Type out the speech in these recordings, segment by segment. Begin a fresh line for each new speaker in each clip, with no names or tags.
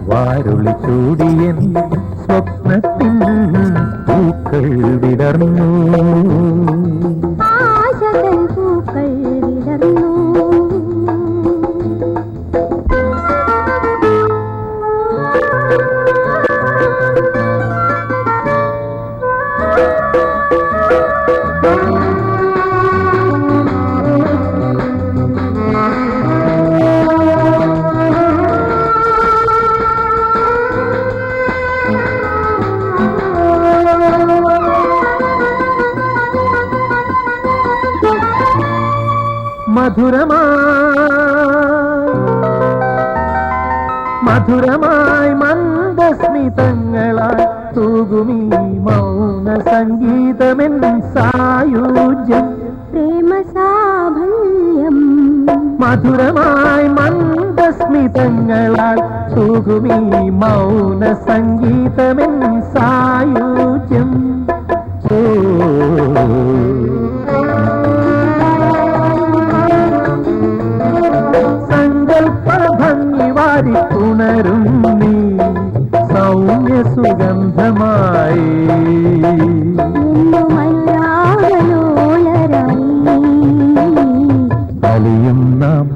വാരുളി ചൂടിയൻ സ്വപ്നത്തിൻ പൂക്കൾ വിടർന്നു
പൂക്കൾ വിടർന്നു
മധുരമായി മന്ദസ്മിതങ്ങളായി തൂകുമീ മൗന സംഗീതമെൻ സായുജ്യം
പ്രേമസാഫല്യം
മധുരമായി മന്ദസ്മിതങ്ങളാൽ തൂകുമീ മൗന സംഗീതമെൻ സായുജ്യം സങ്കൽപ്പഭംഗി വാരി പുണരും നീ സൗമ്യ സുഗന്ധമായി അലിയും നാം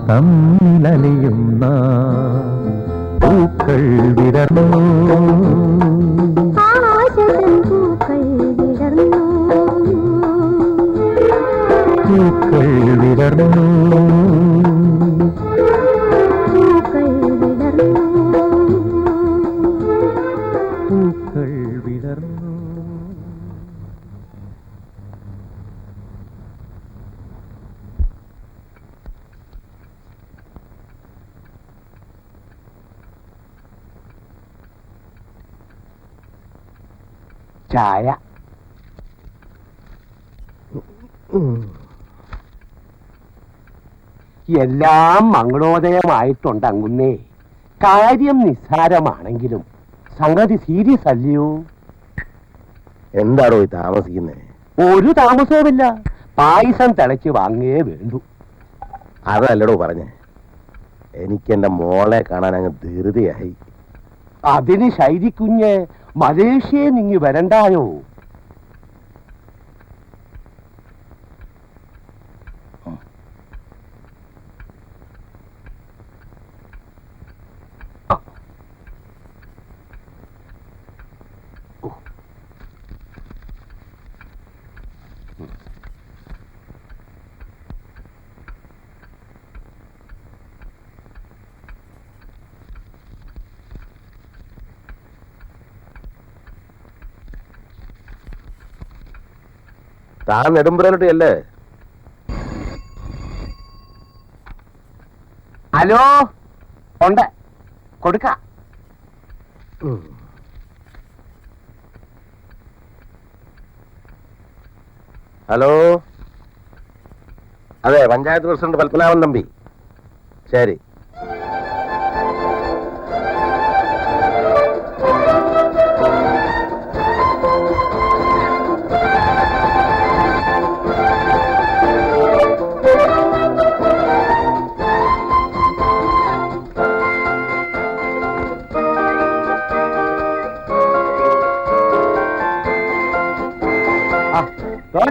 തമ്മിലലിയും നാം പൂക്കൾ വിടർന്നു പൂക്കൾ വിടർന്നു പൂക്കൾ വിടർന്നു
ചായ എല്ലാം മംഗളോദയമായിട്ടുണ്ട് അങ്ങുന്നേ. കാര്യം നിസ്സാരമാണെങ്കിലും സംഗതി സീരിയസ് അല്ലയോ?
എന്താണോ ഈ താമസിക്കുന്നേ?
ഒരു താമസവുമില്ല. പായസം തിളച്ച് വാങ്ങേ വേണ്ടു.
അതല്ലടോ പറഞ്ഞേ, എനിക്ക് എന്റെ മോളെ കാണാൻ അങ്ങ് ധൃതിയായി.
അതിന് ശൈലിക്കുഞ്ഞ് മലേഷ്യയെ നിങ്ങി വരണ്ടായോ?
താൻ നെടുമ്പുറയിലോട്ട് അല്ലേ?
ഹലോ, ഉണ്ട്, കൊടുക്ക.
ഹലോ, അതെ, പഞ്ചായത്ത് പ്രസിഡന്റ് പത്മനാഭൻ തമ്പി. ശരി.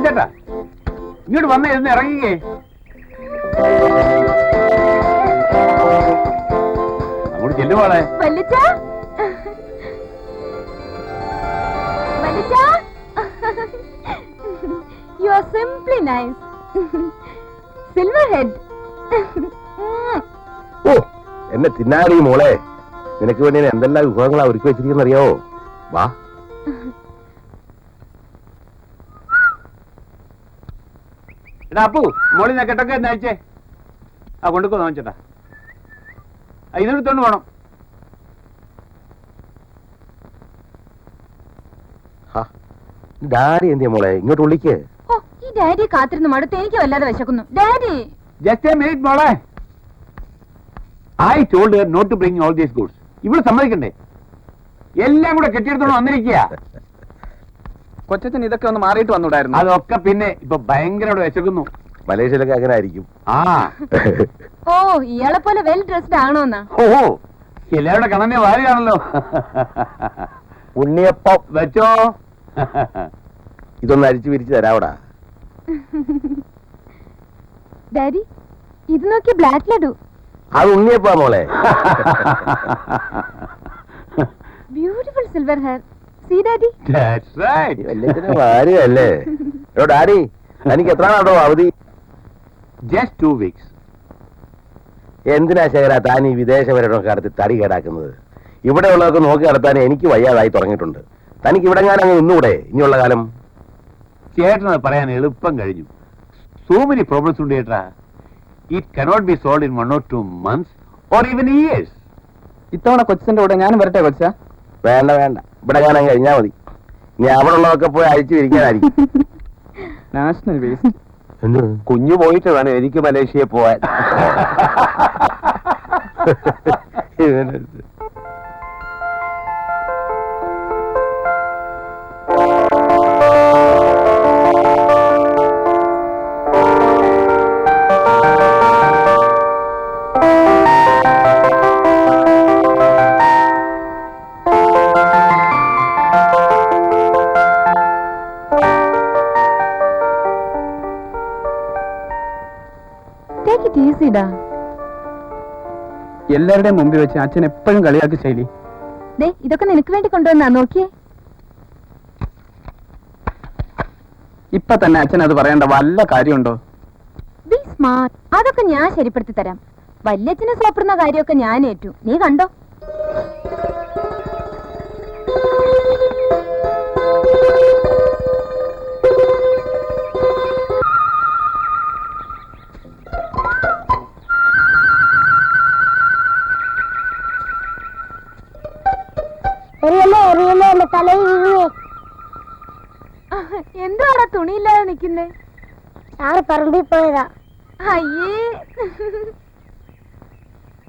ചേട്ടാ, ഇങ്ങോട്ട് വന്നേ, എന്ന് ഇറങ്ങിയേ. അങ്ങോട്ട് ചെല്ലുവാളെ.
You are simply nice. Silverhead.
ഓ, എന്നെ തിന്നാടി മോളെ. നിനക്ക് വേണ്ടി എന്തെല്ലാം വിഭവങ്ങളാ ഒരുക്കി വെച്ചിരിക്കുന്ന അറിയാവോ? വാ.
അപ്പു, മോളിൽ കെട്ടൊക്കെ എന്ന് അയച്ചേ. ആ, കൊണ്ടുക്കോ നോച്ചേട്ടാ. ഇതെടുത്തോണ്ട് പോണം.
ഡാഡി എന്തിയാ മോളെ? ഇങ്ങോട്ട് വിളിക്ക്.
ഈ ഡാഡി കാത്തിരുന്ന് മടുത്ത് എനിക്ക് വല്ലാതെ വിശക്കുന്നു. ഡാഡി,
ജസ്റ്റ് എ മിനിറ്റ് മോളെ. I told her not to bring all these goods. ഇവിടെ സമ്മതിക്കണ്ടേ? എല്ലാം കൂടെ കെട്ടിയെടുത്തോണ്ട് വന്നിരിക്കുക.
കൊച്ചത്തിന് ഇതൊക്കെ ഒന്ന് മാറിയിട്ട് വന്നൂടായിരുന്നു.
അതൊക്കെ പിന്നെ ഇപ്പൊ ഭയങ്കര വിശക്കുന്നു.
മലേഷ്യയിലൊക്കെ അങ്ങനെ ആയിരിക്കും.
ആ,
ഓ, ഇയാളെ പോലെ വെൽ ഡ്രസ്ഡ് ആണോന്നാ?
ഓ, എല്ലാവരുടെ കണ്ണനെ വാരിയാണല്ലോ.
ഉണ്ണിയപ്പം
വെച്ചോ.
ഇതൊന്ന് അരിച്ചു പിരിച്ചു തരാവടാ.
ഡാഡി ഇത് നോക്കി ബ്ലാക്ക് ലഡു.
അത് ഉണ്ണിയപ്പാ മോളെ.
Beautiful silver hair. See daddy.
That's right.
വല്യച്ഛന് ഭാര്യയല്ലേ. ഡാഡി എനിക്ക് എത്ര നാടോ അവധി?
Just 2 weeks.
എന്തിനാ ശേഖര താൻ ഈ വിദേശ പര്യടനമൊക്കെ നടത്തി തടി കേടാക്കുന്നത്? ഇവിടെ ഉള്ളതൊക്കെ നോക്കി നടത്താൻ എനിക്ക് വയ്യാതായി തുടങ്ങിയിട്ടുണ്ട്. തനിക്ക് ഇവിടെ ഞാൻ അങ്ങ് ഇന്നൂടെ ഇനിയുള്ള കാലം?
ചേട്ടനത് പറയാൻ എളുപ്പം കഴിഞ്ഞു. So many problems ഉണ്ട് ചേട്ടാ. It cannot be solved in 1 or 2 months or even years.
ഇത്തവണ കൊച്ചിന്റെ കൂടെ ഞാനും വരട്ടെ കൊച്ചാ?
വേണ്ട വേണ്ട, ഇവിടെ ഞാൻ അങ്ങ് കഴിഞ്ഞാൽ മതി. ഇനി അവിടെ ഉള്ളതൊക്കെ പോയി അഴിച്ചു വിരിക്കാനായിരിക്കും.
National waste.
കുഞ്ഞു പോയിട്ട് വേണം എനിക്ക് മലേഷ്യയിൽ പോവാൻ.
Take it easy, da.
എല്ലാവരുടെയും മുമ്പിൽ വെച്ച് അച്ഛൻ എപ്പോഴും കളിയാക്കി ശൈലി.
ദേ ഇതൊക്കെ നിനക്ക് വേണ്ടി കൊണ്ടുവന്നാ, നോക്കിയേ.
ഇപ്പൊ തന്നെ അച്ഛൻ അത് പറയേണ്ട വല്ല കാര്യമുണ്ടോ?
B smart. അതൊക്കെ ഞാൻ ശരിപ്പെടുത്തി തരാം. വല്യച്ഛനെ സോപ്പിടുന്ന കാര്യമൊക്കെ ഞാൻ ഏറ്റു. നീ കണ്ടോ? എന്താണ് തുണിയില്ലാതെ നിക്കുന്നേ?
പറമ്പിൽ പോയതാ.
അയ്യേ,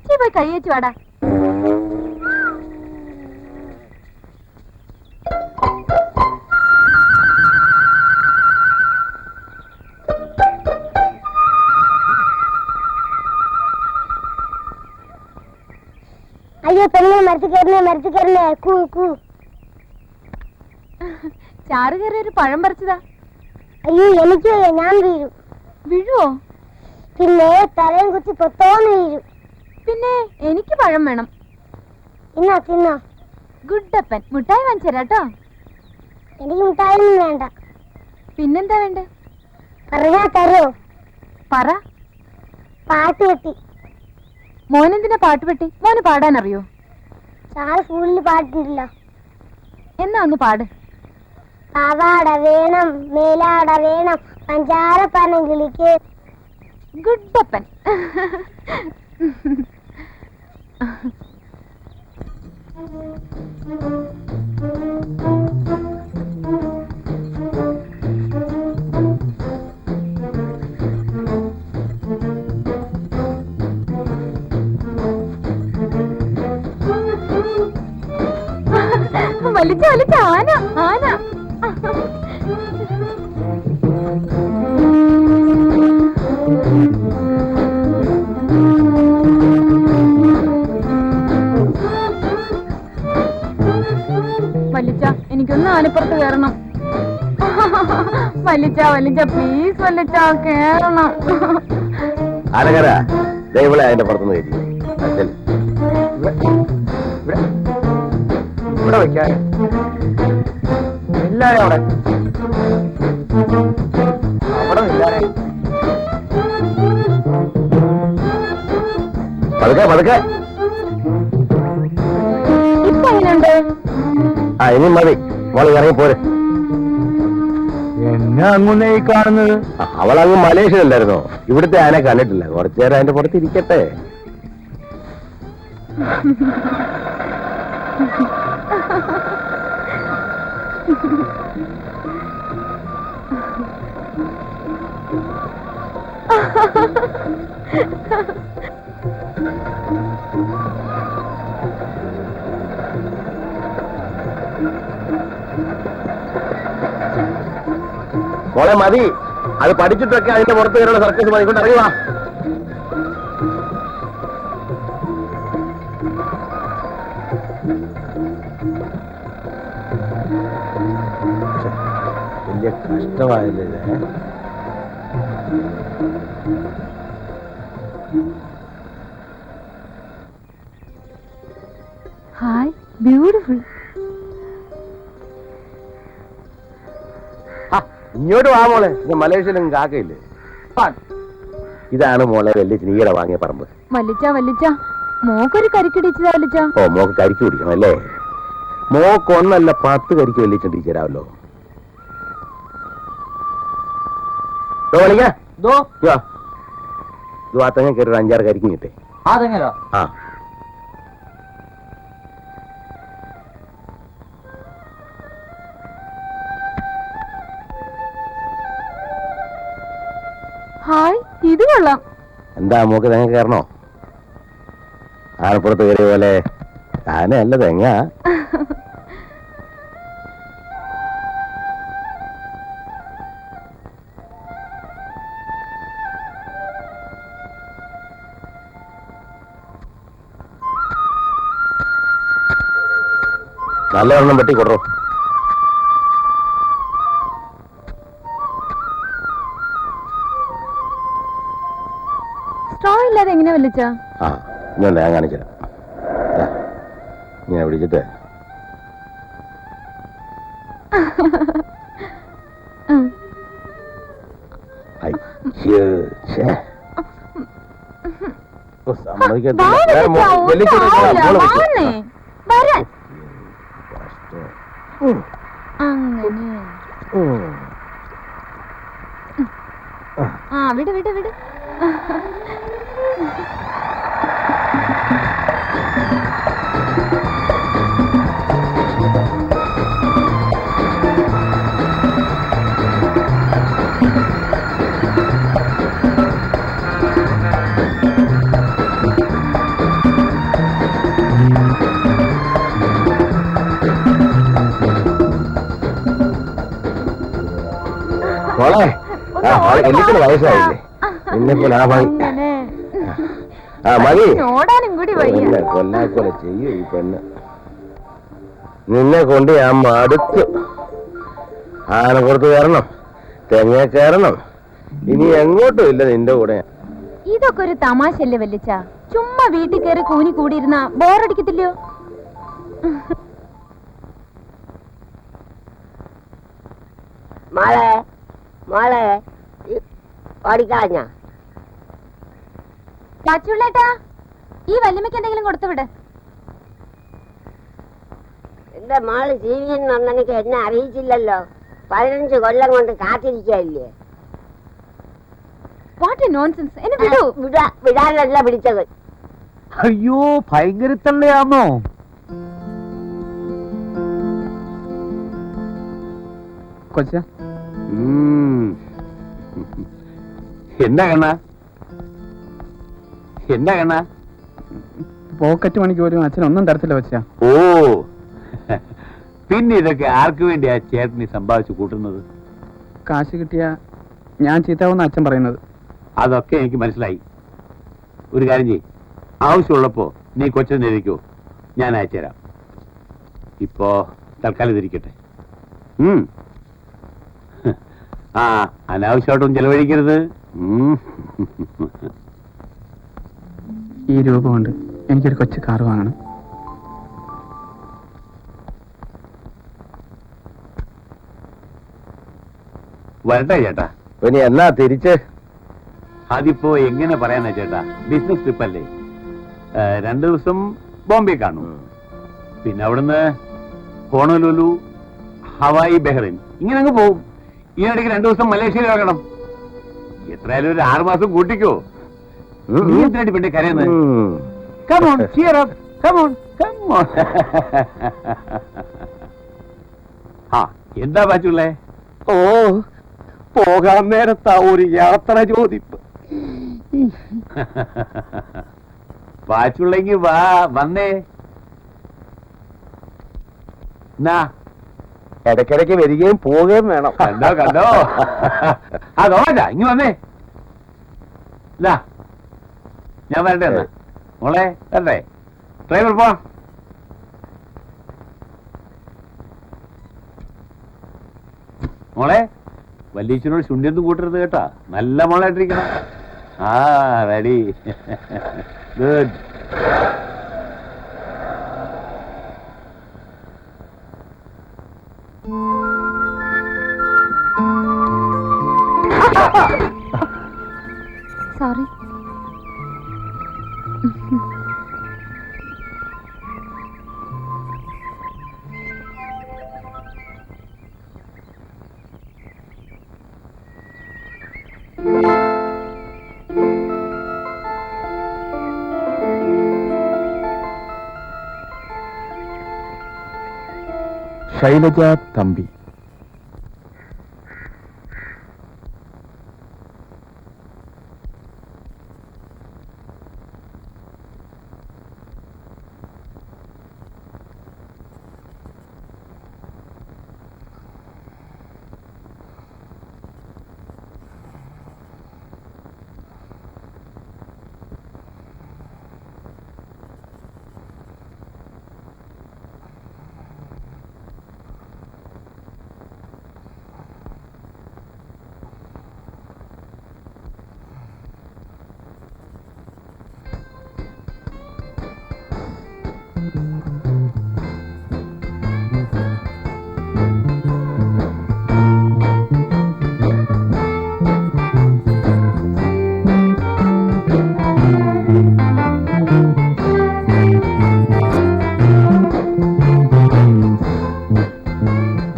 ചീ പോയി കഴിയച്ചു വാടാ.
അയ്യോ പെണ്ണെ, മരത്തിൽ കയറണേ കൂ കൂ.
ചാറ് കയറി ഒരു പഴം പറിച്ചതാ.
അയ്യോ എനിക്ക് വയ്യ, ഞാൻ വീഴും.
വീഴുവോ?
പിന്നെ തലയും കുത്തി പൊത്തോന്ന് വീഴും.
പിന്നെ എനിക്ക് പഴം വേണം.
തിന്നോ തിന്നോ.
ഗുഡപ്പൻ, മുട്ടായി വാങ്ങിച്ചു തരാട്ടോ.
എനിക്ക് മുട്ടായൊന്നും വേണ്ട.
പിന്നെന്താ വേണ്ടേ?
പറഞ്ഞാ തരോ?
പറ.
പാട്ട് കെട്ടി.
മോനെന്തിനാ പാട്ട് പെട്ടി? മോന് പാടാൻ അറിയോ?
സാറ് സ്കൂളിൽ പാട്ടിട്ടില്ല.
എന്നാ ഒന്ന് പാട്.
പാവാട വേണം, മേലാട വേണം, പഞ്ചാര പനങ്കിളിക്ക്.
ഗുഡപ്പൻ. വലിച്ച വലിച്ച ആന ആന. വലിച്ച, എനിക്കൊന്ന് ആനപ്പുറത്ത് കയറണം. വലിച്ച വലിച്ച പ്ലീസ് വലിച്ച കേറണം.
ആനകര ദൈവളെ അതിന്റെ പുറത്തുനിന്ന് കയറ്റി.
ഇവിടെ വെക്കാൻ എല്ലാരും അവിടെ അവിടെ ഇല്ലാരെ.
പതുക്കെ പതുക്കെ.
ഇപ്പൊ എങ്ങനെയുണ്ട്?
ആ ഇനി മതി, മോള് ഇറങ്ങി പോരെ. എന്നെ അങ്ങുന്നേ ഈ കാണുന്നത്?
അവളങ്ങ് മലേഷ്യയിലല്ലായിരുന്നോ? ഇവിടുത്തെ ആനെ കണ്ടിട്ടില്ല. കുറച്ചു നേരം അതിന്റെ പുറത്ത് ഇരിക്കട്ടെ. മോളെ മതി, അത് പഠിച്ചിട്ടൊക്കെ അതിന്റെ പുറത്ത് കയറുള്ള സർക്കസ് മതി. കൊണ്ട് ഇറങ്ങി വാ. കഷ്ടമായില്ലേ ഇത്?
Hi beautiful.
ആ, ഇങ്ങോട്ട് വാ മോളെ. ഇത് മലേഷ്യയിലും കാക്കയില്ലേ? ഇതാണ് മോളെ വല്യച്ഛൻ ഈയിടെ വാങ്ങിയ പറമ്പ്.
വല്ലിച്ച മോക്കൊരു കരിക്കിടിച്ചതാ വല്ലിച്ച.
ഓ, മോക്ക് കരിക്ക് കുടിക്കണം അല്ലേ? മോക്ക് ഒന്നല്ല 10 കരിക്ക് വല്യച്ഛൻ ടീച്ചരാവല്ലോ. തെങ്ങ കയറി 5-6 കരിക്കും കിട്ടേ. ആ,
ഹായ് ഇത് കൊള്ളാം.
എന്താ മോക്ക് തെങ്ങ കയറണോ? ആനപ്പുറത്ത് കയറിയ പോലെ. ആനയല്ല തെങ്ങ. നല്ല ഒരെണ്ണം വെട്ടി കൊടുറോ.
സ്ട്രോ ഇല്ലാതെ എങ്ങനെ വല്ലിച്ച?
ആ, ഇങ്ങനെ ഞാൻ കാണിച്ചുതരാം. ഇങ്ങനെ പിടിച്ചിട്ട്
അങ്ങനെ ആ വിട് വിട് വിട്.
മോളെ, എനിക്കൊരു വയസ്സായില്ലേ? നിന്നെ പോലെ ആ മതി. ആ മതി.
ഓടാനും കൂടി വയ്യ.
കൊല്ലാക്കൊല ചെയ്യൂ ഈ പെണ്ണ്. നിന്നെ കൊണ്ട് ഞാൻ മടുത്തു. ആനപ്പുറത്ത് കയറണം, തെങ്ങ കയറണം, ഇനി എങ്ങോട്ടും ഇല്ല നിന്റെ കൂടെ.
ഇതൊക്കെ ഒരു തമാശല്ലേ വല്ലിച്ച? ചുമ്മാ വീട്ടിൽ കയറി കൂനി കൂടിയിരുന്ന ബോറടിക്കത്തില്ലയോ?
മോളെ മോളെ ഓടിക്കളഞ്ഞ
ചാച്ചുള്ളേട്ടാ, ഈ വല്യമ്മയ്ക്ക് എന്തെങ്കിലും കൊടുത്തു വിട്.
എന്റെ മോള് ജീവിക്കുന്ന ഒന്നെനിക്ക് എന്നെ അറിയിച്ചില്ലല്ലോ. 15 കൊല്ലം കൊണ്ട് കാത്തിരിക്കല്ലേ.
What nonsense. എന്നെ വിടൂ.
വിടാനല്ല പിടിച്ചത്.
അയ്യോ, ഭയങ്കര തള്ളയാന്നോ?
കൊച്ച
എന്താ കണ്ണ? എന്താ കണ്ണ?
പോക്കറ്റ് മണിക്ക് പോലും അച്ഛനൊന്നും തരത്തില്ല കൊച്ച.
ഓ, പിന്നെ ഇതൊക്കെ ആർക്ക് വേണ്ടിയാ ചേട്ടനി സമ്പാദിച്ചു കൂട്ടുന്നത്?
കാശ് കിട്ടിയ ഞാൻ ചീത്താവുന്ന അച്ഛൻ പറയുന്നത്.
അതൊക്കെ എനിക്ക് മനസ്സിലായി. ഒരു കാര്യം ചെയ്യ്, ആവശ്യമുള്ളപ്പോ നീ കൊച്ചിനെ ഇരിക്കോ, ഞാൻ അയച്ചുതരാം. ഇപ്പോ തൽക്കാലം ഇതിരിക്കട്ടെ. ആ, അനാവശ്യമായിട്ടൊന്നും ചെലവഴിക്കരുത്.
ഈ രൂപ കൊണ്ട് എനിക്കൊരു കൊച്ചു കാർ വാങ്ങണം.
വരട്ടെ ചേട്ടാ.
ഇനി എന്നാ തിരിച്ച്?
അതിപ്പോ എങ്ങനെ പറയാനാ ചേട്ടാ, ബിസിനസ് ട്രിപ്പ് അല്ലേ. 2 ദിവസം ബോംബെ കാണും, പിന്നെ അവിടുന്ന് ഹോണോലുലു, ഹവായി, ബഹ്റൈൻ, ഇങ്ങനെ അങ്ങ് പോകും. ഈ ഇടയ്ക്ക് 2 ദിവസം മലേഷ്യയിൽ ഇറങ്ങണം. എത്രയായാലും ഒരു 6 മാസം കൂട്ടിക്കോ. നീ എന്തിനായിട്ട് പിന്നെ കരയുന്നത്? Come on, cheer up. Come on, come on. ആ, എന്താ പാച്ചുള്ളേ?
ഓ, പോകാൻ നേരത്താ ഒരു യാത്ര ചോദിപ്പ്.
പാച്ചുള്ളെങ്കി വാ, വന്നേ.
ഇടയ്ക്കിടയ്ക്ക് വരികയും പോവുകയും വേണം.
കണ്ടോ കണ്ടോ? അതോ ഇങ്ങ് വന്നേ. ഞാൻ വരട്ടെ എന്നാ മോളെ, വരട്ടെ. ഡ്രൈവർ പോ. മോളെ വല്യച്ഛനോട് ശുണ്ഠിയൊന്നും കൂട്ടരുത് കേട്ടാ. നല്ല മോളായിട്ടിരിക്കണം. ആ ready. Good.
Sorry.
Shailaja Thampi.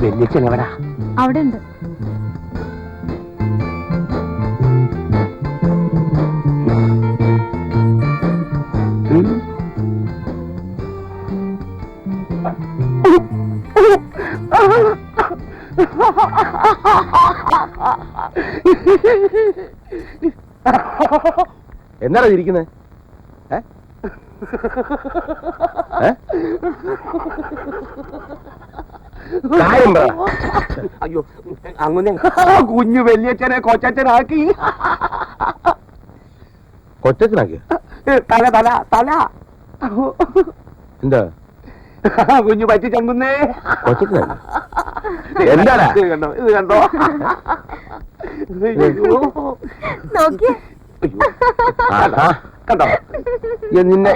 വല്യച്ഛൻ എവിടാ?
അവിടെ ഉണ്ട്.
എന്നാണ് ഇരിക്കുന്നത്?
അയ്യോ, അങ്ങനെ കുഞ്ഞു വല്യച്ഛനെ കൊച്ചച്ഛനാക്കി.
കൊച്ചനാക്കിയ
തല തല തല
എന്താ
കുഞ്ഞു പറ്റി ചങ്കുന്നേ.
കൊച്ചനാക്കി എന്താടാ?
ഇത് കണ്ടോ, ഇത് കണ്ടോ?
നോക്കിയേ.
കണ്ടോ
നിന്നെ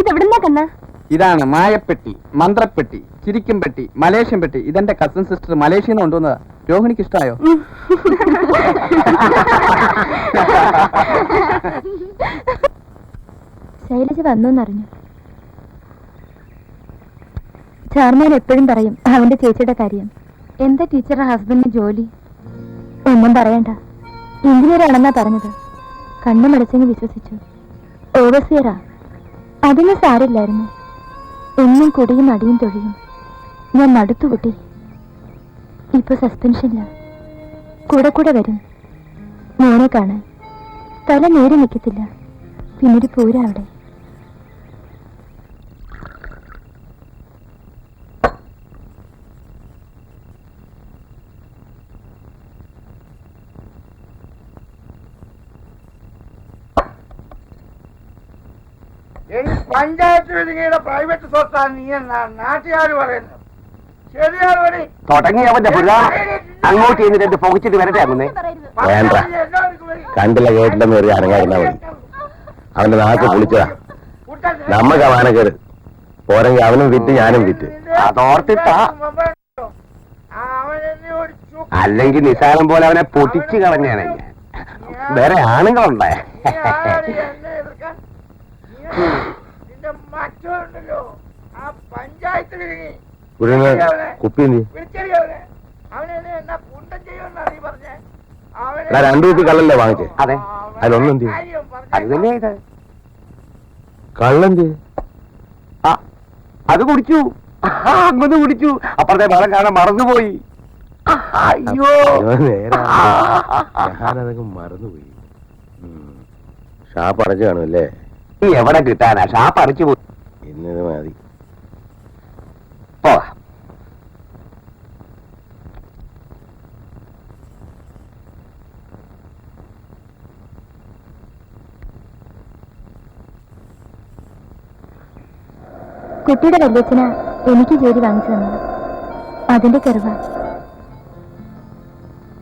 ഇതെവിടുന്നാ കണ്ണ?
ഇതാണ് മായപ്പെട്ടി, മന്ത്രപ്പെട്ടി, ചിരിക്കും പെട്ടി, മലേഷ്യൻ പെട്ടി. ഇതെന്റെ കസിൻ സിസ്റ്റർ മലേഷ്യയിൽ നിന്ന് കൊണ്ടുവന്നതാ. രോഹിണിക്ക് ഇഷ്ടമായോ?
ശൈലജ വന്നറിഞ്ഞു. ചാർമാൻ എപ്പോഴും പറയും അവന്റെ ചേച്ചിയുടെ കാര്യം. എന്താ ടീച്ചറുടെ ഹസ്ബൻഡിന് ജോലി? ഒന്നും പറയണ്ട, എഞ്ചിനീയർ ആണെന്നാ പറഞ്ഞത്. കണ്ണു മടച്ചെങ്കിൽ വിശ്വസിച്ചു. ഓവർസിയറാ. അതിന് സാരില്ലായിരുന്നു. എന്നും കുടിയും അടിയും തൊഴിയും. ഞാൻ മടുത്തു കൂട്ടി. ഇപ്പൊ സസ്പെൻഷനില്ല. കൂടെ കൂടെ വരും മോനെ കാണാൻ. തല നേരെ നിൽക്കത്തില്ല. പിന്നൊരു പൂര അവിടെ.
പഞ്ചായത്ത് വിധിയുടെ പ്രൈവറ്റ് സ്വത്താണ് നീ നാട്ടുകാർ പറയുന്നത്. തുടങ്ങി അവന്റെ പുഴ അങ്ങോട്ട് ചെന്നിട്ട് എന്റെ പുകച്ചിട്ട് വരട്ടെ അങ്ങുന്നേ.
വേണ്ട, കണ്ടില്ല കേട്ടില്ലെന്ന് ഒരു അനങ്ങായിരുന്നാ മതി. അവന്റെ നാക്ക് കുളിച്ചതാ. നമ്മക്ക് മാനക്കേട് പോരെങ്കിൽ അവനും വിറ്റ് ഞാനും വിറ്റ്.
അതോർത്തിട്ടാ, അല്ലെങ്കിൽ നിസാരം പോലെ അവനെ പൊട്ടിച്ചു കളഞ്ഞാണ് ഞാൻ. വേറെ ആണുങ്ങളുണ്ടേ.
കുപ്പി രണ്ടു കുപ്പി കള്ളല്ലേ വാങ്ങിച്ചേ?
അതെ,
അതിലൊന്നെന്ത്
അത് തന്നെയാ ഇത്.
കള്ളെന്ത്?
ആ, അത് കുടിച്ചു. അങ്ങൊന്ന് കുടിച്ചു. അപ്പുറത്തെ മരം കാണാൻ മറന്നുപോയി. അയ്യോ,
ഞാനതൊക്കെ മറന്നുപോയി. ഷാപ്പ് അടച്ചു കാണുമല്ലേ?
നീ എവിടെ കിട്ടാനാ? ഷാപ്പ് അടച്ചു പോയി.
ഇന്നത് മതി.
പോവാ.
കുട്ടിയുടെ വല്യച്ഛന് എനിക്ക് ജോലി വാങ്ങിച്ചു തന്നത് അതിന്റെ കരുവ.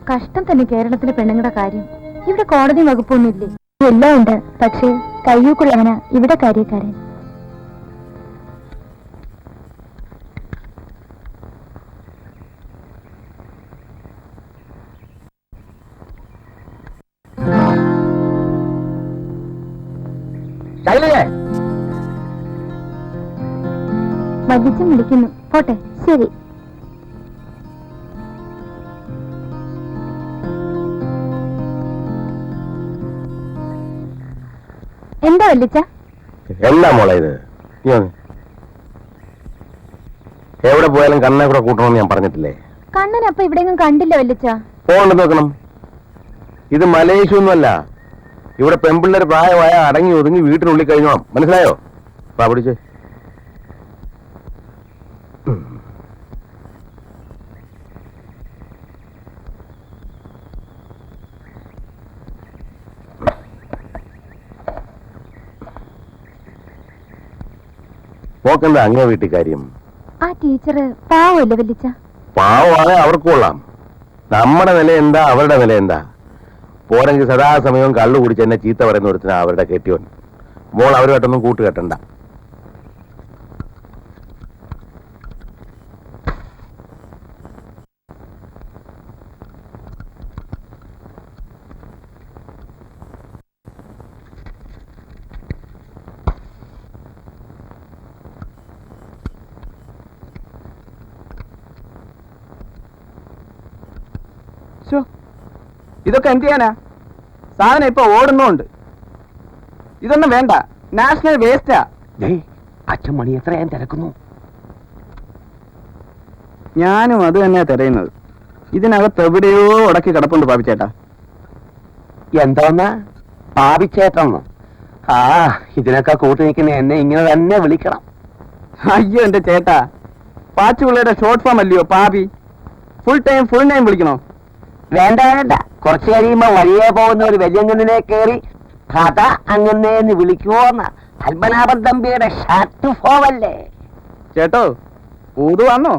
കഷ്ടം തന്നെ കേരളത്തിലെ പെണ്ണുങ്ങളുടെ കാര്യം. ഇവിടെ കോടതി വകുപ്പൊന്നുമില്ലേ? എല്ലാം ഉണ്ട്, പക്ഷേ കയ്യൂക്കുള്ളവനാ ഇവിടെ കാര്യക്കാരൻ. വല്യച്ഛൻ വിളിക്കുന്നു, പോട്ടെ. ശരി. എന്താ വല്യച്ഛ?
എന്താ മോളെ ഇത്? എവിടെ പോയാലും കണ്ണെ കൂടെ കൂട്ടണമെന്ന് ഞാൻ പറഞ്ഞിട്ടില്ലേ?
കണ്ണൻ അപ്പൊ ഇവിടെയൊന്നും കണ്ടില്ല വല്യച്ഛ.
പോകണ്ടെന്ന് നോക്കണം. ഇത് മലേഷ്യ ഒന്നുമല്ല. ഇവിടെ പെൺപിള്ളേർ പ്രായമായ അടങ്ങി ഒതുങ്ങി വീട്ടിനുള്ളിൽ കഴിഞ്ഞോണം. മനസ്സിലായോ? പിടിച്ച് പോക്കെന്താ അങ്ങേ വീട്ടിൽ കാര്യം?
ആ ടീച്ചറ് പാവല്ലേ വല്യച്ഛ?
പാവമാണ്, അവർക്ക് കൊള്ളാം. നമ്മുടെ നില എന്താ, അവരുടെ നില എന്താ? പോരെങ്കിൽ സദാസമയവും കള്ളു കുടിച്ച് എന്നെ ചീത്ത പറയുന്ന ഒരുത്തിനാ അവരുടെ കെട്ടിയോൻ. മോൾ അവരുമായിട്ടൊന്നും കൂട്ടുകെട്ടണ്ട.
ഇതൊക്കെ എന്ത് ചെയ്യാനാ? സാധനം ഇപ്പൊ ഓടുന്നുണ്ട്. ഇതൊന്നും വേണ്ട, നാഷണൽ വേസ്റ്റാ.
അച്ഛൻ മണി എത്രയാൻ തിരക്കുന്നു.
ഞാനും അത് തന്നെയാ തിരയുന്നത്. ഇതിനകത്ത് എവിടെയോ ഉടക്കി കിടപ്പുണ്ട് പാപിച്ചേട്ടാ.
എന്താന്നാ പാപിച്ചേട്ടെന്ന്? ആ, ഇതിനൊക്കെ കൂട്ടി നിൽക്കുന്ന എന്നെ ഇങ്ങനെ തന്നെ വിളിക്കണം.
അയ്യോ എന്റെ ചേട്ടാ, പാച്ചുപിള്ളയുടെ ഷോർട്ട് ഫോം അല്ലയോ പാപി? ഫുൾ നെയിം വിളിക്കണോ?
വേണ്ട വേണ്ട, കുറച്ചു കഴിയുമ്പോ വഴിയെ പോകുന്ന ഒരു വലിയങ്ങനെ കയറി കഥ അങ്ങനെന്ന് വിളിക്കുവോന്ന പത്മനാഭൻ തമ്പിയുടെ ഷർട്ട് ഫോമല്ലേ?
ചേട്ടോ ഊതു വന്നോ?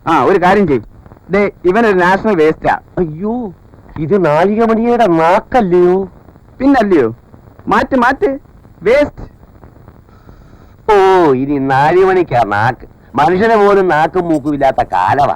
ആ, ഒരു കാര്യം ചെയ്. ദേ, ഇവനൊരു നാഷണൽ വേസ്റ്റാ.
അയ്യോ, ഇത് നാഴികമണിയുടെ നാക്കല്ലയോ?
പിന്നല്ലയോ? മാറ്റ് വേസ്റ്റ്.
ഓ, ഇനി നാഴികമണിക്കാ നാക്ക്. മനുഷ്യനെ പോലും നാക്കും മൂക്കും ഇല്ലാത്ത കാലവാ.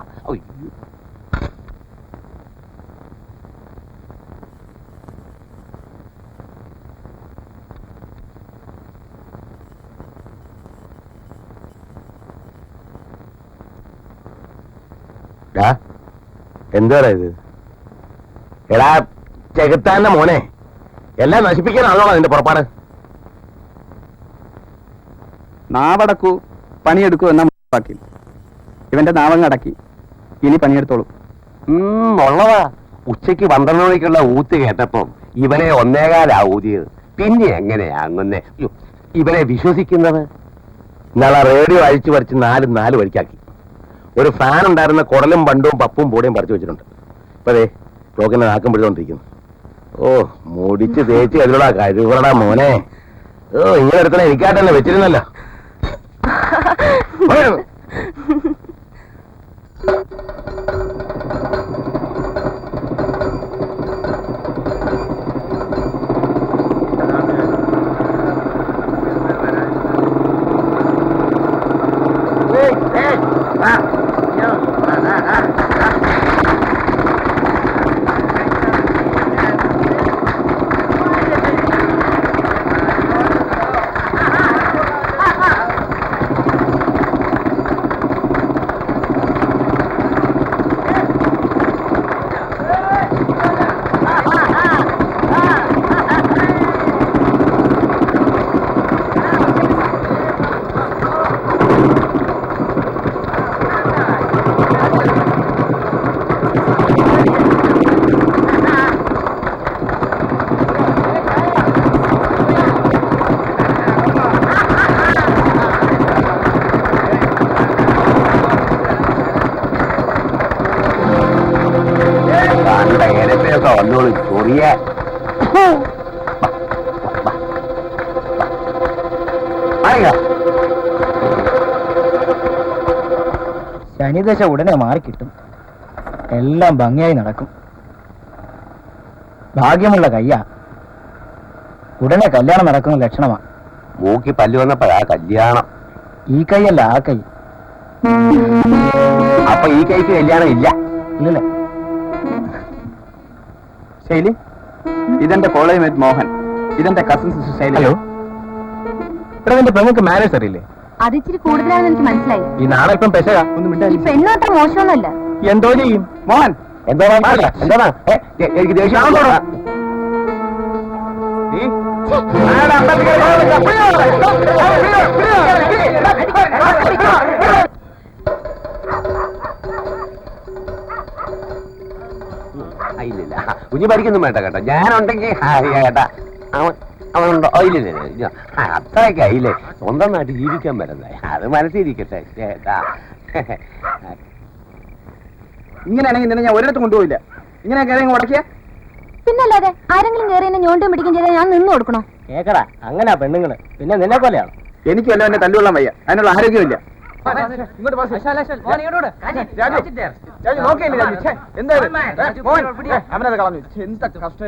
എന്താടാ ഇത്? എടാ ചെകുത്താന്റെ മോനെ, എല്ലാം നശിപ്പിക്കാനാണോ അതിന്റെ പുറപ്പാട്?
നാവടക്കൂ പണിയെടുക്കൂ എന്ന വാക്കി ഇവന്റെ നാവങ്ങടക്കി. ഇനി പണിയെടുത്തോളൂ.
ഉള്ളതാ. ഉച്ചയ്ക്ക് 12 മണിക്കുള്ള ഊത്ത് കേട്ടപ്പം ഇവനെ 1:15 ഊതിയത്. പിന്നെ എങ്ങനെയാ അങ്ങനെ ഇവനെ വിശ്വസിക്കുന്നത്?
ഇന്നാളെ റേഡിയോ അഴിച്ചു പറിച്ച് 4 വഴിക്കാക്കി. ഒരു ഫാൻ ഉണ്ടായിരുന്ന കുടലും ബണ്ടും പപ്പും പൂടയും പറിച്ചു വെച്ചിട്ടുണ്ട്. ഇപ്പൊ അതെ ലോകിനെ നാക്കം പിടിച്ചോണ്ടിരിക്കുന്നു. ഓ, മുടിച്ച് തേച്ച് അതിലുള്ള കഴിവടാ മോനെ. ഓ ഇങ്ങനെ എടുത്തണ എനിക്കായിട്ടല്ലേ വെച്ചിരുന്നല്ലോ. വന്നോളൂ ചൊറിയ.
ശനിദശ ഉടനെ മാറിക്കിട്ടും. എല്ലാം ഭംഗിയായി നടക്കും. ഭാഗ്യമുള്ള കയ്യാ. ഉടനെ കല്യാണം നടക്കുന്ന ലക്ഷണമാ.
മൂക്കി പല്ല് വന്നപ്പോഴാ കല്യാണം.
ഈ കൈയല്ല ആ കൈ.
അപ്പൊ ഈ കൈക്ക് കല്യാണം ഇല്ല.
ഇല്ലല്ലേ? ശൈലി, ഇതെന്റെ കോളേജ് മേറ്റ് മോഹൻ. ഇതെന്റെ കസിൻ സിസ്റ്റർ ശൈലി. ഹലോ. ഇവിടെ നിന്റെ പെങ്ങൾക്ക് മാനേജ് അറിയില്ലേ?
അത് ഇച്ചിരി കൂടുതലാണെന്ന് എനിക്ക് മനസ്സിലായി.
ഈ നാളെ ഇപ്പം പെശക. ഒന്നും
ഈ പെണ്ണോട്ടം മോശമൊന്നുമല്ല.
എന്തോ ചെയ്യും മോഹൻ?
എന്താ എനിക്ക് ദേഷ്യം. ഇല്ലില്ല, കുഞ്ഞു പഠിക്കൊന്നും വേണ്ട കേട്ടോ. ഞാനുണ്ടെങ്കിൽ കേട്ടാ അവനുണ്ടോ? ഇല്ലില്ല, അത്രയൊക്കെ ആയില്ലേ. സ്വന്തം നാട്ടിൽ ജീവിക്കാൻ വരുന്നേ, അത് മനസ്സിരിക്കട്ടെ ചേട്ടാ.
ഇങ്ങനെയാണെങ്കിൽ നിന്നെ ഞാൻ ഒരിടത്തും കൊണ്ടുപോയില്ല. ഇങ്ങനെ കയറി ഉടക്കിയ
പിന്നല്ലാതെ ആരെങ്കിലും കയറി എന്നെ ഞോണ്ടും പിടിക്കും ചെയ്താൽ ഞാൻ നിന്ന് കൊടുക്കണോ?
കേക്കടാ, അങ്ങനാ പെണ്ണുങ്ങള്. പിന്നെ നിന്നെ പോലെയാണ്. എനിക്ക് വല്ല എന്നെ തല്ലുകൊള്ളാൻ വയ്യ. അതിനുള്ള ആരോഗ്യമില്ല. അവനത് കളഞ്ഞു. എന്താ കഷ്ടം.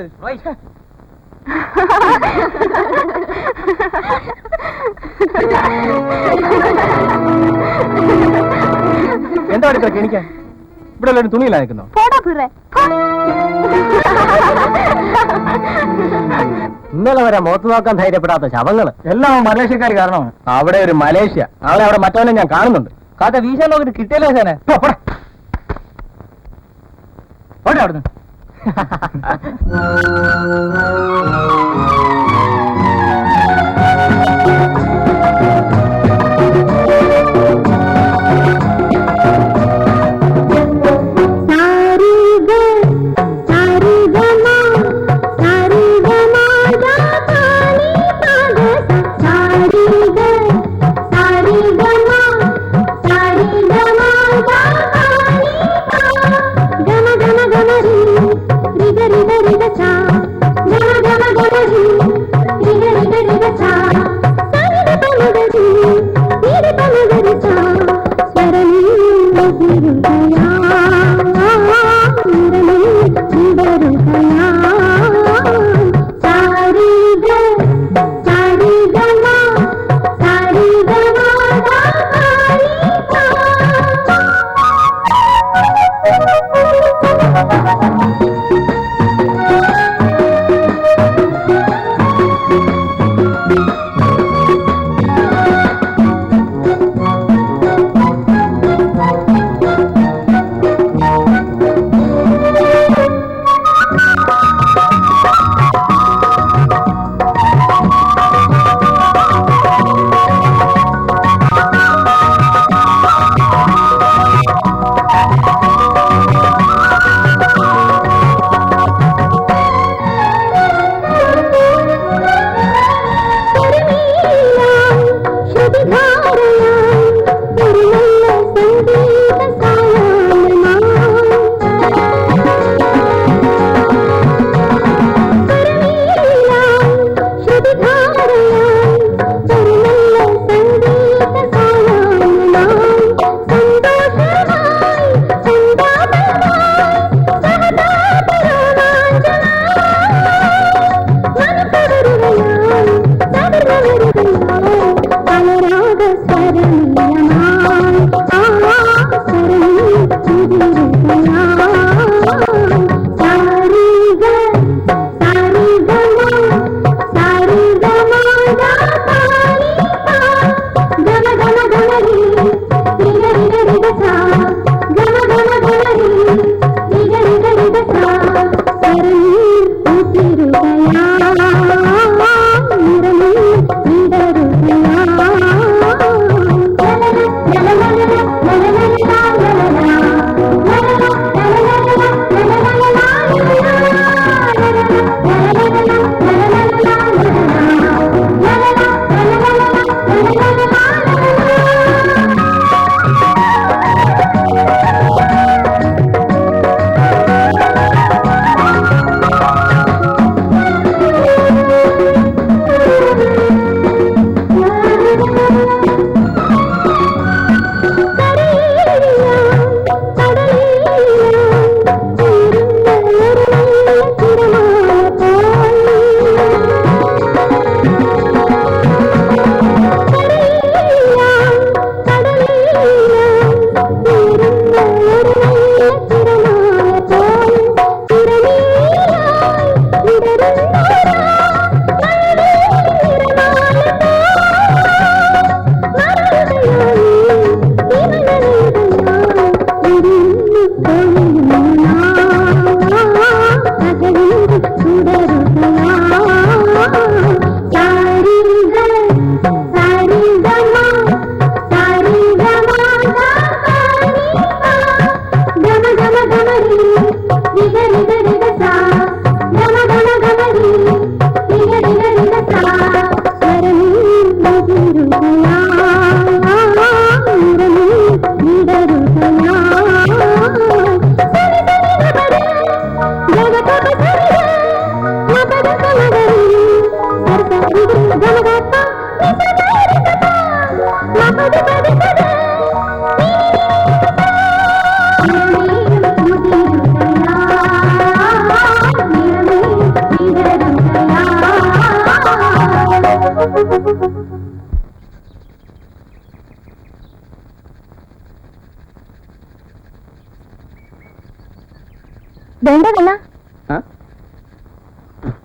എന്താ എടുക്കുക കെണിക്കാൻ? ഇവിടെ ഒരു തുണിയില്ല നിൽക്കുന്നോ? ഇന്നലെ വരെ മുഖത്ത് നോക്കാൻ ധൈര്യപ്പെടാത്ത ശവങ്ങള് എല്ലാം മലേഷ്യക്കാർ കാരണമാണ്. അവിടെ ഒരു മലേഷ്യ, നാളെ അവിടെ മറ്റവനെ ഞാൻ കാണുന്നുണ്ട്. കാത്ത വീശാൻ നോക്കിട്ട് കിട്ടിയല്ലോ സാനെ. ഓടെ അവിടുന്ന്.
Gama gama gama ri, riga riga riga cha. Gama gama gama ri.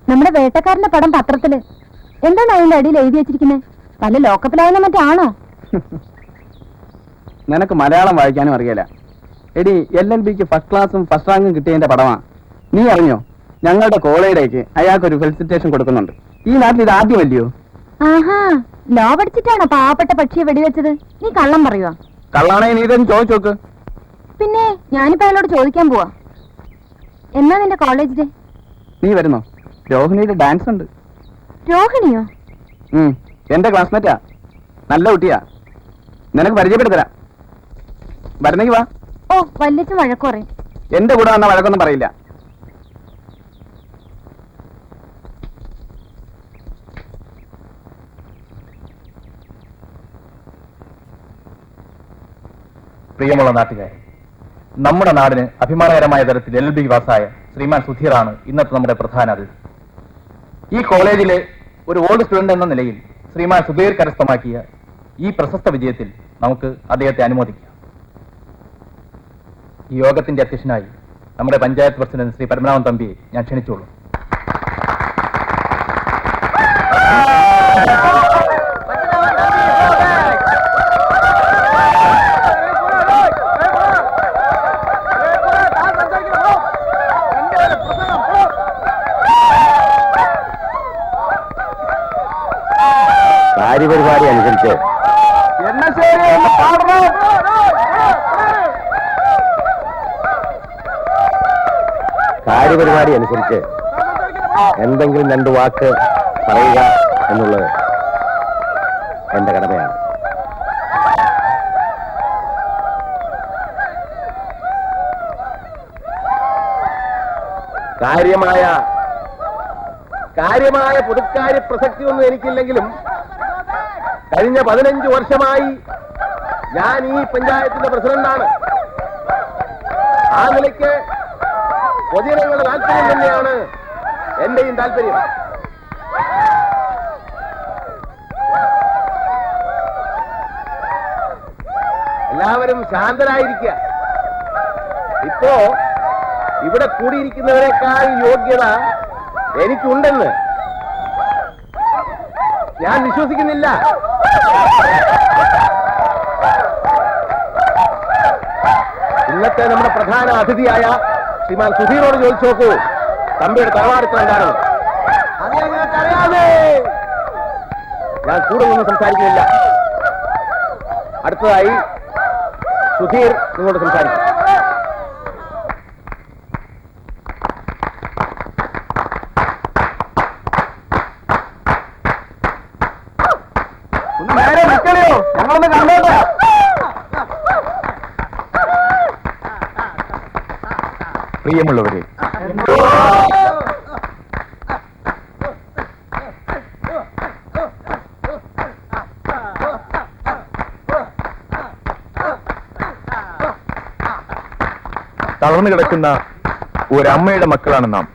നമ്മുടെ വേട്ടക്കാരന്റെ പടം പത്രത്തില് എന്താണ് അതിന്റെ അടിയിൽ എഴുതി വെച്ചിരിക്കുന്നത്? പല ലോക്കപ്പിലാവുന്ന മറ്റാണോ?
നിനക്ക് മലയാളം വായിക്കാനും അറിയില്ല. എടി LLBക്ക് ഫസ്റ്റ് ക്ലാസും ഫസ്റ്റ് റാങ്കും കിട്ടിയതിന്റെ പടമാ. നീ അറിഞ്ഞോ, ഞങ്ങളുടെ കോളേജിലേക്ക് അയാൾക്കൊരു ഫെലിസിറ്റേഷൻ കൊടുക്കുന്നുണ്ട്. ഈ നാട്ടിൽ ഇത് ആദ്യമല്ലയോ?
ആഹാ, ലോ പഠിച്ചിട്ടാണോ പാവപ്പെട്ട പക്ഷിയെ വെടിവെച്ചത്? നീ കള്ളം പറയുവാ?
കള്ളാണെ നീ ഇതൊന്ന് ചോദിച്ചു നോക്ക്.
പിന്നെ ഞാനിപ്പോ അയാളോട് ചോദിക്കാൻ പോവാ. എന്നാ നിന്റെ കോളേജ് ഡേ?
നീ വരുന്നോ? രോഹിണിയുടെ ഡാൻസ് ഉണ്ട്.
രോഹിണിയോ?
എന്റെ ക്ലാസ്മേറ്റാ, നല്ല കുട്ടിയാ. നിനക്ക് പരിചയപ്പെടുത്തരാ. വരുന്നെങ്കി വാ.
ഓ, വല്യച്ഛൻ വഴക്ക് പറയും.
എന്റെ കൂടെ വന്ന വഴക്കൊന്നും പറയില്ല.
പ്രിയമുള്ള നാട്ടുകാരെ, നമ്മുടെ നാടിന് അഭിമാനകരമായ തരത്തിൽ LLB പാസ്സായ ശ്രീമാൻ സുധീറാണ് ഇന്നത്തെ നമ്മുടെ പ്രധാന അതിഥി. ഈ കോളേജിലെ ഒരു ഓൾഡ് സ്റ്റുഡന്റ് എന്ന നിലയിൽ ശ്രീമാൻ സുധീർ കരസ്ഥമാക്കിയ ഈ പ്രശസ്ത വിജയത്തിൽ നമുക്ക് അദ്ദേഹത്തെ അനുമോദിക്കാം. ഈ യോഗത്തിന്റെ അധ്യക്ഷനായി നമ്മുടെ പഞ്ചായത്ത് പ്രസിഡന്റ് ശ്രീ പരമനാഭൻ തമ്പിയെ ഞാൻ ക്ഷണിച്ചോളൂ.
കാര്യപരിപാടി അനുസരിച്ച് കാര്യപരിപാടി അനുസരിച്ച് എന്തെങ്കിലും രണ്ട് വാക്ക് പറയുക എന്നുള്ളത് എന്റെ കടമയാണ്. കാര്യമായ പൊതുക്കാര്യ പ്രസക്തിയൊന്നും എനിക്കില്ലെങ്കിലും കഴിഞ്ഞ 15 വർഷമായി ഞാൻ ഈ പഞ്ചായത്തിന്റെ പ്രസിഡന്റാണ്. ആ നിലയ്ക്ക് പൊതുജനങ്ങളുടെ താല്പര്യം തന്നെയാണ് എന്റെയും താല്പര്യം. എല്ലാവരും ശാന്തരായിരിക്കുക. ഇപ്പോ ഇവിടെ കൂടിയിരിക്കുന്നവരെക്കാൾ യോഗ്യത എനിക്കുണ്ടെന്ന് ഞാൻ വിശ്വസിക്കുന്നില്ല. ഇന്നത്തെ നമ്മുടെ പ്രധാന അതിഥിയായ ശ്രീമാൻ സുധീറോട് ചോദിച്ചു നോക്കൂ, തമ്പിയുടെ തറവാടിത്തം എന്താണെന്ന്. അത് ഞങ്ങൾക്കറിയാമേ. ഞാൻ കൂടുതലൊന്നും സംസാരിക്കുന്നില്ല. അടുത്തതായി സുധീർ നിങ്ങളോട് സംസാരിക്കും.
ഞങ്ങളൊന്ന് കണ്ടോട്ടെ.
പ്രിയമുള്ളവരെ, തളർന്നു കിടക്കുന്ന ഒരമ്മയുടെ മക്കളാണ് നാം.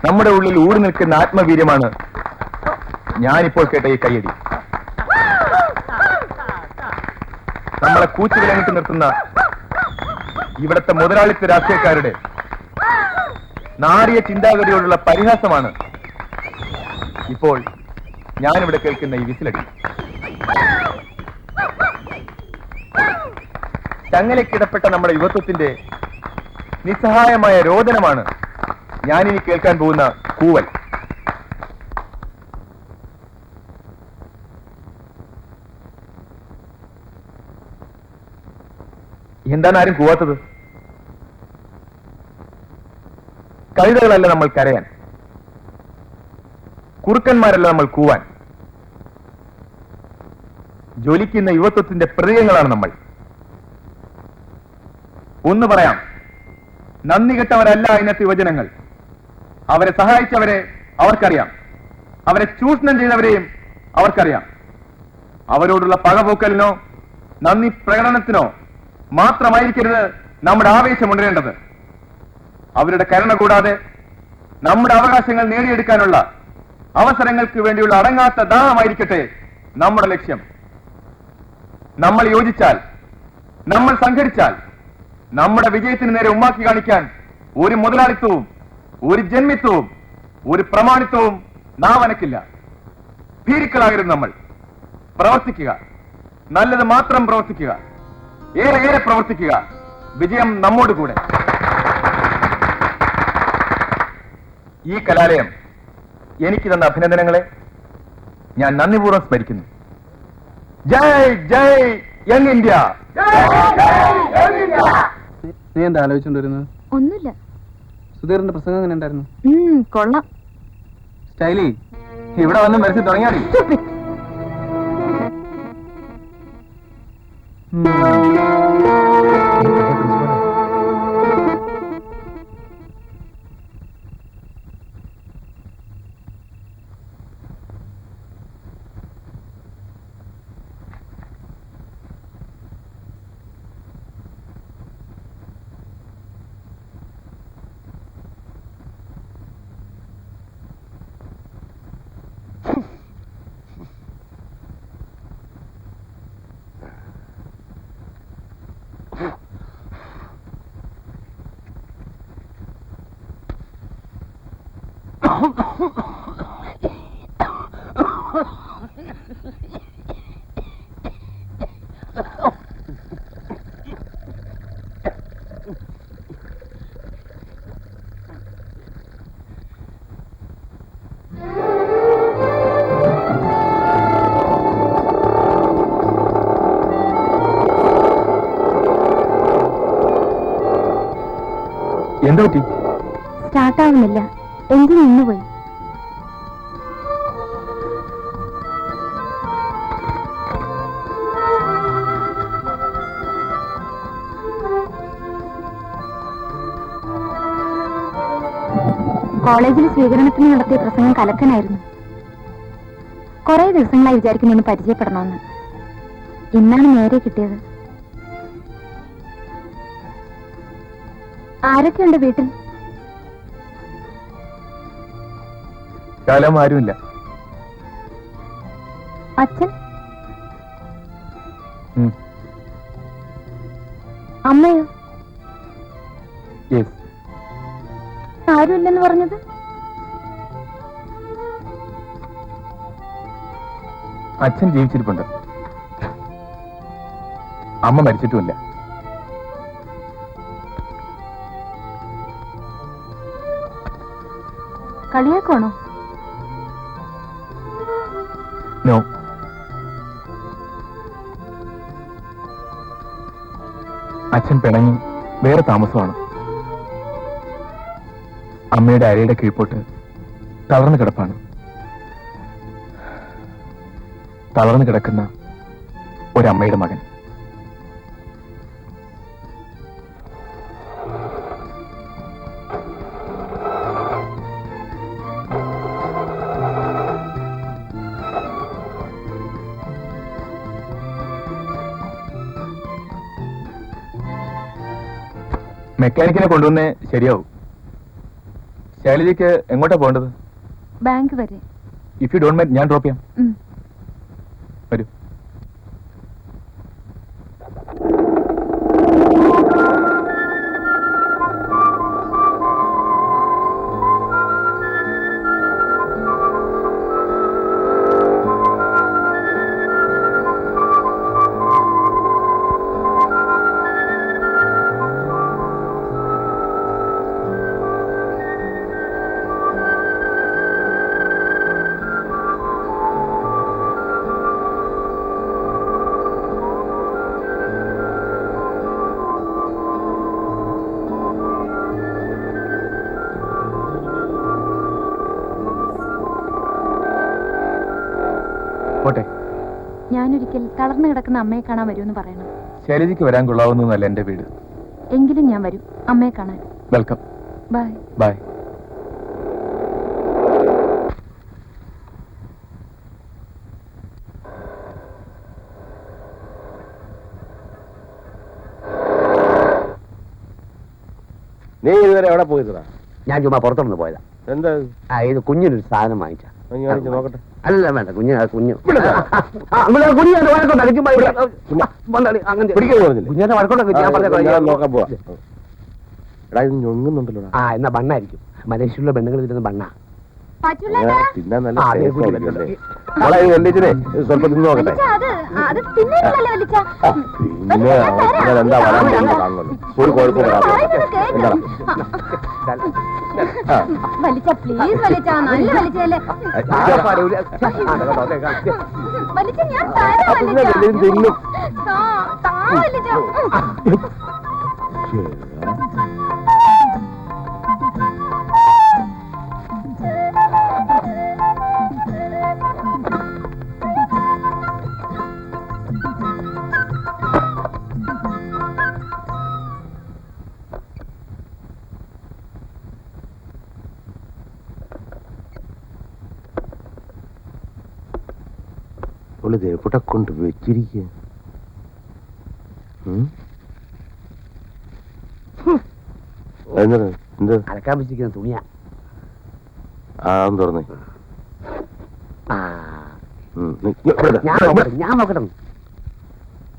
നമ്മുടെ ഉള്ളിൽ ഊറി നിൽക്കുന്ന ആത്മവീര്യമാണ് ഞാനിപ്പോൾ കേട്ട ഈ കയ്യടി. നമ്മളെ കൂച്ചുവിലങ്ങിട്ട് നിർത്തുന്ന ഇവിടുത്തെ മുതലാളിത്ത രാഷ്ട്രീയക്കാരുടെ നാടിയ ചിന്താഗതിയോടുള്ള പരിഹാസമാണ് ഇപ്പോൾ ഞാനിവിടെ കേൾക്കുന്ന ഈ വിസിലടി. ചങ്ങലക്കിടപ്പെട്ട നമ്മുടെ യുവത്വത്തിന്റെ നിസ്സഹായമായ രോദനമാണ് ഞാനിനി കേൾക്കാൻ പോകുന്ന കൂവൽ. എന്താണ് ആരും കൂവാത്തത്? കഴുതകളല്ല നമ്മൾ കരയാൻ, കുറുക്കന്മാരല്ല നമ്മൾ കൂവാൻ. ജ്വലിക്കുന്ന യുവത്വത്തിന്റെ പ്രതീകങ്ങളാണ് നമ്മൾ. ഒന്ന് പറയാം, നന്ദി കെട്ടവരല്ല ഇന്നത്തെ യുവജനങ്ങൾ. അവരെ സഹായിച്ചവരെ അവർക്കറിയാം, അവരെ ചൂഷണം ചെയ്തവരെയും അവർക്കറിയാം. അവരോടുള്ള പകപോക്കലിനോ നന്ദി പ്രകടനത്തിനോ മാത്രമായിരിക്കരുത് നമ്മുടെ ആവേശം ഉണരേണ്ടത്. അവരുടെ കരുണ കൂടാതെ നമ്മുടെ അവകാശങ്ങൾ നേടിയെടുക്കാനുള്ള അവസരങ്ങൾക്ക് വേണ്ടിയുള്ള അടങ്ങാത്ത ദാഹമായിരിക്കട്ടെ നമ്മുടെ ലക്ഷ്യം. നമ്മൾ യോജിച്ചാൽ, നമ്മൾ സംഘടിച്ചാൽ, നമ്മുടെ വിജയത്തിന് നേരെ ഉമ്മാക്കി കാണിക്കാൻ ഒരു മുതലാളിത്തവും ഒരു ജന്മിത്വവും ഒരു പ്രമാണിത്വവും നാവനക്കില്ല. ഭീരുക്കളാകരുത് നമ്മൾ. പ്രവർത്തിക്കുക, നല്ലത് മാത്രം പ്രവർത്തിക്കുക, ഏറെ പ്രവർത്തിക്കുക. വിജയം നമ്മോട് കൂടെ. ഈ കലാലയം എനിക്ക് തന്ന അഭിനന്ദനങ്ങളെ ഞാൻ നന്ദിപൂർവ്വം സ്മരിക്കുന്നു. ജയ് ജയ് യങ് ഇന്ത്യ.
നീ എന്താ ആലോചിച്ചുകൊണ്ടിരുന്നത്?
ഒന്നുമില്ല.
സുധീറിന്റെ പ്രസംഗം എങ്ങനെ ഉണ്ടായിരുന്നു?
കൊള്ളാം.
സ്റ്റൈലി, ഇവിടെ വന്ന് മരിച്ചു തുടങ്ങിയാടി.
എന്താ പറ്റി?
സ്റ്റാർട്ടാവുന്നില്ല. എഞ്ചിൻ നിന്നുപോയി. കോളേജിൽ സ്വീകരണത്തിന് നടത്തിയ പ്രസംഗം കലക്കനായിരുന്നു. കുറെ ദിവസങ്ങളായി വിചാരിക്കുന്നു ഇനി പരിചയപ്പെടണമെന്ന്. ഇന്നാണ് നേരെ കിട്ടിയത്. ആരൊക്കെയുണ്ട് വീട്ടിൽ?
കാലം ആരുമില്ല.
അച്ഛൻ? അമ്മയോ? ആരുമില്ലെന്ന് പറഞ്ഞത്?
അച്ഛൻ ജീവിച്ചിരിപ്പുണ്ട്, അമ്മ മരിച്ചിട്ടുമില്ല.
കളിയാക്കണോ?
നോ. അച്ഛൻ പിണങ്ങി വേറെ താമസമാണ്. അമ്മയുടെ അരയുടെ കീഴ്പോട്ട് തളർന്നു കിടപ്പാണ്. തളർന്നു കിടക്കുന്ന ഒരമ്മയുടെ മകൻ. മെക്കാനിക്കിനെ കൊണ്ടുവന്നേ ശരിയാവും. ശൈലജയ്ക്ക് എങ്ങോട്ടാ പോകേണ്ടത്?
ബാങ്ക് വരെ.
ഇഫ് യു ഡോണ്ട് മൈൻഡ് ഞാൻ ഡ്രോപ്പ് ചെയ്യാം. വരൂ.
ഞാനൊരിക്കൽ തളർന്നു കിടക്കുന്ന അമ്മയെ കാണാൻ വരുമെന്ന് പറയണം.
ശൈലജയ്ക്ക് വരാൻ കൊള്ളാവുന്നതല്ല എന്റെ വീട്.
എങ്കിലും ഞാൻ വരും അമ്മയെ കാണാൻ.
വെൽക്കം.
ബൈ.
ബൈ.
നീ ഇതുവരെ എവിടെ പോയിട്ടാ?
ഞാൻ ചുമ്മാ പുറത്തുനിന്ന് പോയതാ.
എന്താ
ഇത് കുഞ്ഞിനൊരു സാധനം വാങ്ങിച്ച.
നോക്കട്ടെ.
അല്ല വേണ്ട, കുഞ്ഞ് കുഞ്ഞിനെ വഴക്കൊണ്ടൊക്കെ ഞാൻ പറഞ്ഞ
നോക്കാൻ പോവാ. എടാ ഇത് ഞൊങ്ങുന്നുണ്ടല്ലോ.
ആ എന്നാ ബണ്ണായിരിക്കും. മലേഷ്യയിലുള്ള ബന്ധുക്കൾ തിരുന്ന ബണ്ണ.
തിന്നാൻ നല്ല വെള്ളിച്ചിനെ സ്വല്പം തിന്നു നോക്കട്ടെ. പിന്നെ എന്താ വരാൻ കാണുന്നുള്ളൂ. ഒരു കുഴപ്പം എന്താ തിന്നും. ദേവപ്പെട്ട കൊണ്ട് വെച്ചിരിക്കുക. എന്ത്
അലക്കാൻ വെച്ചിരിക്കുന്ന തുണിയാ.
തുറന്നേ.
ഞാൻ നോക്കട്ടെ.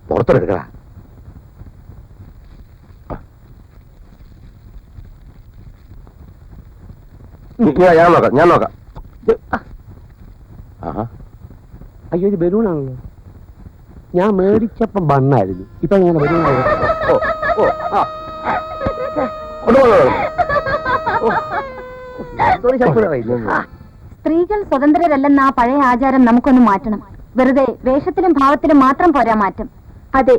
പുറത്തെടുക്കടാ.
ഞാൻ നോക്കാം.
അയ്യോ ഇത് ബലൂണാണല്ലോ. ഞാൻ മേടിച്ചപ്പം ബണ്ണായിരുന്നു. ഇപ്പൊ ഇങ്ങനെ ബലൂൺ.
സ്ത്രീകൾ സ്വതന്ത്രരല്ലെന്ന ആ പഴയ ആചാരം നമുക്കൊന്ന് മാറ്റണം. വെറുതെ വേഷത്തിലും ഭാവത്തിലും മാത്രം പോരാ മാറ്റം.
അതെ,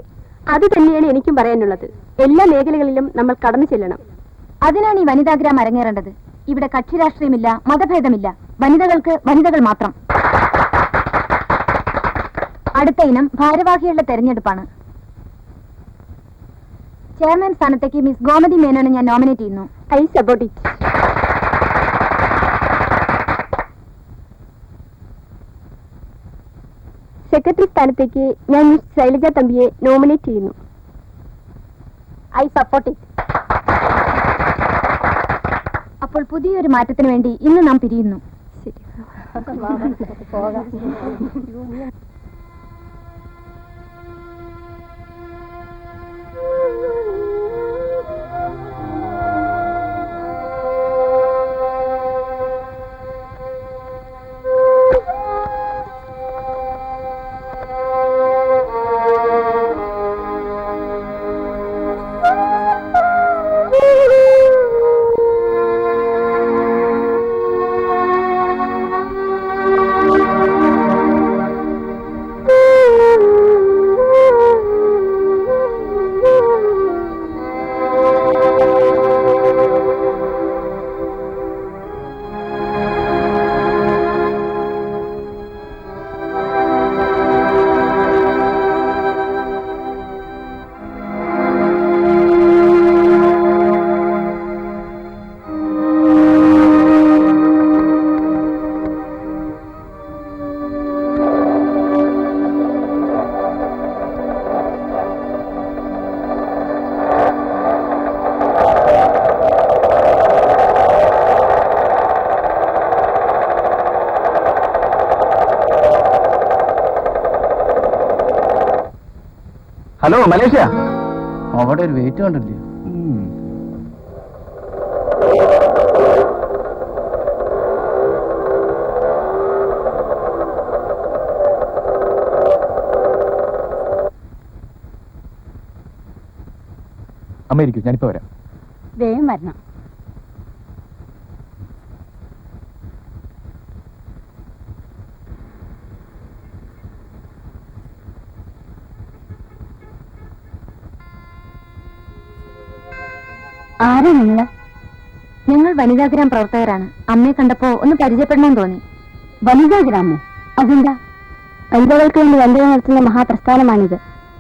അത് തന്നെയാണ് എനിക്കും പറയാനുള്ളത്. എല്ലാ മേഖലകളിലും നമ്മൾ കടന്നു ചെല്ലണം.
അതിനാണ് ഈ വനിതാഗ്രാം അരങ്ങേറേണ്ടത്. ഇവിടെ കക്ഷി രാഷ്ട്രീയമില്ല, മതഭേദമില്ല. വനിതകൾക്ക് വനിതകൾ മാത്രം. അടുത്ത ഇനം ഭാരവാഹികളുടെ തെരഞ്ഞെടുപ്പാണ്. ചെയർമാൻ സ്ഥാനത്തേക്ക് മിസ് ഗോമതി മേനോനെ ഞാൻ നോമിനേറ്റ് ചെയ്യുന്നു.
I support it. സെക്രട്ടറി സ്ഥാനത്തേക്ക് ഞാൻ മിസ് ശൈലജ തമ്പിയെ നോമിനേറ്റ് ചെയ്യുന്നു.
I support it. അപ്പോൾ പുതിയൊരു മാറ്റത്തിന് വേണ്ടി ഇന്ന് നാം പിരിയുന്നു.
Hello Malaysia. അവിടെ ഒരു വെയിറ്റ് കണ്ടില്ലേ? അമ്മ ഇരിക്കും, ഞാനിപ്പോ വരാം.
വേഗം വരണം. ആരാ നിങ്ങൾ? ഞങ്ങൾ വനിതാഗ്രാം പ്രവർത്തകരാണ്. അമ്മയെ കണ്ടപ്പോ ഒന്ന് പരിചയപ്പെടണമെന്ന് തോന്നി. വനിതാഗ്രാമോ? അതെന്താ?
വനിതകൾക്ക് വേണ്ടി വനിതകൾ നടത്തുന്ന മഹാപ്രസ്ഥാനമാണിത്.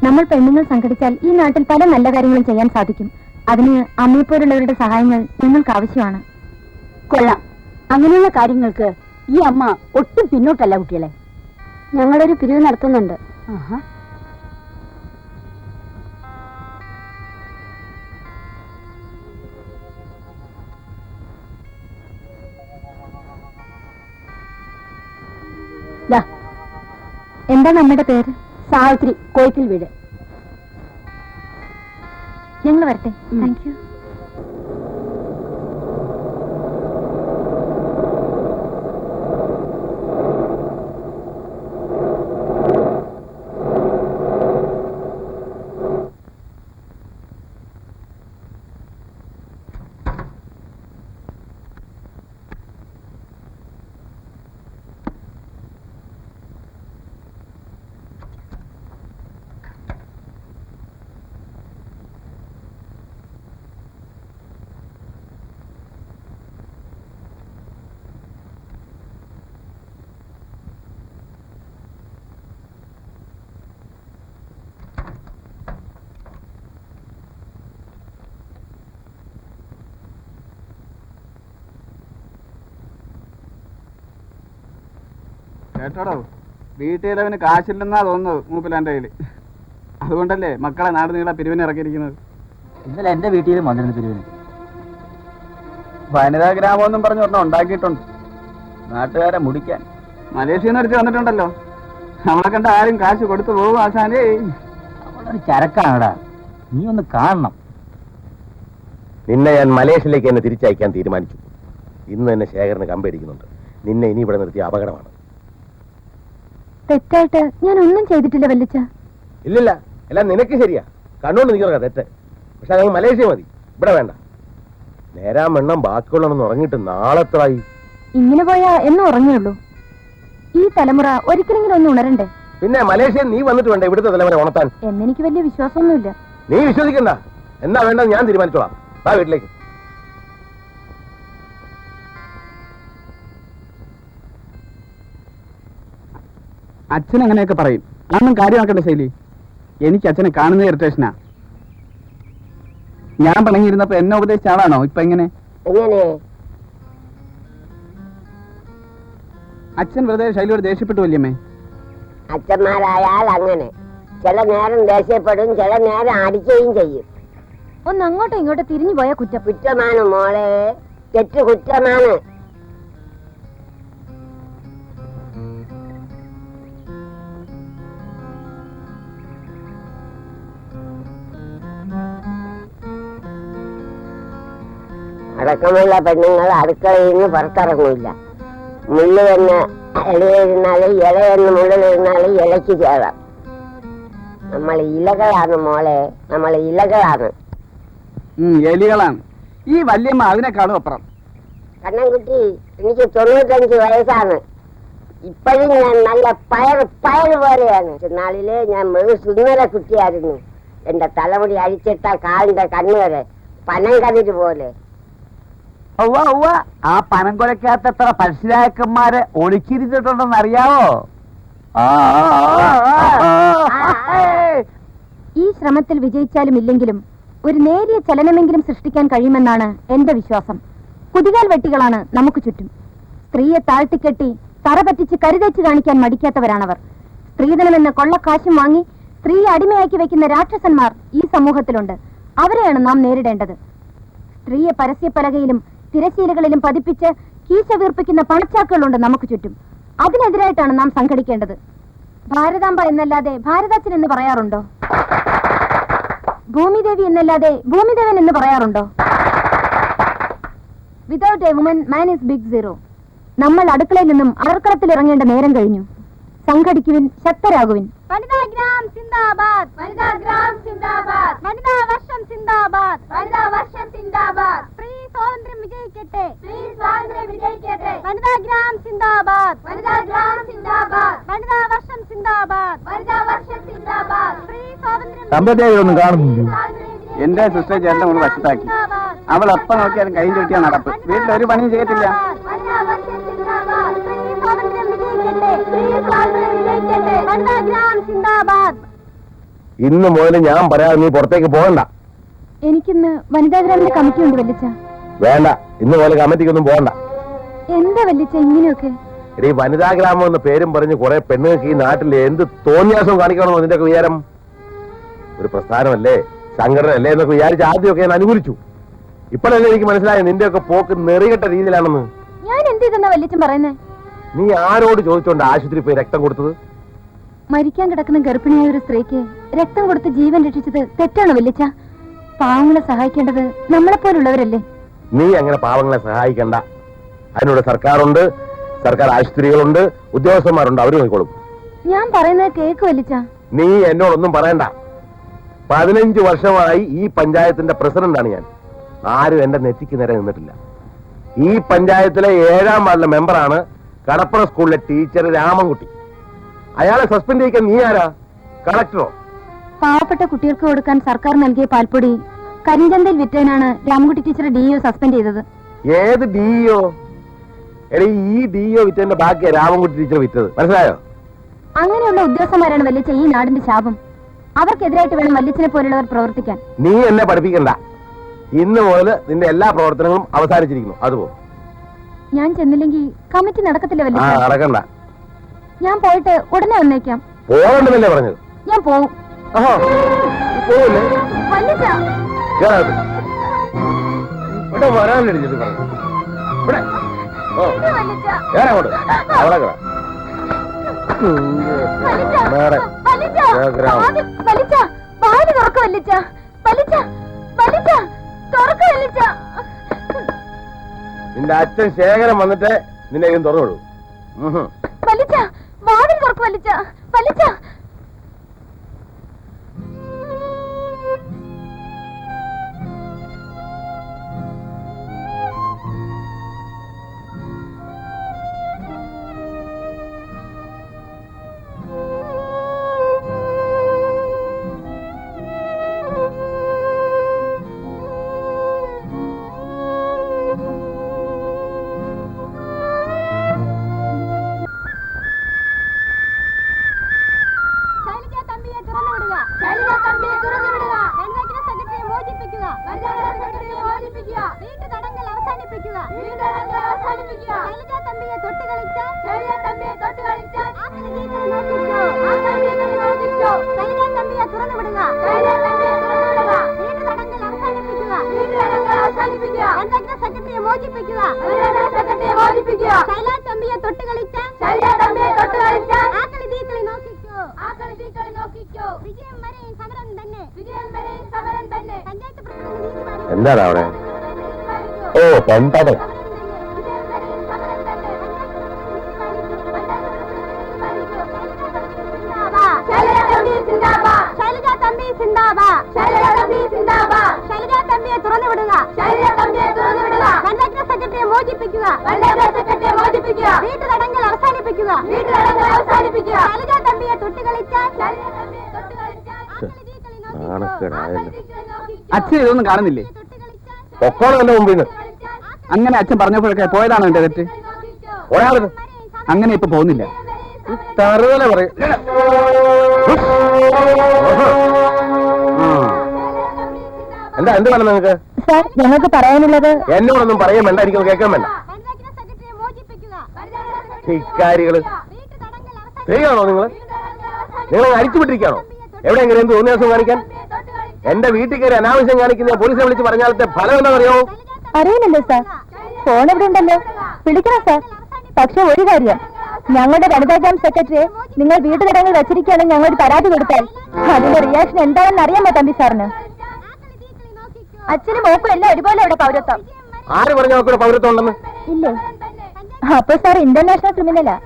നമ്മൾ പെണ്ണുങ്ങൾ സംഘടിച്ചാൽ ഈ നാട്ടിൽ പല നല്ല കാര്യങ്ങളും ചെയ്യാൻ സാധിക്കും. അതിന് അമ്മയെപ്പോലുള്ളവരുടെ സഹായങ്ങൾ ഞങ്ങൾക്ക് ആവശ്യമാണ്.
കൊള്ളാം. അങ്ങനെയുള്ള കാര്യങ്ങൾക്ക് ഈ അമ്മ ഒട്ടും പിന്നോട്ടല്ല കുട്ടികളെ. ഞങ്ങളൊരു പിരിവ് നടത്തുന്നുണ്ട്.
എന്താ നമ്മുടെ പേര്?
സാവിത്രി, കോയിക്കൽ വീട്.
ഞങ്ങൾ വരട്ടെ. Thank you.
കേട്ടോടോ, വീട്ടിലവന് കാശില്ലെന്നാ തോന്നുന്നത് മൂപ്പിലാന്റെ കയ്യില്. അതുകൊണ്ടല്ലേ മക്കളെ നാട് നീളെ പിരിവിന് ഇറക്കിയിരിക്കുന്നത്.
ഇന്നലെ എന്റെ വീട്ടിലും വന്നിരുന്നു പിരിവിന്.
വനിതാ ഗ്രാമം എന്നും പറഞ്ഞ് ഒരെണ്ണം ഉണ്ടാക്കിയിട്ടുണ്ട്, നാട്ടുകാരെ മുടിക്കാൻ. മലേഷ്യയിൽ നിന്ന് അടിച്ച് വന്നിട്ടുണ്ടല്ലോ. നമ്മളെ കണ്ട ആരും കാശ് കൊടുത്തു പോകും ആശാനേ.
അവളൊരു ചരക്കാണടാ, നീ ഒന്ന് കാണണം.
നിന്നെ ഞാൻ മലേഷ്യയിലേക്ക് എന്നെ തിരിച്ചയക്കാൻ തീരുമാനിച്ചു. ഇന്ന് തന്നെ ശേഖരന് കമ്പടിക്കുന്നുണ്ട്. നിന്നെ ഇനി ഇവിടെ നിർത്തിയ അപകടമാണ്.
തെറ്റായിട്ട് ഞാൻ ഒന്നും ചെയ്തിട്ടില്ല വല്ലിച്ച.
ഇല്ലില്ല, എല്ലാം നിനക്ക് ശരിയാ. കണ്ണുകൊണ്ട് നിൽക്കുക തെറ്റ്. പക്ഷെ ഞങ്ങൾ മലേഷ്യ മതി, ഇവിടെ വേണ്ട. നേരാൻ വെണ്ണം ബാക്കിയുള്ളതെന്ന് ഉറങ്ങിയിട്ട് നാളെത്രായി.
ഇങ്ങനെ പോയാ എന്നും ഉറങ്ങിയുള്ളൂ. ഈ തലമുറ ഒരിക്കലെങ്കിലും ഒന്ന് ഉണരണ്ടേ?
പിന്നെ മലേഷ്യ നീ വന്നിട്ട് വേണ്ട ഇവിടുത്തെ തലമുറ ഉണർത്താൻ.
എന്നെനിക്ക് വലിയ വിശ്വാസമൊന്നുമില്ല.
നീ വിശ്വസിക്കണ്ട. എന്നാ വേണ്ടത് ഞാൻ തീരുമാനിച്ചോളാം. വാ വീട്ടിലേക്ക്.
അച്ഛൻ അങ്ങനെയൊക്കെ പറയും. അതൊന്നും കാര്യമാക്കണ്ട ശൈലി. എനിക്ക് അച്ഛനെ കാണുന്ന ഇറിറ്റേഷനാ. ഞാൻ പിണങ്ങിയിരുന്നപ്പോ എന്നെ ഉപദേശിച്ച ആളാണോ ഇപ്പൊ എങ്ങനെ?
എങ്ങനെ?
അച്ഛൻ വെറുതെ ശൈലിയോട് ദേഷ്യപ്പെട്ടു വല്യമ്മേ.
അച്ഛന്മാരായാൽ അങ്ങനെ ചില നേരം ദേഷ്യപ്പെടും, ചില നേരം അടിക്കുകയും ചെയ്യും.
ഒന്ന് അങ്ങോട്ടോ ഇങ്ങോട്ടോ തിരിഞ്ഞു പോയാ കുറ്റം.
കുറ്റമാണ് മോളെ, തെറ്റ് കുറ്റമാണ്. അടക്കമുള്ള പെണ്ണുങ്ങൾ അടുക്കളയിൽ നിന്ന് പുറത്തിറങ്ങില്ല. മുള്ളു തന്നെ ഇലയിരുന്നാല് ഇലയെന്ന് മുള്ളിലിരുന്നാല് ഇലയ്ക്ക് ചേരാം. നമ്മൾ ഇലകളാണ് മോളെ, നമ്മൾ ഇലകളാണ്.
എലികളാണ്. ഈ വല്യമ്മ അതിനേക്കാളും അപ്പുറം.
കണ്ണൻകുട്ടി, എനിക്ക് 95 വയസ്സാണ്. ഇപ്പോഴും ഞാൻ നല്ല പയറ് പോലെയാണ്. നാളില് ഞാൻ സുന്ദര കുട്ടിയായിരുന്നു. എന്റെ തലമുടി അഴിച്ചിട്ട കാലിന്റെ കണ്ണുവരെ പനം കതിര് പോലെ.
ആ പനം കൊലക്കകത്ത് എത്ര പരസ്യരായക്കന്മാരെ ഒളിച്ചിരുന്നിട്ടുണ്ടെന്ന് അറിയാവോ?
ഈ ശ്രമത്തിൽ വിജയിച്ചാലും ഇല്ലെങ്കിലും ഒരു നേരിയ ചലനമെങ്കിലും സൃഷ്ടിക്കാൻ കഴിയുമെന്നാണ് എന്റെ വിശ്വാസം. കുതികാൽ വെട്ടികളാണ് നമുക്ക് ചുറ്റും. സ്ത്രീയെ താഴ്ത്തിക്കെട്ടി തറ പറ്റിച്ച് കരുതേച്ച് കാണിക്കാൻ മടിക്കാത്തവരാണവർ. സ്ത്രീധനമെന്ന കൊള്ളക്കാശും വാങ്ങി സ്ത്രീയെ അടിമയാക്കി വെക്കുന്ന രാക്ഷസന്മാർ ഈ സമൂഹത്തിലുണ്ട്. അവരെയാണ് നാം നേരിടേണ്ടത്. സ്ത്രീയെ പരസ്യപ്പലകയിലും തിരശീലകളിലും പതിപ്പിച്ച് കീശ വീർപ്പിക്കുന്ന പണച്ചാക്കുകളുണ്ട് നമുക്ക് ചുറ്റും. അതിനെതിരായിട്ടാണ് നാം സംഘടിക്കേണ്ടത്. ഭാരതാംബ എന്നല്ലാതെ ഭാരതാച്ചൻ എന്ന് പറയാറുണ്ടോ? ഭൂമിദേവി എന്നല്ലാതെ ഭൂമിദേവൻ എന്ന് പറയാറുണ്ടോ? Without a woman man is big zero. നമ്മൾ അടുക്കളയിൽ നിന്നും അറക്കളത്തിൽ ഇറങ്ങേണ്ട നേരം കഴിഞ്ഞു. സംഘടിക്കുവിൻ, ശക്തരാകുവിൻ. വനിതാ ഗ്രാം സിന്ദാബാദ്, വനിതാ ഗ്രാം സിന്ദാബാദ്, വനിതാ വർഷം സിന്ദാബാദ്, വനിതാ വർഷം സിന്ദാബാദ്. സ്ത്രീ സ്വാതന്ത്ര്യം വിജയിക്കട്ടെ, സ്ത്രീ സ്വാതന്ത്ര്യം വിജയിക്കട്ടെ. വനിതാ ഗ്രാം സിന്ദാബാദ്, വനിതാ ഗ്രാം സിന്ദാബാദ്, വനിതാ വർഷം സിന്ദാബാദ്, വനിതാ വർഷം സിന്ദാബാദ്. സ്ത്രീ സ്വാതന്ത്ര്യം
സമ്പത്തേയൊന്നും കാണുന്നില്ല. എന്റെ സിസ്റ്റർ ചേട്ടൻ ഒന്ന് വശത്താക്കി. അവൾ എപ്പ നോക്കിയാലും കൈ ചുറ്റിയാ നടപ്പ്. വീട്ടിലൊരു പണിയും ചെയ്യത്തില്ല.
വനിതാ വർഷം സിന്ദാബാദ്. സ്ത്രീ സ്വാതന്ത്ര്യം വിജയിക്കട്ടെ, സ്ത്രീ സ്വാതന്ത്ര്യം വിജയിക്കട്ടെ.
ഇന്ന് മുതൽ ഞാൻ പറയാതെ നീ പുറത്തേക്ക് പോകണ്ട.
എനിക്കിന്ന് വനിതാ ഗ്രാമിന്റെ കമ്മിറ്റി ഉണ്ട് വല്ലിച്ച.
വേണ്ട, ഇന്ന് മുതൽ കമ്മിറ്റിക്കൊന്നും പോകണ്ട.
എന്താ വല്ലിച്ച ഇങ്ങനെയൊക്കെ?
എടീ, വനിതാ ഗ്രാമം എന്ന പേരും പറഞ്ഞ് കുറെ പെണ്ണുങ്ങൾക്ക് ഈ നാട്ടിൽ എന്ത് തോന്നിയാസം കാണിക്കണമെന്ന് നിന്റെയൊക്കെ വിചാരം? ഒരു പ്രസ്ഥാനമല്ലേ, സംഘടനയല്ലേ എന്നൊക്കെ വിചാരിച്ച് ആദ്യമൊക്കെ ഞാൻ അനുകൂലിച്ചു. ഇപ്പോഴല്ലേ എനിക്ക് മനസ്സിലായത് നിന്റെയൊക്കെ പോക്ക് നെറികെട്ട രീതിയിലാണെന്ന്.
ഞാൻ എന്ത് ചെയ്തെന്നാ വല്ലിച്ചൻ പറയുന്നേ?
നീ ആരോട് ചോദിച്ചോണ്ട് ആശുപത്രി പോയി രക്തം കൊടുത്തത്?
മരിക്കാൻ കിടക്കുന്ന ഗർഭിണിയായ ഒരു സ്ത്രീക്ക് രക്തം കൊടുത്ത് ജീവൻ രക്ഷിച്ചത് തെറ്റാണോ വല്ലിച്ച? പാവങ്ങളെ സഹായിക്കേണ്ടത് നമ്മളെപ്പോലുള്ളവരല്ലേ?
നീ അങ്ങനെ പാവങ്ങളെ സഹായിക്കണ്ട. അതിനുള്ള സർക്കാരുണ്ട്, സർക്കാർ ആശുപത്രികളുണ്ട്, ഉദ്യോഗസ്ഥന്മാരുണ്ട്, അവർ നോക്കിക്കോളും.
ഞാൻ പറയുന്നത് കേക്ക് വല്ലിച്ച.
നീ എന്നോടൊന്നും പറയണ്ട. 15 വർഷമായി ഈ പഞ്ചായത്തിന്റെ പ്രസിഡന്റാണ് ഞാൻ. ആരും എന്റെ നെറ്റിക്ക് നേരെ നിന്നിട്ടില്ല. ഈ പഞ്ചായത്തിലെ 7ാം വാർഡിലെ മെമ്പറാണ് കടപ്പുറ സ്കൂളിലെ ടീച്ചർ രാമൻകുട്ടി. അയാളെ സസ്പെൻഡ് ചെയ്യിക്കാൻ നീ ആരാ? കളക്ടറോ?
പാവപ്പെട്ട കുട്ടികൾക്ക് കൊടുക്കാൻ സർക്കാർ നൽകിയ പാൽപ്പൊടി കരിഞ്ചന്തയിൽ വിറ്റേനാണ് രാമൻകുട്ടി ടീച്ചറെ DO സസ്പെൻഡ് ചെയ്തത്.
ഏത് DO? എടീ, ഈ DO വിറ്റതിന്റെ ബാക്കിയാ രാമൻകുട്ടി ടീച്ചർ വിറ്റത്. മനസ്സിലായോ?
അങ്ങനെയുള്ള ഉദ്യോഗസ്ഥന്മാരാണ് വല്ലിച്ച ഈ നാടിന്റെ ശാപം. അവർക്കെതിരായിട്ട് വേണം വല്ലിച്ചനെ പോലുള്ളവർ പ്രവർത്തിക്കാൻ.
നീ എന്നെ പഠിപ്പിക്കണ്ട. ഇന്ന് മുതൽ നിന്റെ എല്ലാ പ്രവർത്തനങ്ങളും അവസാനിച്ചിരിക്കുന്നു. അതുപോ.
ഞാൻ ചെന്നില്ലെങ്കിൽ കമ്മിറ്റി നടക്കത്തില്ല
ആ,
വല്ലിച്ച.
നടക്കണ്ട.
ഞാൻ പോയിട്ട് ഉടനെ വന്നേക്കാം.
പോകണ്ടെന്നല്ലേ പറഞ്ഞത്?
ഞാൻ പോവും.
ആഹാ, പോവില്ലേ?
വല്ലിച്ച,
കേറാതെ. ഇവിടെ വരാനടിച്ചിട്ട് പറഞ്ഞു. ഇവിടെ ഓ,
ഇത് വല്ലിച്ച.
കേറങ്ങോട്ട്. അവിടെ കേറാം.
വല്ലിച്ച,
വേറെ.
വല്ലിച്ച,
കേറാം.
വല്ലിച്ച, വാല് തുറക്ക് വല്ലിച്ച. വല്ലിച്ച, വല്ലിച്ച, തുറക്ക് വല്ലിച്ച.
നിന്റെ അച്ഛൻ ശേഖരൻ വന്നിട്ട് നിന്നെ ഇതും തുറന്നു വിടും.
വല്ലിച്ച, വാതിൽ തുറക്ക് വല്ലിച്ച. വല്ലിച്ച,
എന്താണ് അവിടെ? ഓ, പെൺപടം.
അച്ഛൻ ഇതൊന്നും കാണുന്നില്ലേ?
പൊക്കോളല്ലേ മുമ്പിന്ന്.
അങ്ങനെ അച്ഛൻ പറഞ്ഞപ്പോഴൊക്കെ പോയതാണോ എന്റെ തെറ്റ്?
ഒരാളത്
അങ്ങനെ ഇപ്പൊ പോകുന്നില്ല.
തറുതല പറയും. എന്താ, എന്ത് വേണം നിങ്ങൾക്ക്?
സാർ, ഞങ്ങൾക്ക് പറയാനുള്ളത്.
എന്നോടൊന്നും പറയാൻ വേണ്ട, എനിക്കൊന്നും കേൾക്കാൻ വേണ്ട. ഇക്കാരികള് ശരിയാണോ? നിങ്ങൾ അരിച്ചുവിട്ടിരിക്കുകയാണോ? എവിടെയെങ്കിലും എന്ത് തോന്നിയാസം കാണിക്കാൻ? എന്റെ വീട്ടിൽ കയറി അനാവശ്യം കാണിക്കുന്ന പോലീസിനെ വിളിച്ച് പറഞ്ഞാലത്തെ ഫലം എന്താ അറിയോ?
അറിയില്ലല്ലോ സാർ. ഫോൺ എവിടെ ഉണ്ടല്ലോ, വിളിക്കണം സാർ. പക്ഷെ ഒരു കാര്യം, ഞങ്ങളുടെ വനിതാ ഗ്രാം സെക്രട്ടറിയെ നിങ്ങൾ വീട്ടുതടങ്ങൾ വെച്ചിരിക്കുകയാണെങ്കിൽ ഞങ്ങളൊരു പരാതി കൊടുത്താൽ അതിന്റെ റിയാക്ഷൻ എന്താണെന്ന് അറിയാമോ തമ്പി സാറിന്? അച്ഛനും മോക്കും എല്ലാം ഒരുപോലെ അവിടെ പൗരത്വം.
ആര് പറഞ്ഞു നോക്കൂടെ പൗരത്വം ഉണ്ടെന്ന്?
ഇല്ലേ? അപ്പൊ സാർ ഇന്റർനാഷണൽ ക്രിമിനലാ.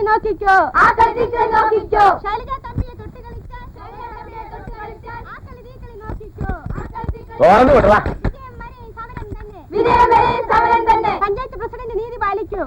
നോക്കിക്കോ, പഞ്ചായത്ത് പ്രസിഡന്റ് നീതി പാലിക്കൂ.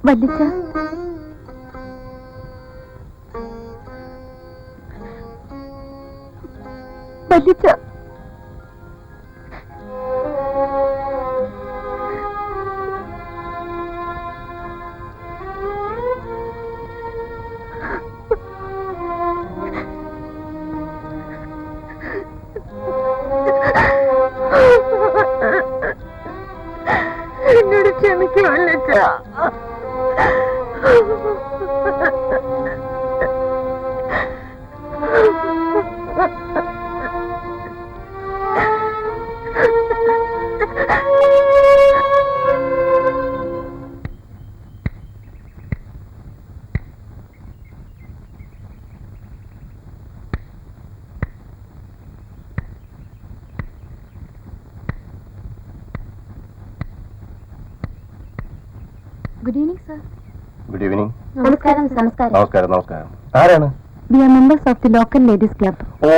വല്ലിച്ച, വല്ലിച്ച, എന്നോട് ക്ഷമിക്കും വല്ലിച്ച. Good evening sir.
Good evening.
നമസ്കാരം. നമസ്കാരം.
നമസ്കാരം. നമസ്കാരം. ആരാണ്?
We are members of the local ladies club.
ഓ,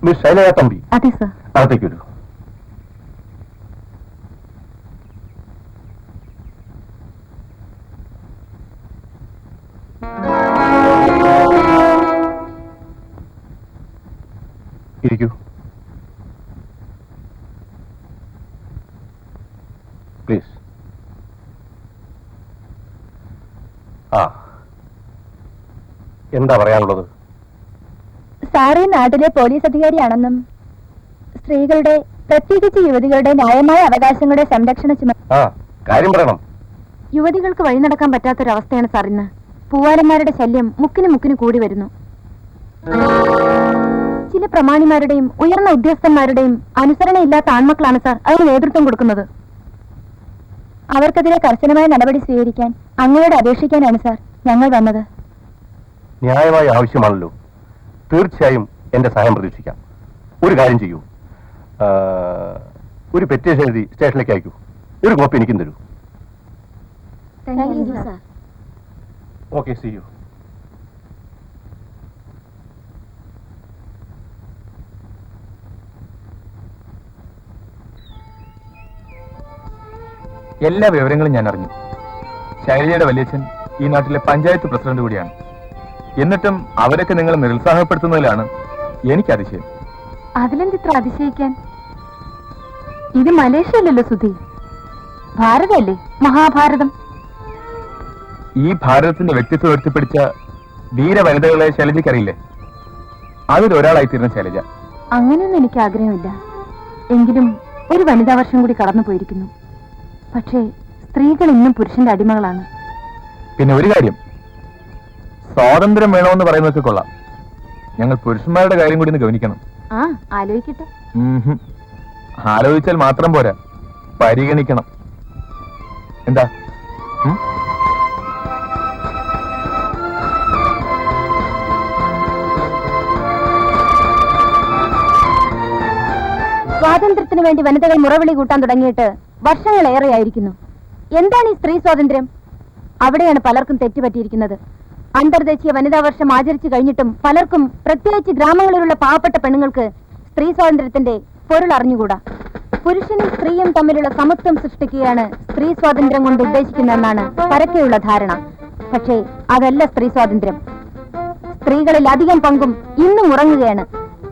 മിസ് ശൈലജ തമ്പി.
അതെ സർ.
അകത്തേക്ക് വരൂ. ഇരിക്കൂ. പ്ലീസ്. എന്താ പറയാനുള്ളത്?
സാറ് ഈ നാട്ടിലെ പോലീസ് അധികാരിയാണെന്നും സ്ത്രീകളുടെ, പ്രത്യേകിച്ച് യുവതികളുടെ ന്യായമായ അവകാശങ്ങളുടെ സംരക്ഷണ ചുമതല
കാര്യം പറയണം.
യുവതികൾക്ക് വഴി നടക്കാൻ പറ്റാത്തൊരവസ്ഥയാണ് സാർ ഇന്ന്. പൂവാലന്മാരുടെ ശല്യം മുക്കിന് മുക്കിന് കൂടി വരുന്നു. ചില പ്രമാണിമാരുടെയും ഉയർന്ന ഉദ്യോഗസ്ഥന്മാരുടെയും അനുസരണയില്ലാത്ത ആൺമക്കളാണ് സാർ അതിന് നേതൃത്വം കൊടുക്കുന്നത്. അവർക്കെതിരെ കർശനമായ നടപടി സ്വീകരിക്കാൻ അങ്ങയോട് അപേക്ഷിക്കാനാണ് സാർ ഞങ്ങൾ വന്നത്.
ന്യായമായ ആവശ്യമാണല്ലോ. തീർച്ചയായും എന്റെ സഹായം പ്രതീക്ഷിക്കാം. ഒരു കാര്യം ചെയ്യൂ, ഒരു പെറ്റീഷൻ എഴുതി സ്റ്റേഷനിലേക്ക് അയക്കൂ. ഒരു കോപ്പി എനിക്കും തരൂ. Okay, see you.
എല്ലാ വിവരങ്ങളും ഞാൻ അറിഞ്ഞു. ശൈലജയുടെ വല്യച്ഛൻ ഈ നാട്ടിലെ പഞ്ചായത്ത് പ്രസിഡന്റ് കൂടിയാണ്. എന്നിട്ടും അവരൊക്കെ നിങ്ങൾ നിരുത്സാഹപ്പെടുത്തുന്നതിലാണ് എനിക്ക് അതിശയം.
അതിലെന്തിത്ര അതിശയിക്കാൻ? ഇത് മലേഷ്യ അല്ലല്ലോ സുധി, ഭാരതല്ലേ, മഹാഭാരതം.
ഈ ഭാരതത്തിന്റെ വ്യക്തിത്വം ഉയർത്തിപ്പിടിച്ച ധീര വനിതകളെ ശൈലജയ്ക്കറിയില്ലേ? അതിലൊരാളായിത്തീരുന്ന ശൈലജ.
അങ്ങനെയൊന്നും എനിക്ക് ആഗ്രഹമില്ല. എങ്കിലും ഒരു വനിതാ വർഷം കൂടി കടന്നു പോയിരിക്കുന്നു. പക്ഷേ സ്ത്രീകൾ ഇന്നും പുരുഷന്റെ അടിമകളാണ്.
പിന്നെ ഒരു കാര്യം, സ്വാതന്ത്ര്യം വേണമെന്ന് പറയുന്നതൊക്കെ കൊള്ളാം. ഞങ്ങൾ പുരുഷന്മാരുടെ കാര്യം കൂടി ഒന്ന് ഗവനിക്കണം.
ആലോചിക്കട്ടെ.
ആലോചിച്ചാൽ മാത്രം പോരാ, പരിഗണിക്കണം. എന്താ?
സ്വാതന്ത്ര്യത്തിന് വേണ്ടി വനിതകൾ മുറവിളി കൂട്ടാൻ തുടങ്ങിയിട്ട് വർഷങ്ങളേറെയായിരിക്കുന്നു. എന്താണ് ഈ സ്ത്രീ സ്വാതന്ത്ര്യം? അവിടെയാണ് പലർക്കും തെറ്റുപറ്റിയിരിക്കുന്നത്. അന്തർദേശീയ വനിതാ വർഷം ആചരിച്ചു കഴിഞ്ഞിട്ടും പലർക്കും, പ്രത്യേകിച്ച് ഗ്രാമങ്ങളിലുള്ള പാവപ്പെട്ട പെണ്ണുങ്ങൾക്ക്, സ്ത്രീ സ്വാതന്ത്ര്യത്തിന്റെ പൊരുൾ അറിഞ്ഞുകൂടാ. പുരുഷനും സ്ത്രീയും തമ്മിലുള്ള സമത്വം സൃഷ്ടിക്കുകയാണ് സ്ത്രീ സ്വാതന്ത്ര്യം കൊണ്ട് ഉദ്ദേശിക്കുന്നതെന്നാണ് പരക്കെയുള്ള ധാരണ. പക്ഷേ അതല്ല സ്ത്രീ സ്വാതന്ത്ര്യം. സ്ത്രീകളിൽ അധികം പങ്കും ഇന്നും ഉറങ്ങുകയാണ്.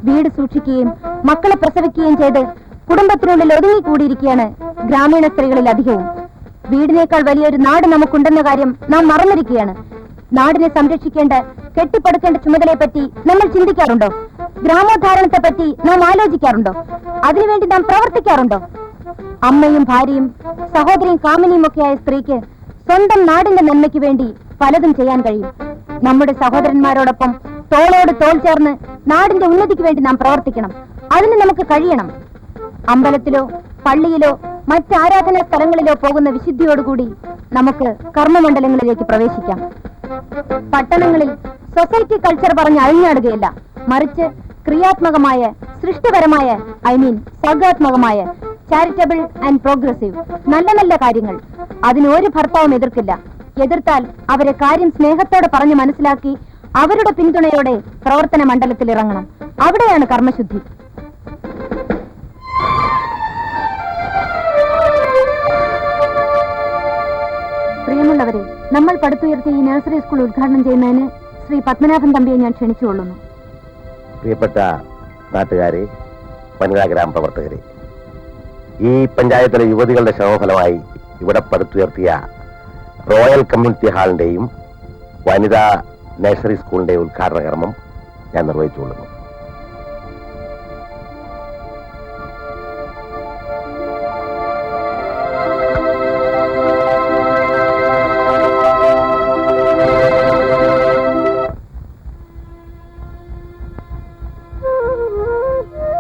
വീട് സൂക്ഷിക്കുകയും മക്കളെ പ്രസവിക്കുകയും ചെയ്ത് കുടുംബത്തിനുള്ളിൽ ഒതുങ്ങിക്കൂടിയിരിക്കുകയാണ് ഗ്രാമീണ സ്ത്രീകളിൽ അധികവും. വീടിനേക്കാൾ വലിയൊരു നാട് നമുക്കുണ്ടെന്ന കാര്യം നാം മറന്നിരിക്കുകയാണ്. നാടിനെ സംരക്ഷിക്കേണ്ട, കെട്ടിപ്പടുക്കേണ്ട ചുമതലയെപ്പറ്റി നമ്മൾ ചിന്തിക്കാറുണ്ടോ? ഗ്രാമോദ്ധാരണത്തെ പറ്റി നാം ആലോചിക്കാറുണ്ടോ? അതിനുവേണ്ടി നാം പ്രവർത്തിക്കാറുണ്ടോ? അമ്മയും ഭാര്യയും സഹോദരിയും കാമിനിയും ഒക്കെയായ സ്ത്രീക്ക് സ്വന്തം നാടിന്റെ നന്മയ്ക്ക് വേണ്ടി പലതും ചെയ്യാൻ കഴിയും. നമ്മുടെ സഹോദരന്മാരോടൊപ്പം തോളോട് തോൾ ചേർന്ന് നാടിന്റെ ഉന്നതിക്ക് വേണ്ടി നാം പ്രവർത്തിക്കണം. അതിന് നമുക്ക് കഴിയണം. അമ്പലത്തിലോ പള്ളിയിലോ മറ്റ് ആരാധനാ സ്ഥലങ്ങളിലോ പോകുന്ന വിശുദ്ധിയോടുകൂടി നമുക്ക് കർമ്മമണ്ഡലങ്ങളിലേക്ക് പ്രവേശിക്കാം. പട്ടണങ്ങളിൽ സൊസൈറ്റി കൾച്ചർ പറഞ്ഞ് അഴിഞ്ഞാടുകയല്ല, മറിച്ച് ക്രിയാത്മകമായ, സൃഷ്ടിപരമായ, സർഗാത്മകമായ, ചാരിറ്റബിൾ ആൻഡ് പ്രോഗ്രസീവ് നല്ല നല്ല കാര്യങ്ങൾ. അതിന് ഒരു ഭർത്താവും എതിർക്കില്ല. എതിർത്താൽ അവരെ കാര്യം സ്നേഹത്തോടെ പറഞ്ഞു മനസ്സിലാക്കി അവരുടെ പിന്തുണയോടെ പ്രവർത്തന മണ്ഡലത്തിൽ ഇറങ്ങണം. അവിടെയാണ് കർമ്മശുദ്ധി. പ്രിയമുള്ളവരെ, നമ്മൾ പടുത്തുയർത്തിയ ഈ നഴ്സറി സ്കൂൾ ഉദ്ഘാടനം ചെയ്യുന്നതിന് ശ്രീ പത്മനാഭൻ തമ്പിയെ ഞാൻ ക്ഷണിച്ചുകൊള്ളുന്നു.
പ്രിയപ്പെട്ട നാട്ടുകാരെ, വനിതാ ഗ്രാമപ്രവർത്തകരെ, ഈ പഞ്ചായത്തിലെ യുവതികളുടെ ശ്രമഫലമായി ഇവിടെ പടുത്തുയർത്തിയ റോയൽ കമ്മ്യൂണിറ്റി ഹാളിന്റെയും വനിതാ നഴ്സറി സ്കൂളിന്റെയും ഉദ്ഘാടന കർമ്മം ഞാൻ നിർവഹിച്ചുകൊള്ളുന്നു.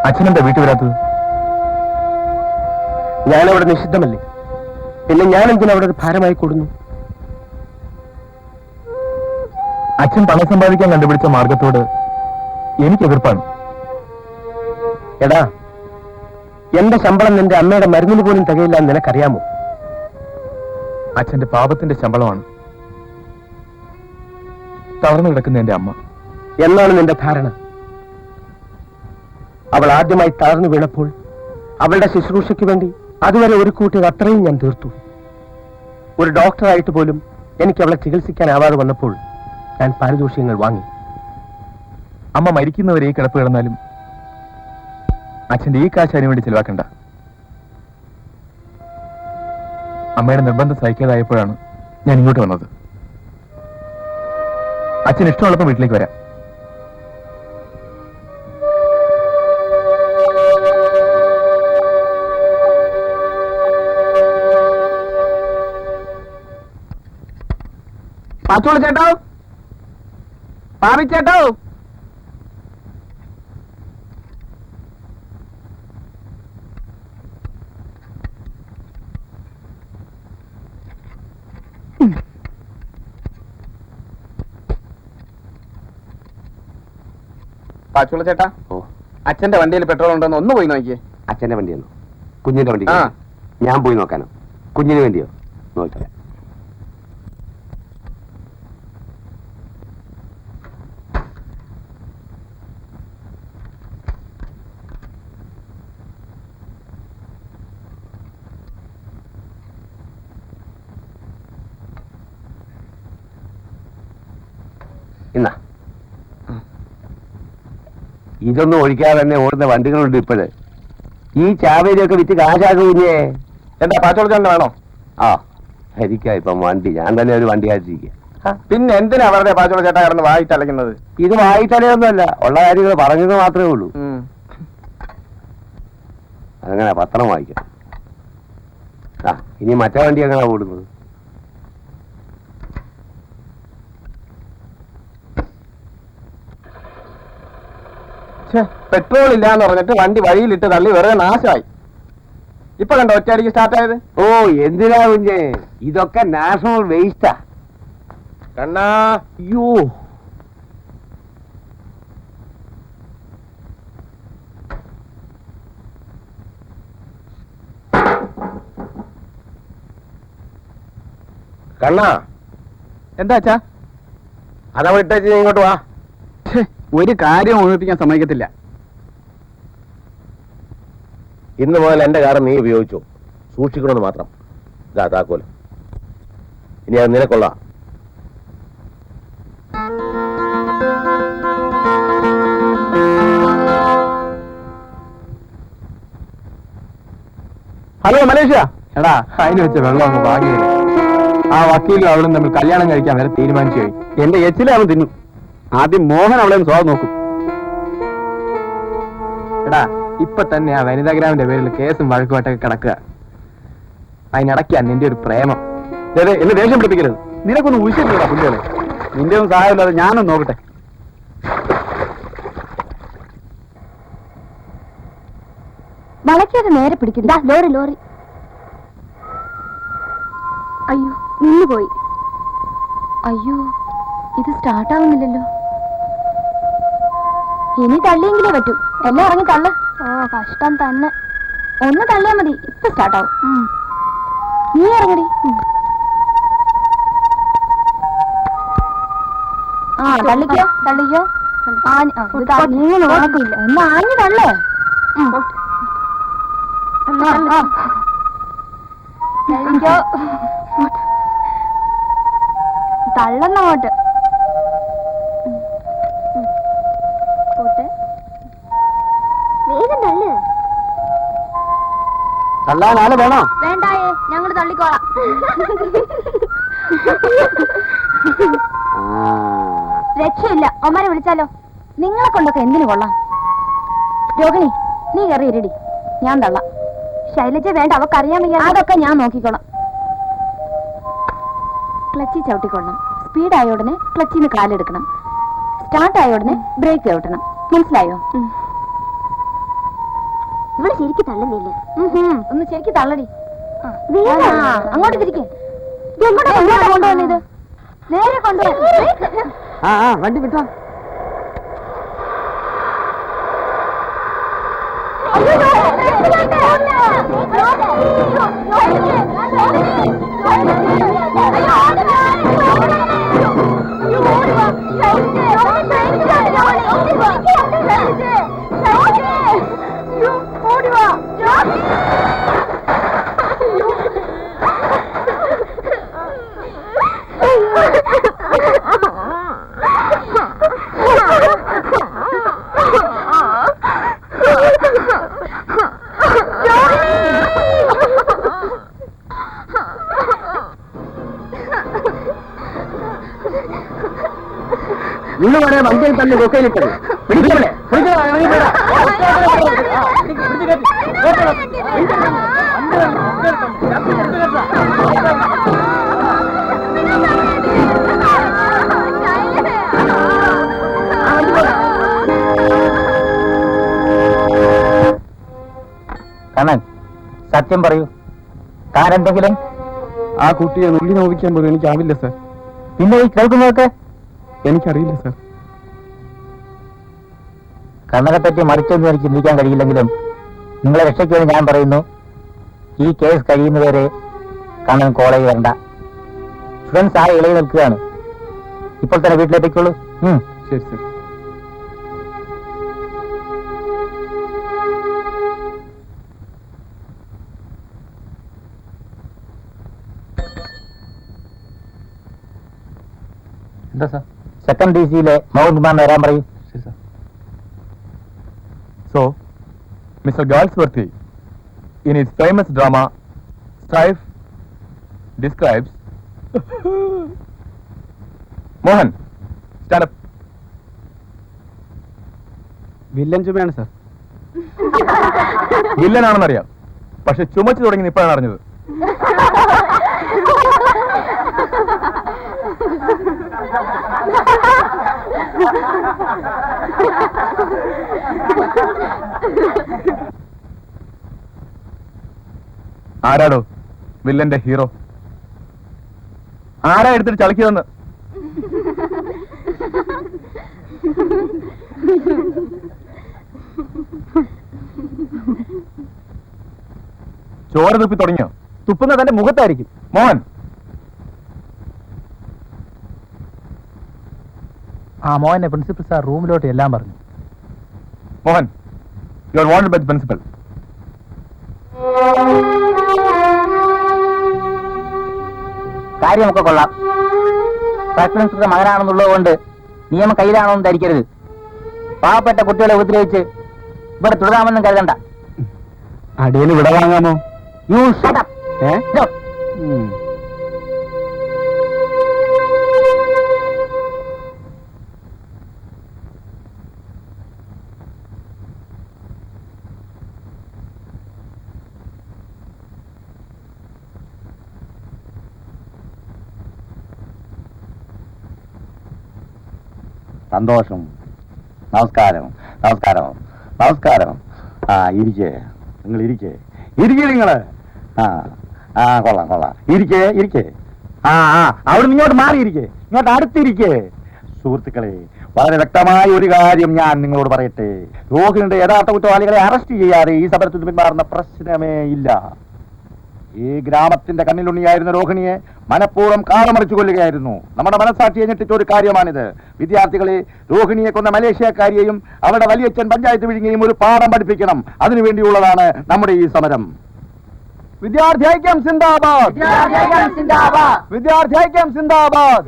അച്ഛനെന്താ വീട്ടിൽ വരാത്തത്?
ഞാനവിടെ നിഷിദ്ധമല്ലേ, പിന്നെ ഞാൻ എന്തിനാ അവിടെ ഒരു ഭാരമായി കൂടുന്നു?
അച്ഛൻ പണം സമ്പാദിക്കാൻ കണ്ടുപിടിച്ച മാർഗത്തോട് എനിക്ക് എതിർപ്പാണ്.
എടാ, എന്റെ ശമ്പളം നിന്റെ അമ്മയുടെ മരുന്നിന് പോലും തികയില്ല എന്ന് നിനക്കറിയാമോ?
അച്ഛന്റെ പാപത്തിന്റെ ശമ്പളമാണ് തളർന്നു കിടക്കുന്ന എന്റെ അമ്മ.
എന്നാണ് നിന്റെ ധാരണ? അവൾ ആദ്യമായി തളർന്നു വീണപ്പോൾ അവളുടെ ശുശ്രൂഷയ്ക്ക് വേണ്ടി അതുവരെ ഒരു കൂട്ടിയത് അത്രയും ഞാൻ തീർത്തു. ഒരു ഡോക്ടറായിട്ട് പോലും എനിക്ക് അവളെ ചികിത്സിക്കാനാവാതെ വന്നപ്പോൾ ഞാൻ പാരിതോഷികങ്ങൾ വാങ്ങി.
അമ്മ മരിക്കുന്നവരെ ഈ കിടപ്പ് കിടന്നാലും അച്ഛന്റെ ഈ കാശ് അതിനു വേണ്ടി ചെലവാക്കണ്ട. അമ്മയുടെ നിർബന്ധം സഹിക്കാതായപ്പോഴാണ് ഞാൻ ഇങ്ങോട്ട് വന്നത്. അച്ഛൻ ഇഷ്ടമുള്ളപ്പോൾ വീട്ടിലേക്ക് വരാം.
പാച്ചോളൂ ചേട്ടോ, പാറിച്ചേട്ടോ. പാച്ചോളൂ ചേട്ടാ, അച്ഛന്റെ വണ്ടിയിൽ പെട്രോൾ ഉണ്ടോന്ന് ഒന്ന് പോയി നോക്കിയേ.
അച്ഛന്റെ വണ്ടിയാണോ? കുഞ്ഞിന്റെ വണ്ടി?
ആ.
ഞാൻ പോയി നോക്കാനോ? കുഞ്ഞിന് വേണ്ടിയോ? നോക്കില്ല. ഇന്നാ, ഇതൊന്നും ഒഴിക്കാതെ തന്നെ ഓടുന്ന വണ്ടികളുണ്ട് ഇപ്പോഴ്. ഈ ചാവേരിയൊക്കെ വിറ്റ് കാശാക്കും കുഞ്ഞേ.
എന്താ പാച്ചോളച്ചേട്ടൻ വേണോ?
ആ, എനിക്കാ ഇപ്പം വണ്ടി. ഞാൻ തന്നെ ഒരു വണ്ടി ആയിരിക്കുക.
പിന്നെ എന്തിനാ വെറുതെ പാച്ചോള ചേട്ടാ കിടന്ന് വായിട്ട് അലക്കുന്നത്?
ഇത് വായിട്ടലയൊന്നുമല്ല, ഉള്ള കാര്യങ്ങൾ പറഞ്ഞത് മാത്രമേ ഉള്ളൂ. അങ്ങനെ പത്രം വായിക്കാം. ആ, ഇനി മറ്റേ വണ്ടി എങ്ങനെയാ ഓടുന്നത്?
പെട്രോൾ ഇല്ലാന്ന് പറഞ്ഞിട്ട് വണ്ടി വഴിയിലിട്ട് തള്ളി വെറുതെ നാശമായി. ഇപ്പൊ കണ്ടോ ഒറ്റയടിക്ക് സ്റ്റാർട്ട് ആയത്?
ഓ, എന്തിനാ കുഞ്ഞേ, ഇതൊക്കെ നാഷണൽ വേസ്റ്റാ.
കണ്ണാ,
അയ്യോ,
കണ്ണാ,
എന്താ അച്ഛാ?
അതാ വിട്ടേച്ച് ഇങ്ങോട്ട് വാ.
ഒരു കാര്യം ഓർമ്മിപ്പിക്കാൻ സമ്മതിക്കത്തില്ല.
ഇന്ന് മുതൽ എന്റെ കാർ നീ ഉപയോഗിച്ചു, സൂക്ഷിക്കണമെന്ന് മാത്രം. ഇതാ താക്കോല്, ഇനി അത് നിനക്കൊള്ള.
Hello Malaysia. എടാ, അതിന് വെച്ച വെള്ളം അങ്ങ് ഭാഗ്യമില്ല. ആ വക്കീലും അവളും തമ്മിൽ കല്യാണം കഴിക്കാൻ വരെ തീരുമാനിച്ചു പോയി. എന്റെ എച്ചിലെ അവൻ തിന്നു. ആദ്യം മോഹൻ അവളെ സ്വാദം നോക്കും. എടാ, ഇപ്പൊ തന്നെ ആ വനിതാ ഗ്രാമിന്റെ പേരിൽ കേസും വഴക്കുമായിട്ടൊക്കെ കിടക്കുക. അതിനിടയ്ക്കാ നിന്റെ ഒരു പ്രേമം. എന്നെ ദേഷ്യം പിടിപ്പിക്കരുത്. നിനക്കൊന്ന് ഉഴിച്ചിട്ടില്ല പുള്ളികളെ. നിന്റെ ഒന്നും സഹായമില്ലാതെ ഞാനൊന്ന് നോക്കട്ടെ.
വളയ്ക്കാതെ നേരെ പിടിക്കണ്ട. Lorry lorry. അയ്യോ, നിന്നുപോയി. അയ്യോ, ഇത് സ്റ്റാർട്ടാവുന്നില്ലല്ലോ. ഇനി തള്ളിയെങ്കിലേ പറ്റൂ. എല്ലാം ഇറങ്ങി തള്ള. ഓ, കഷ്ടം തന്നെ. ഒന്ന് തള്ളിയാ മതി, ഇപ്പൊ സ്റ്റാർട്ടാവും. നീ ഇറങ്ങടി. തള്ളിക്കോ തള്ളിക്കോ. നീങ്ങ നോക്കില്ല ഒന്ന് ആഞ്ഞു തള്ളേ. തള്ളിക്കോ. തള്ളന്നങ്ങോട്ട്. വേഗം തള്ളു.
തള്ളാൻ ആള് വേണോ?
വേണ്ടായേ, ഞങ്ങൾ തള്ളിക്കോളാം. രക്ഷയില്ല. ഒമാരെ വിളിച്ചാലോ? നിങ്ങളെ കൊണ്ടൊക്കെ എന്തിനു കൊള്ളാം? രോഹിണി, നീ കയറി ഇരടി, ഞാൻ തള്ളാം. ശൈലജ വേണ്ട, അവക്കറിയാൻ വയ്യ. അതൊക്കെ ഞാൻ നോക്കിക്കോളാം. ക്ലച്ചി ചവിട്ടിക്കൊള്ളണം. സ്പീഡായ ഉടനെ ക്ലച്ചിന്ന് കാലെടുക്കണം. സ്റ്റാർട്ട് ആയ ഉടനെ ബ്രേക്ക് ചവിട്ടണം. മനസ്സിലായോ?
ഇവിടെ ശരിക്കും തള്ളുന്നില്ല.
ഒന്ന് ശരിക്കും തള്ളടി. അങ്ങോട്ട് തിരിക്കേ. കൊണ്ടുവന്നത് നേരെ കൊണ്ടുവന്നു.
വണ്ടി വിട്ടോ. ഇന്ന് വരെ വണ്ടിയിൽ തന്നെ കൊക്കയിലിട്ടത് പിടിക്കണേ.
കണ്ണൻ, സത്യം പറയൂ, താൻ എന്തെങ്കിലും
ആ കുട്ടിയെ നുള്ളി നോവിക്കാൻ പോലും എനിക്കാവില്ല സാർ.
പിന്നെ ഈ കേൾക്കുന്നതൊക്കെ
എനിക്കറിയില്ല സാർ.
കണ്ണനെ പറ്റി മറിച്ചൊന്നും എനിക്ക് ചിന്തിക്കാൻ കഴിയില്ലെങ്കിലും നിങ്ങളെ രക്ഷയ്ക്കുവേണ്ടി ഞാൻ പറയുന്നു, ഈ കേസ് കഴിയുന്നവരെ കണ്ണൻ കോളേജ് വരണ്ട. സ്റ്റുഡൻസ് ആയി ഇളകി നിൽക്കുകയാണ്. ഇപ്പോൾ തന്നെ വീട്ടിലേക്കുള്ളൂ.
ശരി സാർ.
എന്താ സാർ? സെക്കൻഡ് DC-യിലെ മൗണ്ട് കുമാറിന് വരാൻ പറയൂ.
ശരി sir. So, Mr. Galsworthy, in his famous drama, Strife, describes... Mohan, stand up. Villain ചുമയാണ് സാർ. വില്ലനാണെന്നറിയാം, പക്ഷെ ചുമച്ചു തുടങ്ങി ഇപ്പോഴാണ് അറിഞ്ഞത്. ആരാടോ വില്ലന്റെ ഹീറോ? ആരാ എടുത്തിട്ട് ചളിക്കുമെന്ന്? ചോര തുപ്പി തുടങ്ങിയോ?
തുപ്പുന്നത് തന്റെ മുഖത്തായിരിക്കും.
മോഹൻ,
മോഹനെ പ്രിൻസിപ്പൽ സാർ റൂമിലോട്ട് എല്ലാം പറഞ്ഞു.
Mohan, you are wanted by the principal.
കാര്യമൊക്കെ കൊള്ളാം. സബ് ഇൻസ്പെക്ടർ മകനാണെന്നുള്ളത് കൊണ്ട് നിയമം കയ്യിലാണെന്ന് ധരിക്കരുത്. പാവപ്പെട്ട കുട്ടികളെ ഉപദ്രവിച്ച് ഇവിടെ തുടരാമെന്നും കരുതണ്ട.
അടിയന് വിട വാങ്ങാമോ?
You shut up.
സന്തോഷം. നമസ്കാരം. നമസ്കാരം. നമസ്കാരം. ഇരിക്കേ, നിങ്ങൾ ഇരിക്കേ. ഇരിക്കേ നിങ്ങള്. കൊള്ളാം കൊള്ളാം. ഇരിക്കേ ഇരിക്കേ. അവിടെ ഇങ്ങോട്ട് മാറിയിരിക്കേ, ഇങ്ങോട്ട് അടുത്തിരിക്കേ. സുഹൃത്തുക്കളെ, വളരെ വ്യക്തമായ ഒരു കാര്യം ഞാൻ നിങ്ങളോട് പറയട്ടെ. രോഹിണിയുടെ യഥാർത്ഥ കുറ്റവാളികളെ അറസ്റ്റ് ചെയ്യാതെ ഈ സമരത്തിൽ പിന്മാറുന്ന പ്രശ്നമേ ഇല്ല.
ഈ ഗ്രാമത്തിന്റെ കണ്ണിലുണ്ണിയായിരുന്ന രോഹിണിയെ മനഃപൂർവ്വം കാലമറിച്ചു കൊല്ലുകയായിരുന്നു. നമ്മുടെ മനസ്സാക്ഷിയെ ഞെട്ടിച്ച ഒരു കാര്യമാണിത്. വിദ്യാർത്ഥികളെ, രോഹിണിയെ കൊന്ന മലേഷ്യക്കാരിയെയും അവരുടെ വലിയച്ഛൻ പഞ്ചായത്ത് വിഴുങ്ങിയും ഒരു പാഠം പഠിപ്പിക്കണം. അതിനുവേണ്ടിയുള്ളതാണ് നമ്മുടെ ഈ സമരം. വിദ്യാർത്ഥി ഐക്യം സിന്ദാബാദ്! വിദ്യാർത്ഥി ഐക്യം സിന്ദാബാദ്!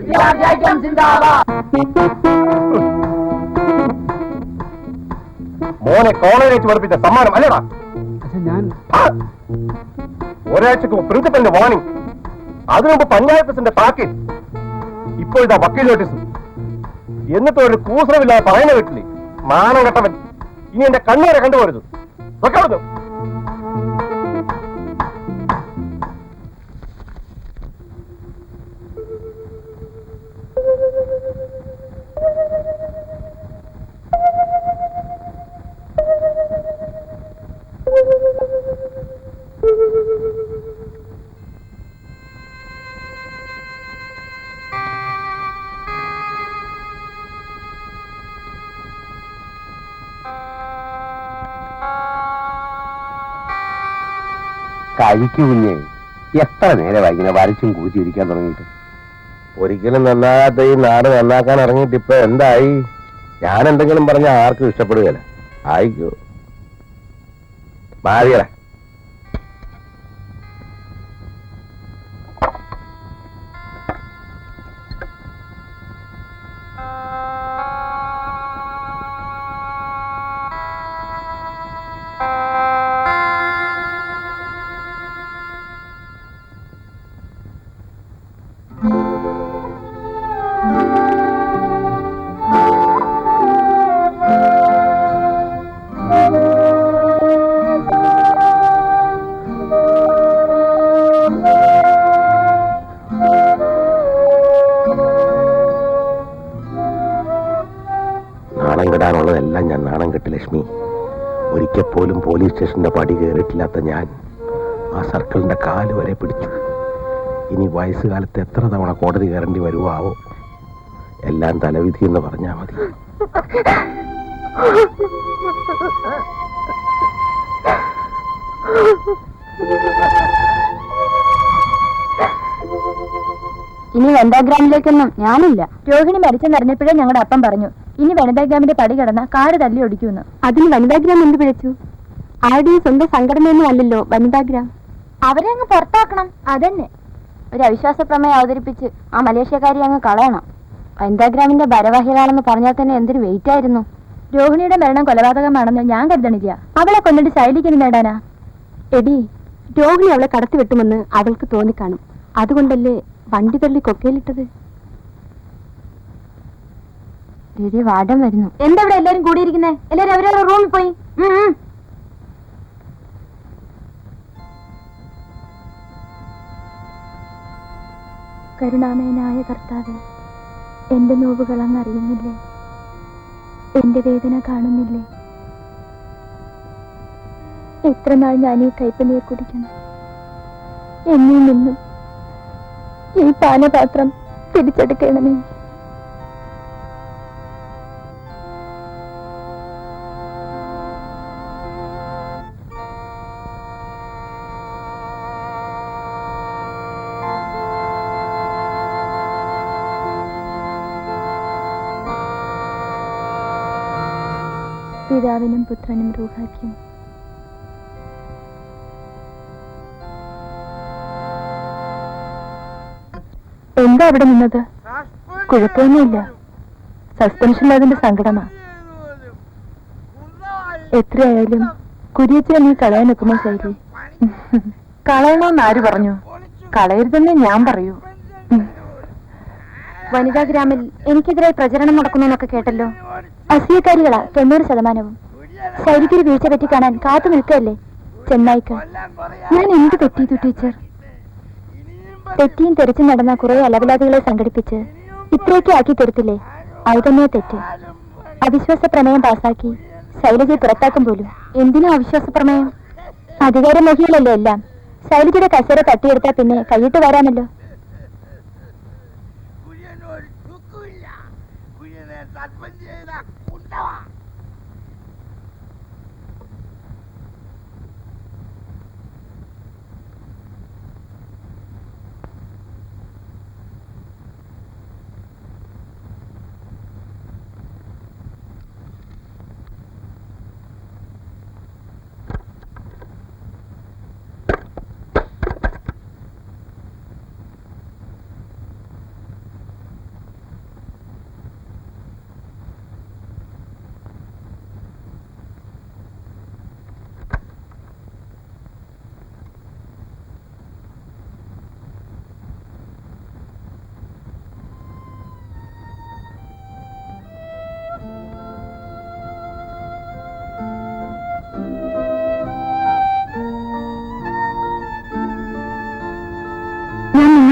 മോനെ കോളേജിലേക്ക് പഠിപ്പിച്ച സമ്മാനം അല്ലേടാ? ഒരാഴ്ചക്ക് പ്രിൻസിപ്പലിന്റെ വാർണിംഗ്, അതിനുമുമ്പ് പഞ്ചായത്ത് പ്രസിഡന്റ് പാക്കേജ്, ഇപ്പോഴത്തെ വക്കീൽ നോട്ടീസും, എന്നിട്ട് ഒരു കൂസറമില്ലാതെ പറയുന്ന വീട്ടില് മാനം കെട്ടവൻ. ഇനി എന്റെ കണ്ണുവരെ കണ്ടുപോരുത്. വെക്കരുത്.
കഴിക്കു കുഞ്ഞേ, എത്ര നേരമായി ഇങ്ങനെ വരച്ചും കൂച്ചിരിക്കാൻ തുടങ്ങിയിട്ട്?
ഒരിക്കലും നന്നാകാത്ത ഈ നാട് നന്നാക്കാൻ ഇറങ്ങിയിട്ട് ഇപ്പൊ എന്തായി? ഞാൻ എന്തെങ്കിലും പറഞ്ഞ ആർക്കും ഇഷ്ടപ്പെടുകയല്ല. ആയിക്കോ ഭാര്യല. നാണം കെടാനുള്ളതെല്ലാം ഞാൻ നാണം കെട്ടി ലക്ഷ്മി. ഒരിക്കൽ പോലും പോലീസ് സ്റ്റേഷന്റെ പടി കയറിയിട്ടില്ലാത്ത ഞാൻ ആ സർക്കിളിന്റെ കാല് വരെ പിടിച്ചു. ഇനി വയസ്സുകാലത്ത് എത്ര തവണ കോടതി കയറേണ്ടി വരുവോ ആവോ. എല്ലാം തലവിധി എന്ന് പറഞ്ഞാ മതി.
ഇനി വനിതാഗ്രാമിലേക്കൊന്നും ഞാനില്ല. രോഹിണി മരിച്ചെന്നറിഞ്ഞപ്പോഴേ ഞങ്ങളുടെ അപ്പം പറഞ്ഞു, ഇനി വനിതാഗ്രാമിന്റെ പടി കടന്ന കാട് തല്ലി ഒടിക്കുമെന്ന്. അതിന് വനിതാഗ്രാം എന്ത് പിഴച്ചു? ആരുടെയും സ്വന്തം സംഘടനയൊന്നും അല്ലല്ലോ വനിതാഗ്രാം. അവരെ അങ്ങ് പുറത്താക്കണം. അതന്നെ, ഒരു അവിശ്വാസ പ്രമേയം അവതരിപ്പിച്ച് ആ മലേഷ്യക്കാരി അങ്ങ് കളയണം. വനിതാഗ്രാമിന്റെ ഭാരവാഹികളാണെന്ന് പറഞ്ഞാൽ തന്നെ എന്തൊരു വെയിറ്റ് ആയിരുന്നു. രോഹിണിയുടെ മരണം കൊലപാതകമാണെന്ന് ഞാൻ കരുതണില്ല. അവളെ കൊന്നിട്ട് ശൈലിക്ക് നേടാനാ? എടി, രോഹിണി അവളെ കടത്തിവെട്ടുമെന്ന് അവൾക്ക് തോന്നിക്കാണും. അതുകൊണ്ടല്ലേ വണ്ടി തള്ളി കൊക്കയിലിട്ടത്. വാടം വരുന്നു. എന്താ ഇവിടെ എല്ലാരും കൂടിയിരിക്കുന്നേ? എല്ലാരും അവരവരുടെ റൂമിൽ പോയി. കരുണാമയനായ കർത്താവേ, എന്റെ നോവുകൾ അങ്ങ് അറിയുന്നില്ലേ? എന്റെ വേദന കാണുന്നില്ലേ? എത്ര നാൾ ഞാൻ ഈ കയ്പനീർ കുടിക്കണം? എന്നിൽ നിന്നും ഈ പാനപാത്രം തിരിച്ചെടുക്കണമേ. പിതാവിനും പുത്രനും റൂഹാക്കും. എന്താ അവിടെ നിന്നത്? കുഴപ്പമൊന്നുമില്ല. സസ്പെൻഷൻ അതിന്റെ സങ്കടമാ. എത്രയായാലും കുര്യച്ചെ നീ കളയാൻ നിൽക്കുമോ ശൈലി? കളയണോന്ന് ആര് പറഞ്ഞു? കളയരുതെന്നേ ഞാൻ പറയൂ. വനിതാഗ്രാമിൽ എനിക്കെതിരായി പ്രചരണം നടക്കുന്നൊക്കെ കേട്ടല്ലോ. അസൂയക്കാരികളാ 90%. ശൈലിക്കൊരു വീഴ്ച പറ്റി കാണാൻ കാത്തു നിൽക്കല്ലേ ചെന്നായിക്കൾ. ഞാൻ എന്ത് തെറ്റിയിട്ടു ടീച്ചർ? തെറ്റിയും തെരച്ചു നടന്ന കുറെ അലവലാദികളെ സംഘടിപ്പിച്ച് ഇത്രയൊക്കെ ആക്കി തരത്തില്ലേ? അത് തന്നെ തെറ്റ്. അവിശ്വാസ പ്രമേയം പാസാക്കി ശൈലജയെ പുറത്താക്കും പോലും. എന്തിനാ അവിശ്വാസ പ്രമേയം? അധികാരമോഹികളല്ലേ എല്ലാം. ശൈലജയുടെ കസേര തട്ടിയെടുത്താൽ പിന്നെ കൈയിട്ട് വരാമല്ലോ.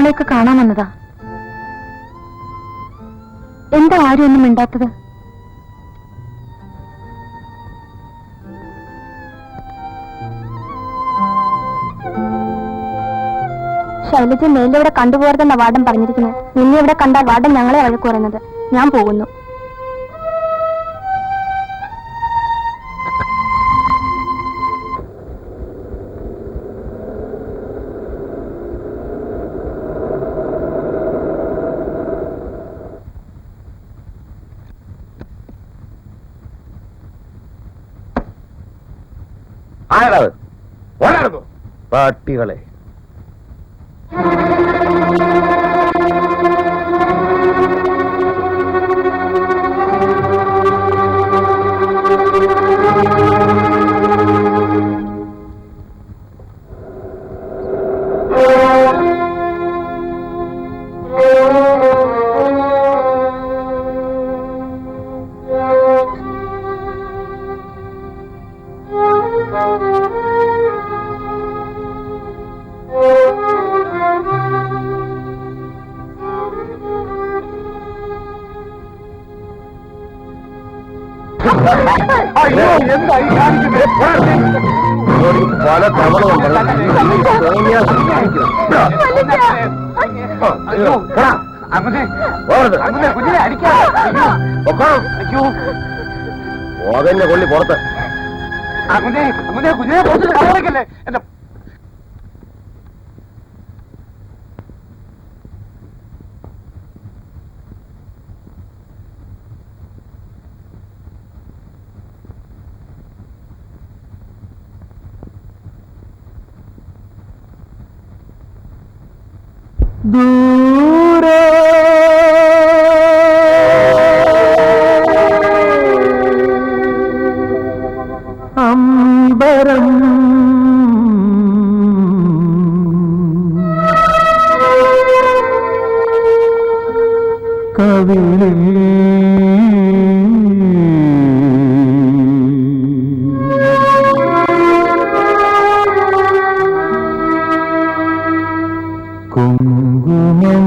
ഞങ്ങളെയൊക്കെ കാണാൻ വന്നതാ. എന്താ ആരും ഒന്നും മിണ്ടാത്തത്? ശൈലജ മേലെ ഇവിടെ കണ്ടുപോകരുതെന്ന വാർഡൻ പറഞ്ഞിരിക്കുന്നത്. നിന്നെ ഇവിടെ കണ്ടാൽ വാർഡൻ ഞങ്ങളെ വഴക്ക് പറയുന്നത്. ഞാൻ പോകുന്നു.
ആരാത്? ഓടായിരുന്നു പാട്ടികളെ. പല തവണ ഓതന്നെ കൊള്ളി പുറത്ത്.
കുഞ്ഞിനെ പുറത്ത് കളയല്ലേ എന്റെ
ദൂരെ അമ്പരം കവിളിൽ കുങ്കുമം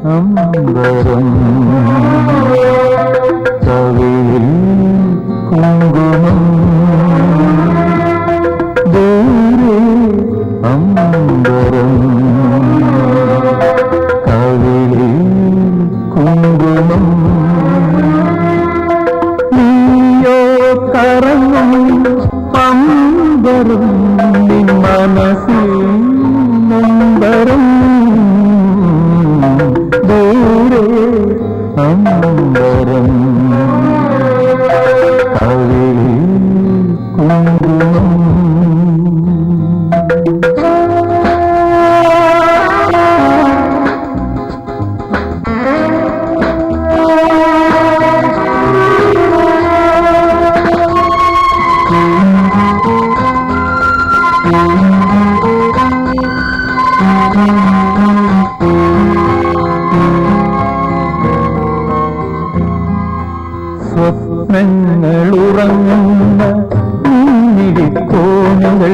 അമ്പരം കവിളിൽ കുങ്കുമം ദൂരെ അമ്പരം കവിളിൽ കുങ്കുമം നീയോ കറങ്ങും അമ്പരം നിൻ മനസ്സിൽ നമ്പരം ദൂരെ അമ്പരം കവിളിൽ കുങ്കുമം സ്വപ്നങ്ങളുറങ്ങുന്ന നിന്നിടിക്കോണുകൾ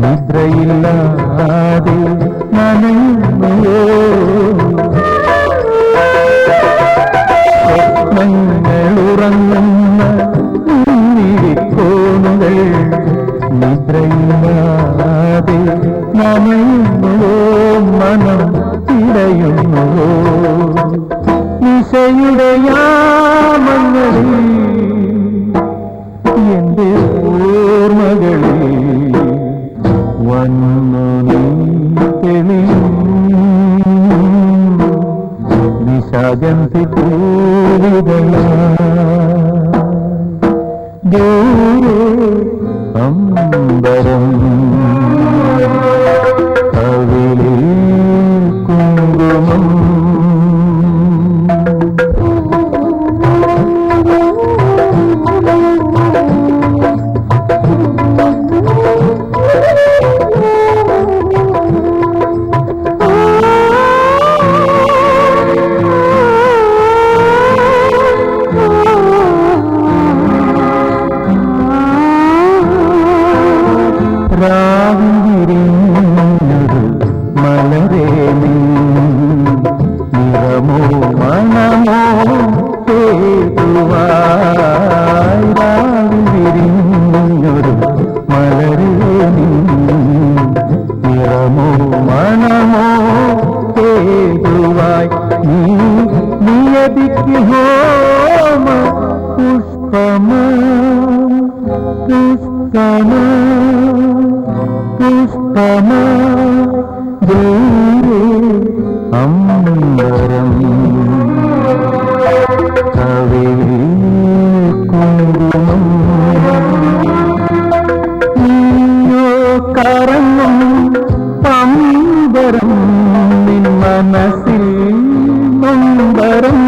നിദ്രയില്ലാതെ നനയുന്നുവോ സ്വപ്നങ്ങളുറങ്ങുന്ന നിന്നിടിക്കോണുകൾ നിദ്രയില്ലാതെ നനയുന്നുവോ മനം തിരയുന്നുവോ നിശയുടെ യാമങ്ങളിൽ എന്റെ ഓർമ്മകളിൽ വന്നു നീ തെളിയും നിശാഗന്ധി പൂവിതളാ ദൂരെ അമ്പരം വിരിഞ്ഞൊരു മലരേ നീ നിറമോ മണമോ ഏതുവായി രാവിൽ വിരിഞ്ഞൊരു മലരേ നീ നിറമോ മണമോ ഏതുവായി നീ നിയതിക്ക് ഹോമ പുഷ്പമ പുഷ്പമ പുഷ്പമ ദൂരെ അമ്പരം കവിളിൽ കുങ്കുമം നീയോ കറങ്ങും പമ്പരം നിൻ മനസ്സിൽ നൊമ്പരം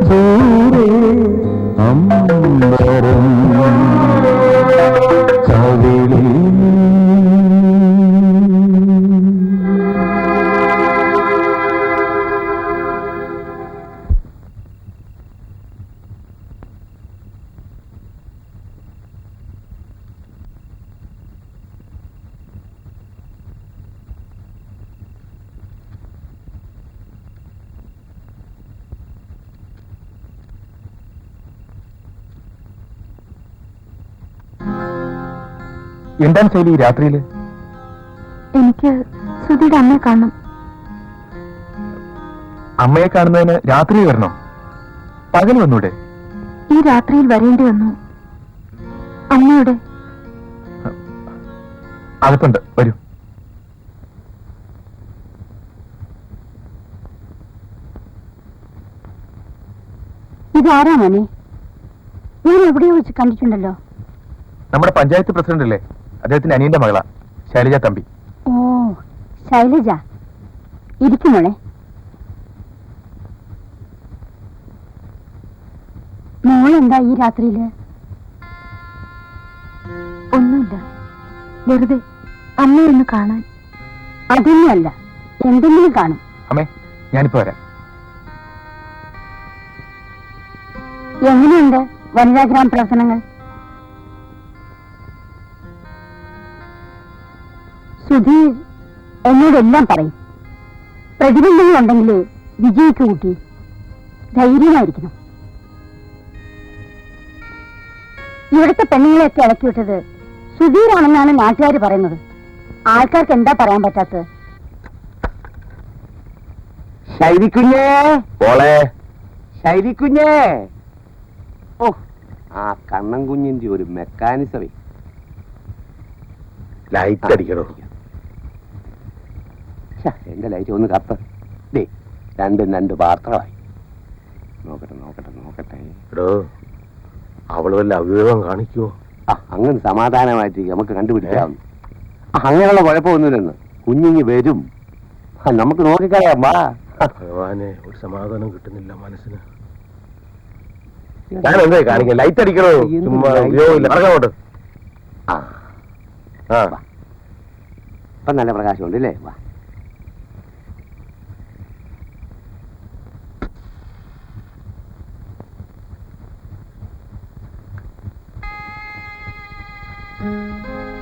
ദൂരെ അമ്പരം കവിളിൽ
എന്താണ് ശൈലി ഈ രാത്രിയില്?
എനിക്ക് സുധിയുടെ അമ്മയെ കാണണം.
അമ്മയെ കാണുന്നതിന് രാത്രി വരണോ? പകൽ വന്നൂടെ?
ഈ രാത്രിയിൽ വരേണ്ടി വന്നു. അമ്മയുടെ
അകത്തുണ്ട്, വരൂ.
ഇതാരാ മോനെ? ഞാൻ എവിടെയോ വെച്ച് കണ്ടിട്ടുണ്ടല്ലോ.
നമ്മുടെ പഞ്ചായത്ത് പ്രസിഡന്റ് അല്ലേ, അദ്ദേഹത്തിന്റെ അനിയന്റെ മകളാ, ശൈലജ തമ്പി.
ഓ, ശൈലജ. ഇരിക്കും മോളെ. മോളെന്താ ഈ രാത്രിയില്?
ഒന്നുമില്ല, വെറുതെ അമ്മയൊന്ന് കാണാൻ.
അതൊന്നുമല്ല, എന്തെങ്കിലും കാണും.
അമ്മേ, ഞാനിപ്പോ വരാം.
എങ്ങനെയുണ്ട് വനിതാ ഗ്രാമ പ്രവർത്തനങ്ങൾ? സുധീർ എന്നോടെല്ലാം പറയും. പ്രതിബന്ധങ്ങളുണ്ടെങ്കിൽ വിജയിക്ക് കൂട്ടി ധൈര്യമായിരിക്കണം. ഇവിടുത്തെ പെണ്ണുങ്ങളെയൊക്കെ ഇളക്കി വിട്ടത് സുധീറാണെന്നാണ് നാട്ടുകാർ പറയുന്നത്. ആൾക്കാർക്ക് എന്താ പറയാൻ പറ്റാത്തത്?
ശൈലിക്കുഞ്ഞേ,
മോളെ
ശൈലിക്കുഞ്ഞേ. ഓ, ആ കണ്ണൻ കുഞ്ഞിന്റെ ഒരു മെക്കാനിസമേ.
ലൈറ്റ് അടിക്കണോ?
എന്റെ ലൈറ്റ് ഒന്ന് കത്ത്. ദേ, രണ്ട് പാത്രമായി. നോക്കട്ടെ നോക്കട്ടെ നോക്കട്ടെ.
എടോ, അവള് വല്ല അവിവേകം കാണിക്കുവോ?
അങ്ങനെ സമാധാനമായിട്ട് നമുക്ക് കണ്ടുപിടിക്കാവുന്നു. അങ്ങനെയുള്ള കുഴപ്പമൊന്നുമില്ലെന്ന്. കുഞ്ഞിങ്ങി വരും, നമുക്ക് നോക്കിക്കളയാം. വാ
ഭഗവാനെ, ഒരു സമാധാനം കിട്ടുന്നില്ല മനസ്സിന്. ഞാൻ എന്താ കാണിക്കാം? ലൈറ്റ് അടിക്കണോ? ചുമ്മാ ഉപയോഗമില്ല. ഇറങ്ങോട്ട്.
ഇപ്പൊ നല്ല പ്രകാശമുണ്ട് അല്ലേ? വാ.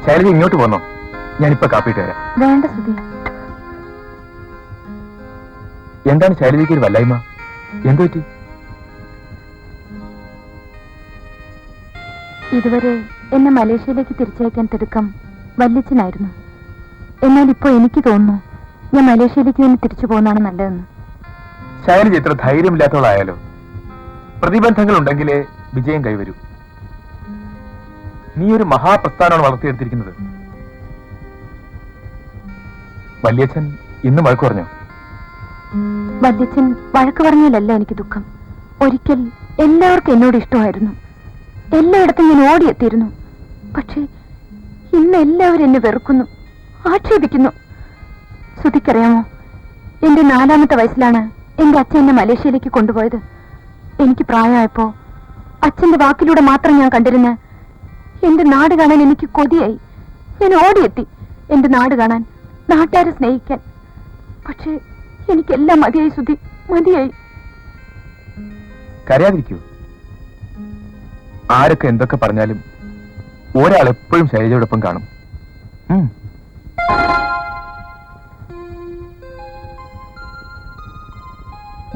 ശൈലജ ഇങ്ങോട്ട് പോന്നോ? ഞാനിപ്പോ കാപ്പിട്ട് വരാം.
വേണ്ട സുധി.
എന്താണ് ശൈലജയ്ക്ക് ഒരു വല്ലായ്മ? എന്തു പറ്റി?
ഇതുവരെ എന്നെ മലേഷ്യയിലേക്ക് തിരിച്ചയക്കാൻ തിടുക്കം വല്യച്ഛനായിരുന്നു. എന്നാൽ ഇപ്പോ എനിക്ക് തോന്നുന്നു ഞാൻ മലേഷ്യയിലേക്ക് തന്നെ തിരിച്ചു പോകുന്നതാണ് നല്ലതെന്ന്.
ശൈലജ ഇത്ര ധൈര്യമില്ലാത്തവളായാലോ? പ്രതിബന്ധങ്ങൾ ഉണ്ടെങ്കിലേ വിജയം കൈവരൂ. നീ ഒരു മഹാപ്രസ്ഥാനമാണ് വളർത്തിയെടുത്തിരിക്കുന്നത്. വല്യച്ഛൻ ഇന്ന് വഴക്ക് പറഞ്ഞോ?
വല്യച്ഛൻ വഴക്ക് പറഞ്ഞാലല്ല എനിക്ക് ദുഃഖം. ഒരിക്കൽ എല്ലാവർക്കും എന്നോട് ഇഷ്ടമായിരുന്നു. എല്ലായിടത്തും ഞാൻ ഓടിയെത്തിയിരുന്നു. പക്ഷേ ഇന്ന് എല്ലാവരും എന്നെ വെറുക്കുന്നു, ആക്ഷേപിക്കുന്നു. ശ്രുതിക്കറിയാമോ, എന്റെ 4ാമത്തെ വയസ്സിലാണ് എന്റെ അച്ഛൻ എന്നെ മലേഷ്യയിലേക്ക് കൊണ്ടുപോയത്. എനിക്ക് പ്രായമായപ്പോ അച്ഛന്റെ വാക്കിലൂടെ മാത്രം ഞാൻ കണ്ടിരുന്ന എന്റെ നാട് കാണാൻ എനിക്ക് കൊതിയായി. ഞാൻ ഓടിയെത്തി എന്റെ നാട് കാണാൻ, നാട്ടുകാരെ സ്നേഹിക്കാൻ. പക്ഷേ എനിക്കെല്ലാം മതിയായി സുധി, മതിയായി.
കരയാതിരിക്കൂ. ആരൊക്കെ എന്തൊക്കെ പറഞ്ഞാലും ഒരാൾ എപ്പോഴും ശൈലജയോടൊപ്പം കാണും.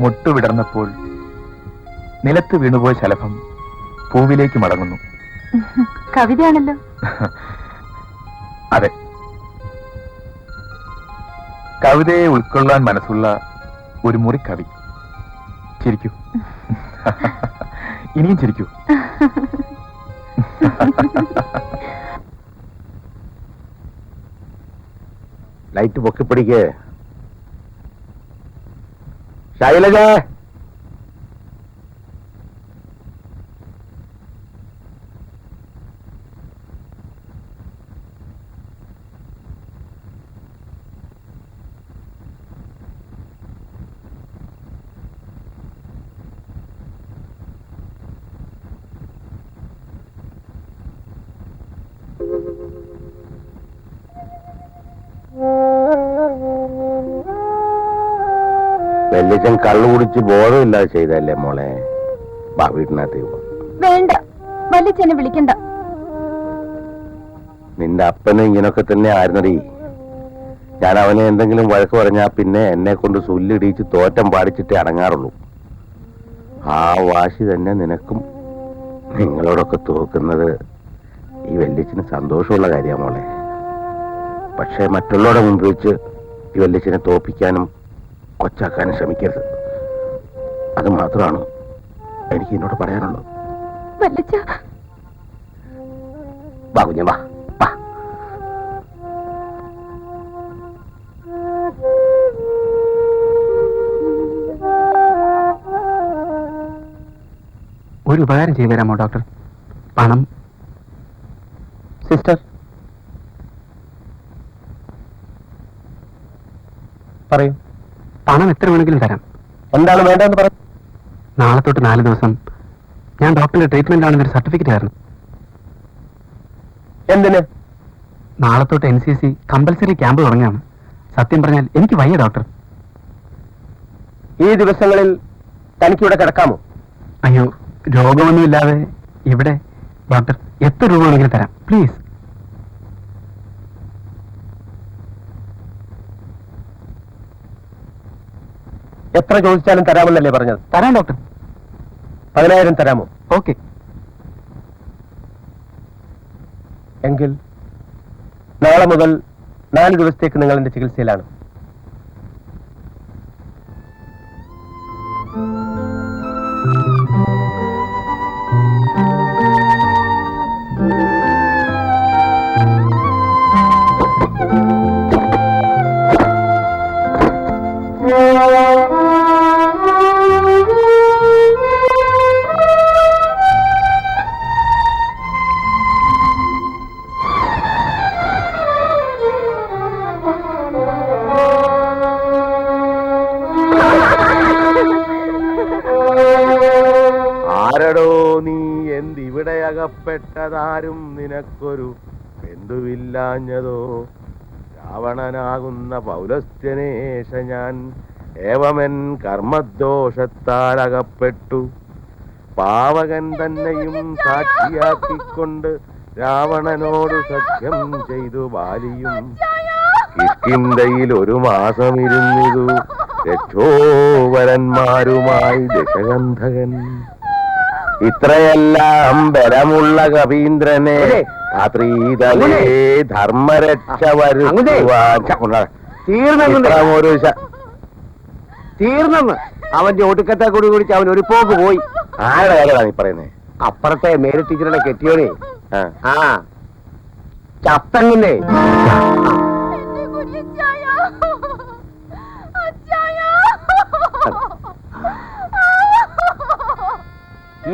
മുട്ടുവിടർന്നപ്പോൾ നിലത്ത് വീണുപോയ ശലഭം പൂവിലേക്ക് മടങ്ങുന്നു.
കവിതയാണല്ലോ.
അതെ, കവിതയെ ഉൾക്കൊള്ളാൻ മനസ്സുള്ള ഒരു മുറിക്കവി. ചിരിക്കൂ, ഇനിയും ചിരിക്കൂ.
ലൈറ്റ് പൊക്കിപ്പിടിക്ക്. ശൈലജ, വെല്ലിച്ചൻ കള്ളു കുടിച്ച് ബോധമില്ലാതെ ചെയ്തല്ലേ മോളെ. വാ, വീട്ടിനകത്ത് പോ.
വേണ്ട, വല്യച്ഛനെ വിളിക്കണ്ട.
നിന്റെ അപ്പനും ഇങ്ങനൊക്കെ തന്നെ ആയിരുന്നടി. ഞാൻ അവനെ എന്തെങ്കിലും വഴക്ക് പറഞ്ഞാ പിന്നെ എന്നെ കൊണ്ട് സുല്ലിടിച്ച് തോറ്റം പാടിച്ചിട്ടേ അടങ്ങാറുള്ളൂ. ആ വാശി തന്നെ നിനക്കും നിങ്ങളോടൊക്കെ തോക്കുന്നത് ഈ വെല്ലിച്ചിന് സന്തോഷമുള്ള കാര്യമാണ് മോളെ. പക്ഷെ മറ്റുള്ളവരുടെ മുമ്പ് വെച്ച് ഈ വെല്ലിച്ചിനെ തോപ്പിക്കാനും കൊച്ചാക്കാനും ശ്രമിക്കരുത്. അത് മാത്രമാണ് എനിക്ക് എന്നോട് പറയാനുള്ളത്. വാ കുഞ്ഞ, വാ വാ.
ഒരു ഉപകാരം ചെയ്തു തരാമോ ഡോക്ടർ? പണം. സിസ്റ്റർ പറയൂ. പണം എത്ര വേണമെങ്കിലും തരാം.
എന്താണ് വേണ്ടതെന്ന് പറ.
നാളെ തൊട്ട് 4 ദിവസം ഞാൻ ഡോക്ടറിന്റെ ട്രീറ്റ്മെന്റ് ആണെന്നൊരു സർട്ടിഫിക്കറ്റ് ആയിരുന്നു.
എന്തിന്?
നാളെ തൊട്ട് NCC കമ്പൽസറി ക്യാമ്പ് തുടങ്ങുകയാണ്. സത്യം പറഞ്ഞാൽ എനിക്ക് വയ്യ ഡോക്ടർ.
ഈ ദിവസങ്ങളിൽ തനിക്കിവിടെ കിടക്കാമോ?
അയ്യോ, രോഗമൊന്നുമില്ലാതെ ഇവിടെ ഡോക്ടർ എത്ര രൂപ വേണമെങ്കിലും തരാം, പ്ലീസ്.
എത്ര ചോദിച്ചാലും തരാമെന്നല്ലേ പറഞ്ഞത്?
തരാം ഡോക്ടർ.
10,000 തരാമോ?
ഓക്കെ.
എങ്കിൽ നാളെ മുതൽ 4 ദിവസത്തേക്ക് നിങ്ങൾ എന്റെ ചികിത്സയിലാണ്. ആരടോ നീ എന്തിവിടെ അകപ്പെട്ടതാരും നിനക്കൊരു ബന്ധുവില്ലാഞ്ഞതോ? രാവണനാകുന്ന പൗലസ്ത്യനേശ ഞാൻ ഏവമൻ കർമ്മദോഷത്താൽ അകപ്പെട്ടു. പാവകൻ തന്നെയും സാക്ഷിയാക്കിക്കൊണ്ട് രാവണനോട് സഖ്യം ചെയ്തു ബാലിയും കിഷ്കിന്ധയിൽ 1 മാസം ഇരുന്നിതു രക്ഷോവരന്മാരുമായി ദശഗന്ധകൻ. ഇത്രയെല്ലാം ബലമുള്ള കവീന്ദ്രനെ രാത്രീതലേ ധർമ്മരക്ഷ
തീർന്നെന്ന് അവന്റെ ഒടുക്കത്തെ കൂടി കുടിച്ച് അവൻ ഒരു പോക്ക് പോയി.
ആരുടെ കാര്യമാണ് നീ പറയുന്നേ?
അപ്പുറത്തെ മേരി ടീച്ചറുടെ കെട്ടിയോനെ ആ ചത്തങ്ങിന്റെ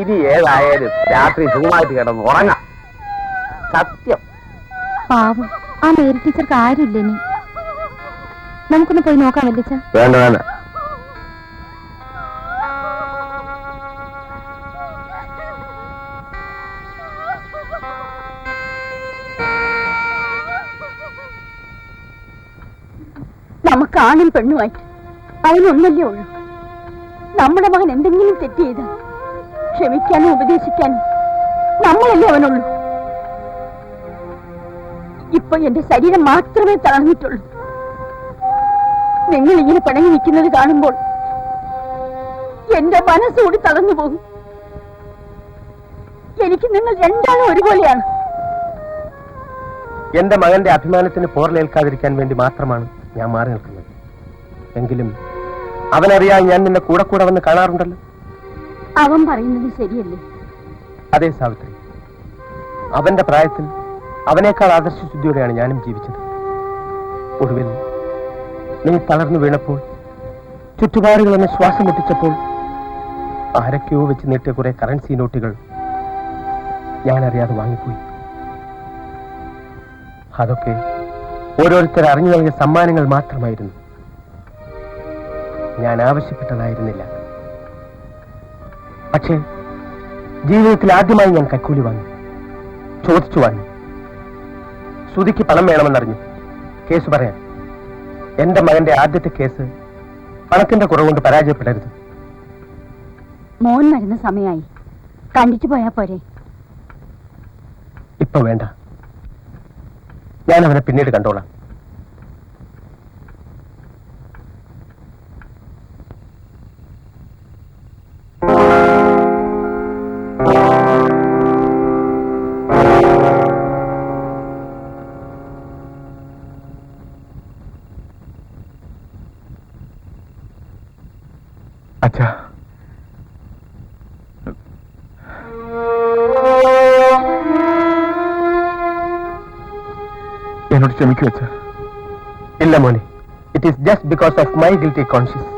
ഇനി ഏതായാലും രാത്രി സുഖമായിട്ട് കിടന്ന് ഉറങ്ങാം. സത്യം.
പാവം, ആ മേരി ടീച്ചർക്ക് ആരുമില്ല. ഇനി നമുക്കൊന്ന് പോയി നോക്കാം വല്ലിച്ച.
വേണ്ട വേണ്ട.
നമുക്ക് ആണും പെണ്ണുമായിട്ട് അതിനൊന്നല്ലേ ഉള്ളൂ. നമ്മുടെ മകൻ എന്തെങ്കിലും തെറ്റ് ചെയ്താൽ ക്ഷമിക്കാനും ഉപദേശിക്കാനും നമ്മളല്ലേ അവനുള്ളൂ. ഇപ്പൊ എന്റെ ശരീരം മാത്രമേ തളർന്നിട്ടുള്ളൂ. നിങ്ങൾ ഇങ്ങനെ പിണങ്ങി നിൽക്കുന്നത് കാണുമ്പോൾ എന്റെ മനസ്സുകൂടി തളർന്നു പോകും. എനിക്ക് നിങ്ങൾ രണ്ടാളും ഒരുപോലെയാണ്.
എന്റെ മകന്റെ അഭിമാനത്തിന് പോറലേൽക്കാതിരിക്കാൻ വേണ്ടി മാത്രമാണ് ഞാൻ മാറി നിൽക്കുന്നത്. എങ്കിലും അവനറിയാൻ ഞാൻ നിന്നെ കൂടെ കൂടെ വന്ന് കാണാറുണ്ടല്ലോ.
അവൻ പറയുന്നത് ശരിയല്ലേ?
അതേ സാവിത്രി, അവന്റെ പ്രായത്തിൽ അവനേക്കാൾ ആദർശശുദ്ധിയോടെയാണ് ഞാനും ജീവിച്ചത്. ഒടുവിൽ നീ തളർന്നു വീണപ്പോൾ, ചുറ്റുപാടുകൾ എന്നെ ശ്വാസം മുട്ടിച്ചപ്പോൾ ആരൊക്കെയോ വെച്ച് നീട്ടിയ കുറെ കറൻസി നോട്ടുകൾ ഞാനറിയാതെ വാങ്ങിപ്പോയി. അതൊക്കെ ഓരോരുത്തർ അറിഞ്ഞു നൽകിയ സമ്മാനങ്ങൾ മാത്രമായിരുന്നു. ഞാൻ ആവശ്യപ്പെട്ടതായിരുന്നില്ല. പക്ഷേ ജീവിതത്തിൽ ആദ്യമായി ഞാൻ കൈക്കൂലി വാങ്ങി, ചോദിച്ചു വാങ്ങി. ശ്രുതിക്ക് പണം വേണമെന്നറിഞ്ഞു കേസ് പറയാൻ. എന്റെ മകന്റെ ആദ്യത്തെ കേസ് പണത്തിന്റെ കുറവുകൊണ്ട് പരാജയപ്പെടരുത്.
മോൻ വരുന്ന സമയമായി, കണ്ടിട്ട് പോയാ പോരെ?
ഇപ്പൊ വേണ്ട, ഞാൻ അവനെ പിന്നീട് കണ്ടോളാം.
അച്ഛാ, എന്നോട് ക്ഷമിക്കൂ അച്ഛാ.
ഇല്ല മോനെ, it is just because of my guilty conscious.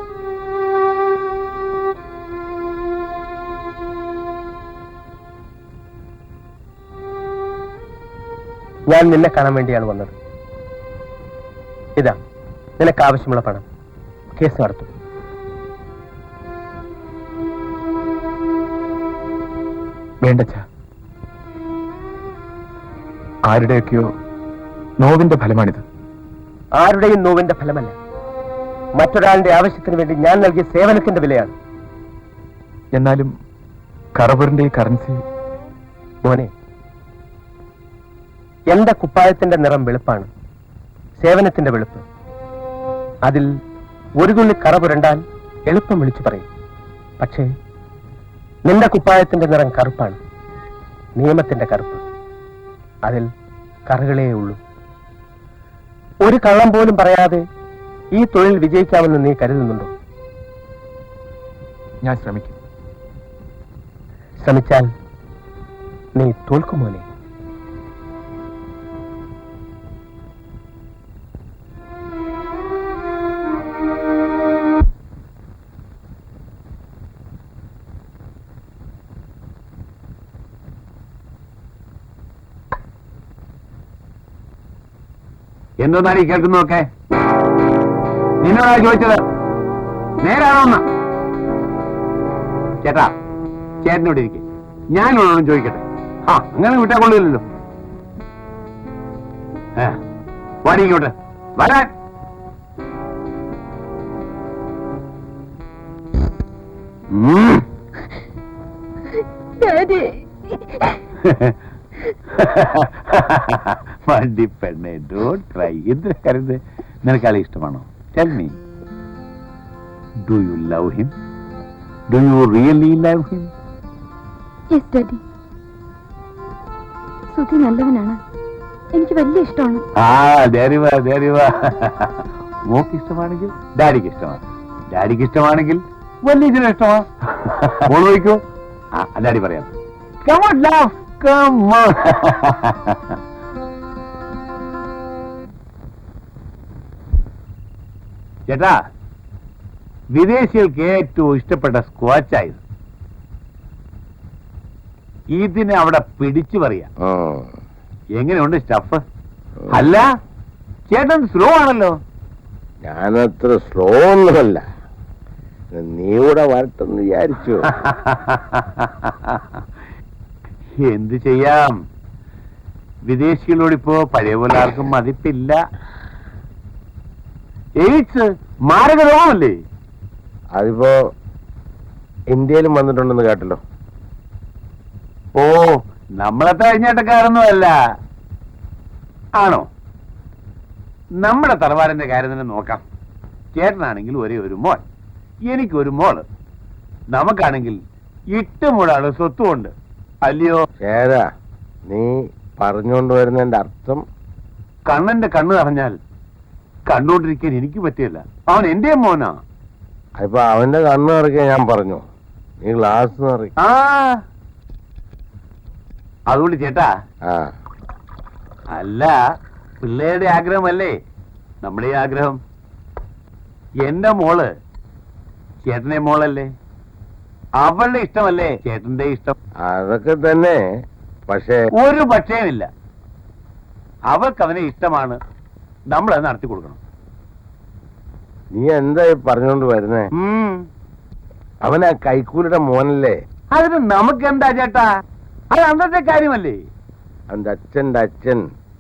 ഞാൻ നിന്നെ കാണാൻ വേണ്ടിയാണ് വന്നത്. ഇതാ നിനക്ക് ആവശ്യമുള്ള പണം. കേസ് നടത്തും.
വേണ്ടച്ചാ, ആരുടെയൊക്കെയോ നോവിന്റെ ഫലമാണിത്.
ആരുടെയും നോവിന്റെ ഫലമല്ല, മറ്റൊരാളുടെ ആവശ്യത്തിന് വേണ്ടി ഞാൻ നൽകിയ സേവനത്തിന്റെ വിലയാണ്.
എന്നാലും കറവറിന്റെ ഈ കറൻസി.
മോനെ, എന്റെ കുപ്പായത്തിന്റെ നിറം വെളുപ്പാണ്, സേവനത്തിന്റെ വെളുപ്പ്. അതിൽ ഒരു തുള്ളി കറ പുരണ്ടാൽ എളുപ്പം വിളിച്ചു പറയും. പക്ഷേ നിന്റെ കുപ്പായത്തിന്റെ നിറം കറുപ്പാണ്, നിയമത്തിന്റെ കറുപ്പ്. അതിൽ കറകളേ ഉള്ളൂ. ഒരു കള്ളം പോലും പറയാതെ ഈ തൊഴിൽ വിജയിക്കാമെന്ന് നീ കരുതുന്നുണ്ടോ?
ഞാൻ ശ്രമിക്കും.
ശ്രമിച്ചാൽ നീ തോൽക്കുമോനെ.
എന്തോന്നാണ് ഈ കേൾക്കുന്നതൊക്കെ? നിന്നോടാ ചോദിച്ചത്, നേരാണോന്ന്? ചേട്ടാ, ചേട്ടനോട് ഇരിക്കെ, ഞാനോടൊന്നും ചോദിക്കട്ടെ. അങ്ങനെ വിട്ടാ കൊള്ളില്ലല്ലോ. വാടി ഇങ്ങോട്ട് വരാൻ. വണ്ടി പെണ്ണെ, ഡോണ്ട് ക്രൈ. എന്ത് കരുത്? നിനക്ക് ആളെ ഇഷ്ടമാണോ? Tell me, do you love him? Do you really love him?
Yes daddy. Sudhi നല്ലവനാണ്, എനിക്ക് വലിയ ഇഷ്ടമാണ്.
മോക്ക് ഇഷ്ടമാണെങ്കിൽ ഡാഡിക്ക് ഇഷ്ടമാണ്, ഡാഡിക്ക് ഇഷ്ടമാണെങ്കിൽ വലിയ ഇഷ്ടമാണ്. മോള് ചോദിക്കോ? ഡാഡി പറയാം. Come on, love. Come on. ചേട്ടാ, വിദേശികൾക്ക് ഏറ്റവും ഇഷ്ടപ്പെട്ട സ്ക്വാച്ചായത്. ഇതിനെ അവിടെ പിടിച്ചു പറയാ. എങ്ങനെയുണ്ട് സ്റ്റഫ്? അല്ല, ചേട്ടൻ സ്ലോ ആണല്ലോ.
ഞാനത്ര സ്ലോ ഒന്നുമല്ല, നീ കൂടെ വരട്ടെന്ന് വിചാരിച്ചു.
എന്ത് ചെയ്യാം, വിദേശികളോടിപ്പോ പഴയ പോലെ ആർക്കും മതിപ്പില്ല. എയ്ഡ്സ് മാരക രോഗമല്ലേ?
അതിപ്പോ ഇന്ത്യയിലും വന്നിട്ടുണ്ടെന്ന് കേട്ടല്ലോ.
ഓ, നമ്മളെ കഴിഞ്ഞേട്ടക്കാരൊന്നും അല്ല. ആണോ? നമ്മുടെ തറവാടിന്റെ കാര്യം തന്നെ നോക്കാം. ചേട്ടനാണെങ്കിൽ ഒരേ ഒരു മോൻ, എനിക്കൊരു മോള്. നമുക്കാണെങ്കിൽ 8 മുഴാണ് സ്വത്തുമുണ്ട്, അല്ലയോ?
ചേരാ, നീ പറഞ്ഞുകൊണ്ട് വരുന്നതിന്റെ അർത്ഥം
കണ്ണന്റെ കണ്ണ് നിറഞ്ഞാൽ കണ്ടുകൊണ്ടിരിക്കാൻ എനിക്ക് പറ്റില്ല. അവൻ എന്റെ മോനാ.
ഇപ്പൊ അവന്റെ കണ്ണ് നിറയ്ക്കാൻ ഞാൻ പറഞ്ഞു, നീ ഗ്ലാസ് നിറ.
ആ, അതുകൊണ്ട് ചേട്ടാ, അല്ല, പിള്ളേരുടെ ആഗ്രഹമല്ലേ നമ്മുടെ ഈ ആഗ്രഹം. എന്റെ മോള് ചേട്ടന്റെ മോളല്ലേ, അവളുടെ ഇഷ്ടമല്ലേ ചേട്ടന്റെ ഇഷ്ടം.
അതൊക്കെ തന്നെ, പക്ഷേ
ഒരു പക്ഷേമില്ല. അവൾക്ക് അവനെ ഇഷ്ടമാണ്, നമ്മളത് നടത്തി കൊടുക്കണം.
നീ എന്താ പറഞ്ഞോണ്ട് വരുന്നേ? അവനാ കൈക്കൂലിയുടെ മോനല്ലേ?
അതിന് നമുക്ക് എന്താ ചേട്ടാ, അത് അന്നത്തെ കാര്യമല്ലേ.
അവന്റെ അച്ഛന്റെ അച്ഛൻ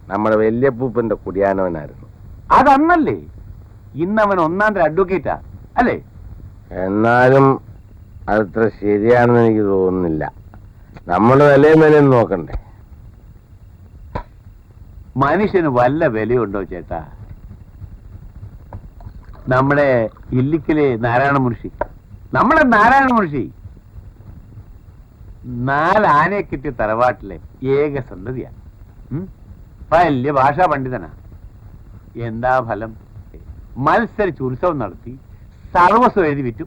നമ്മുടെ വല്യപ്പൂപ്പന്റെ കുടിയാനവനായിരുന്നു.
അതന്നല്ലേ. ഇന്നവൻ 1ാം തരം അഡ്വക്കേറ്റാ അല്ലേ?
എന്നാലും അതത്ര ശരിയാണെന്ന് എനിക്ക് തോന്നുന്നില്ല. നമ്മൾ വിലയും വിലയും നോക്കണ്ടേ?
മനുഷ്യന് വല്ല വിലയുണ്ടോ ചേട്ടാ? നമ്മുടെ ഇല്ലിക്കലെ നാരായണ മുൻഷി, നമ്മുടെ നാരായണ മുൻഷി 4 ആനയെ കിട്ടിയ തറവാട്ടിലെ ഏക സന്തതിയാ. വലിയ ഭാഷാ പണ്ഡിതനാ. എന്താ ഫലം? മത്സരിച്ച് ഉത്സവം നടത്തി സർവസ്വം എഴുതി വിറ്റു.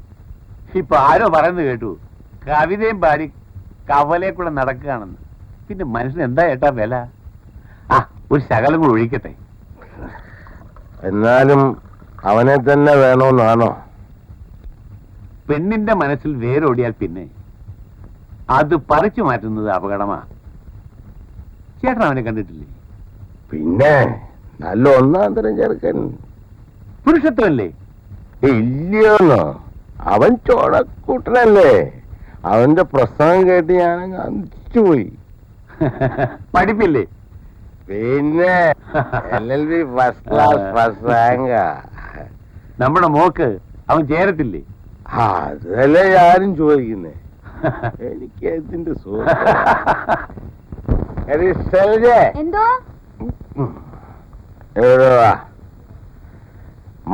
ഇപ്പൊ ആരോ പറയുന്നത് കേട്ടു, കവിതയും പാടി കവലെ കൂടെ നടക്കുകയാണെന്ന്. പിന്നെ മനുഷ്യന് എന്താ ചേട്ടാ വില? ആ, ഒരു ശകലം കൂടെ ഒഴിക്കട്ടെ.
എന്നാലും അവനെ തന്നെ വേണമെന്നാണോ?
പെണ്ണിന്റെ മനസ്സിൽ വേരോടിയാൽ പിന്നെ അത് പറിച്ചു മാറ്റുന്നത് അപകടമാ. ചേട്ടൻ അവനെ കണ്ടിട്ടില്ലേ?
പിന്നെ നല്ല 1ാം തരം ചെറുക്കൻ.
പുരുഷത്വമല്ലേ?
ഇല്ലയോന്നോ? അവൻ ചോടക്കൂട്ടനല്ലേ? അവന്റെ പ്രസംഗം കേട്ട് ഞാനങ്ങ് അന്തിച്ചുപോയി.
പഠിപ്പില്ലേ?
പിന്നെ LLB ഫസ്റ്റ് ക്ലാസ് ഫസ്റ്റ് റാങ്കാ.
നമ്മുടെ മോക്ക് അവൻ ചേരത്തില്ലേ?
അതല്ലേ ഞാനും ചോദിക്കുന്നേ. എനിക്ക് ഇതിന്റെ
എന്തോ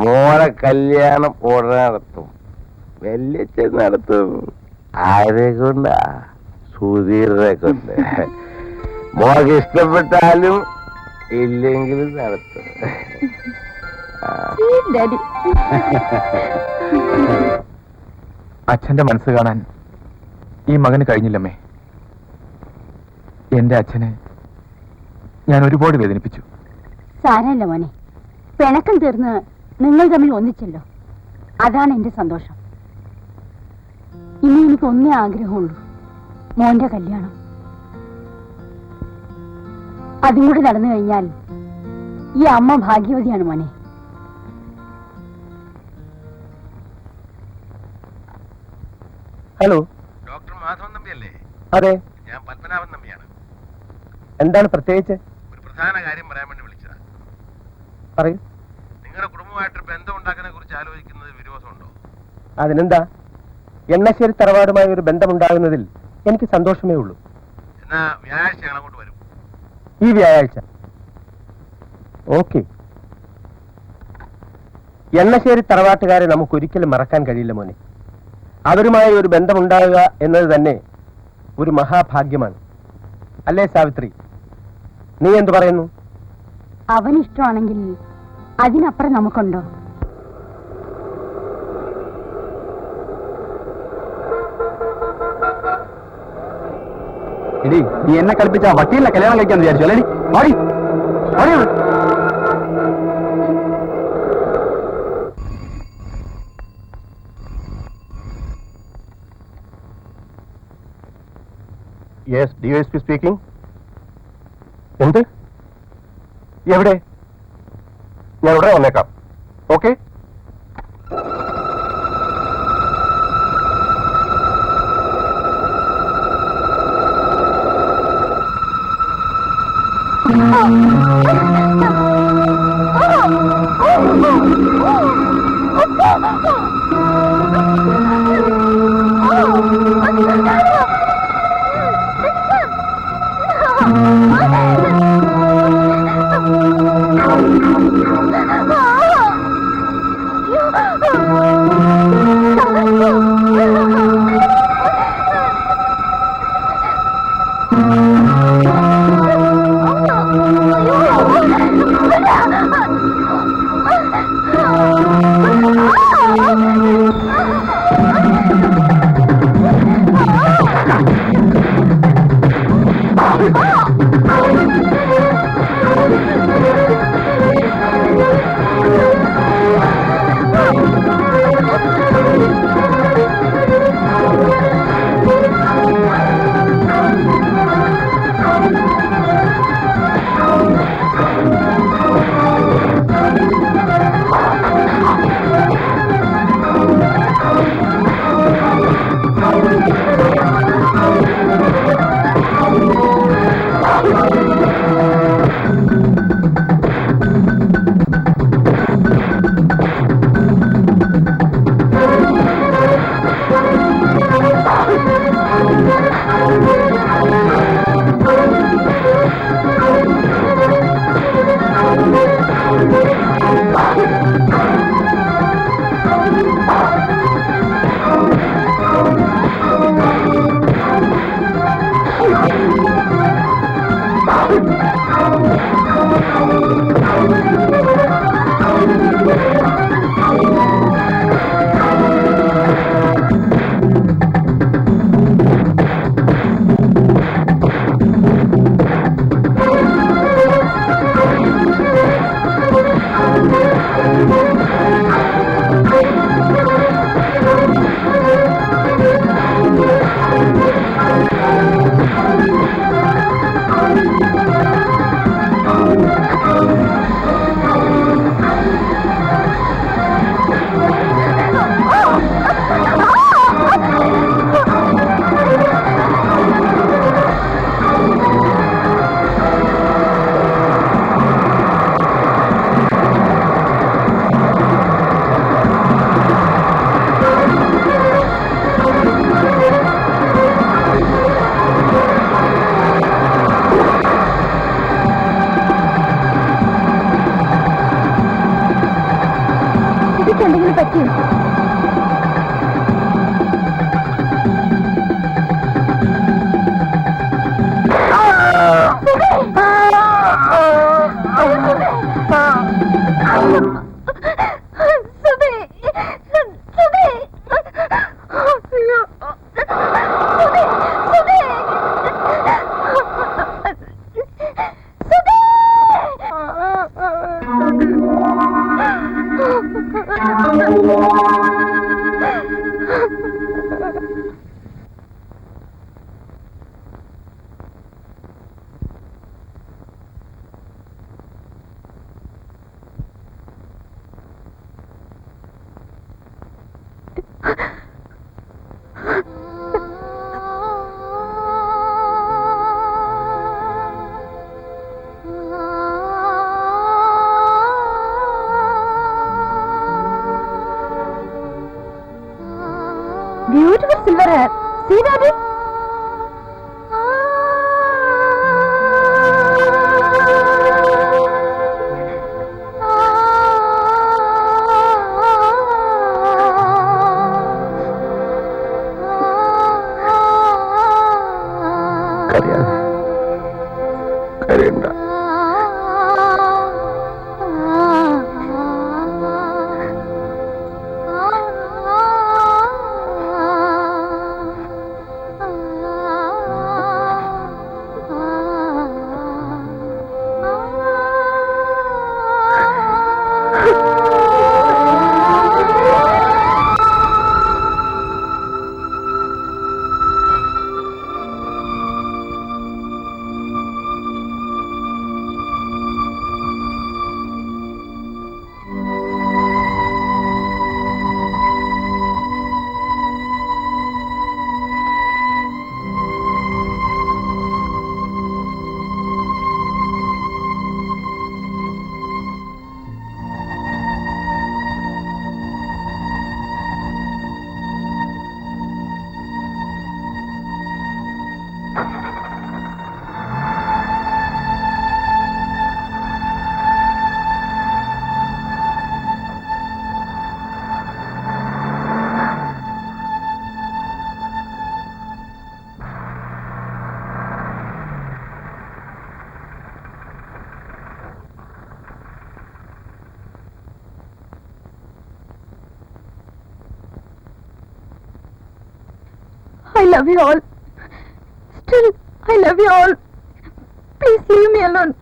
മോളെ കല്യാണം ഉടനെ നടത്തും. വല്യച്ഛൻ നടത്തും. ആരെ കൊണ്ടാ? സുധീറിനെ കൊണ്ട്. മോൾക്ക് ഇഷ്ടപ്പെട്ടാലും ഇല്ലെങ്കിലും നടത്തും.
അച്ഛന്റെ മനസ്സ് കാണാൻ ഈ മകന് കഴിഞ്ഞില്ലമ്മേ. എന്റെ അച്ഛനെ ഞാൻ ഒരുപാട് വേദനിപ്പിച്ചു.
സാരല്ല മോനെ, പിണക്കം തീർന്ന് നിങ്ങൾ തമ്മിൽ ഒന്നിച്ചല്ലോ, അതാണ് എന്റെ സന്തോഷം. ഇനി എനിക്ക് ഒന്നേ ആഗ്രഹമുള്ളൂ, മോന്റെ കല്യാണം. അതും കൂടി നടന്നു കഴിഞ്ഞാൽ ഈ അമ്മ ഭാഗ്യവതിയാണ് മോനെ.
ഹലോ,
ഡോക്ടർ മാധവൻ തമ്പിയല്ലേ?
അതെ,
ഞാൻ പത്മനാഭൻ തമ്പിയാണ്.
എന്താണ് പ്രത്യേകിച്ച്?
ഒരു പ്രധാന കാര്യം പറയാൻ വേണ്ടി വിളിച്ചതാ.
പറയൂ.
നിങ്ങളുടെ കുടുംബമായിട്ടൊരു ബന്ധം ഉണ്ടാക്കുന്നതിനെ കുറിച്ച് ആലോചിക്കുന്നത് വിരോധമുണ്ടോ?
അതിനെന്താ? എണ്ണശ്ശേരി തറവാടുമായി ഒരു ബന്ധമുണ്ടാകുന്നതിൽ എനിക്ക് സന്തോഷമേ ഉള്ളൂ.
എന്നാ വ്യാഴാഴ്ച ഞങ്ങൾ അങ്ങോട്ട് വരും.
ഈ വ്യാഴാഴ്ച? ഓക്കെ. എണ്ണശ്ശേരി തറവാട്ടുകാരെ നമുക്ക് ഒരിക്കലും മറക്കാൻ കഴിയില്ല മോനെ. അവരുമായി ഒരു ബന്ധമുണ്ടാകുക എന്നത് തന്നെ ഒരു മഹാഭാഗ്യമാണ്, അല്ലേ സാവിത്രി? നീ എന്തു പറയുന്നു?
അവനിഷ്ടമാണെങ്കിൽ അതിനപ്പുറം നമുക്കുണ്ടോ?
എടി, നീ എന്നെ കളിപ്പിച്ച വക്കീലിനെ കല്യാണം കഴിക്കാന്ന് വിചാരിച്ചു അല്ലേടി? മാറി മാറി. Yes, DSP speaking. എന്ത്? എവിടെ? ഞാൻ ഉടനെ വന്നേക്കാം. ഓക്കെ.
Oh, എന്തെങ്കിലും പറ്റിയോ? Beautiful silver hair. See, Daddy?
കരയണ്ട.
love you all. Still, I love you all. Please leave me alone.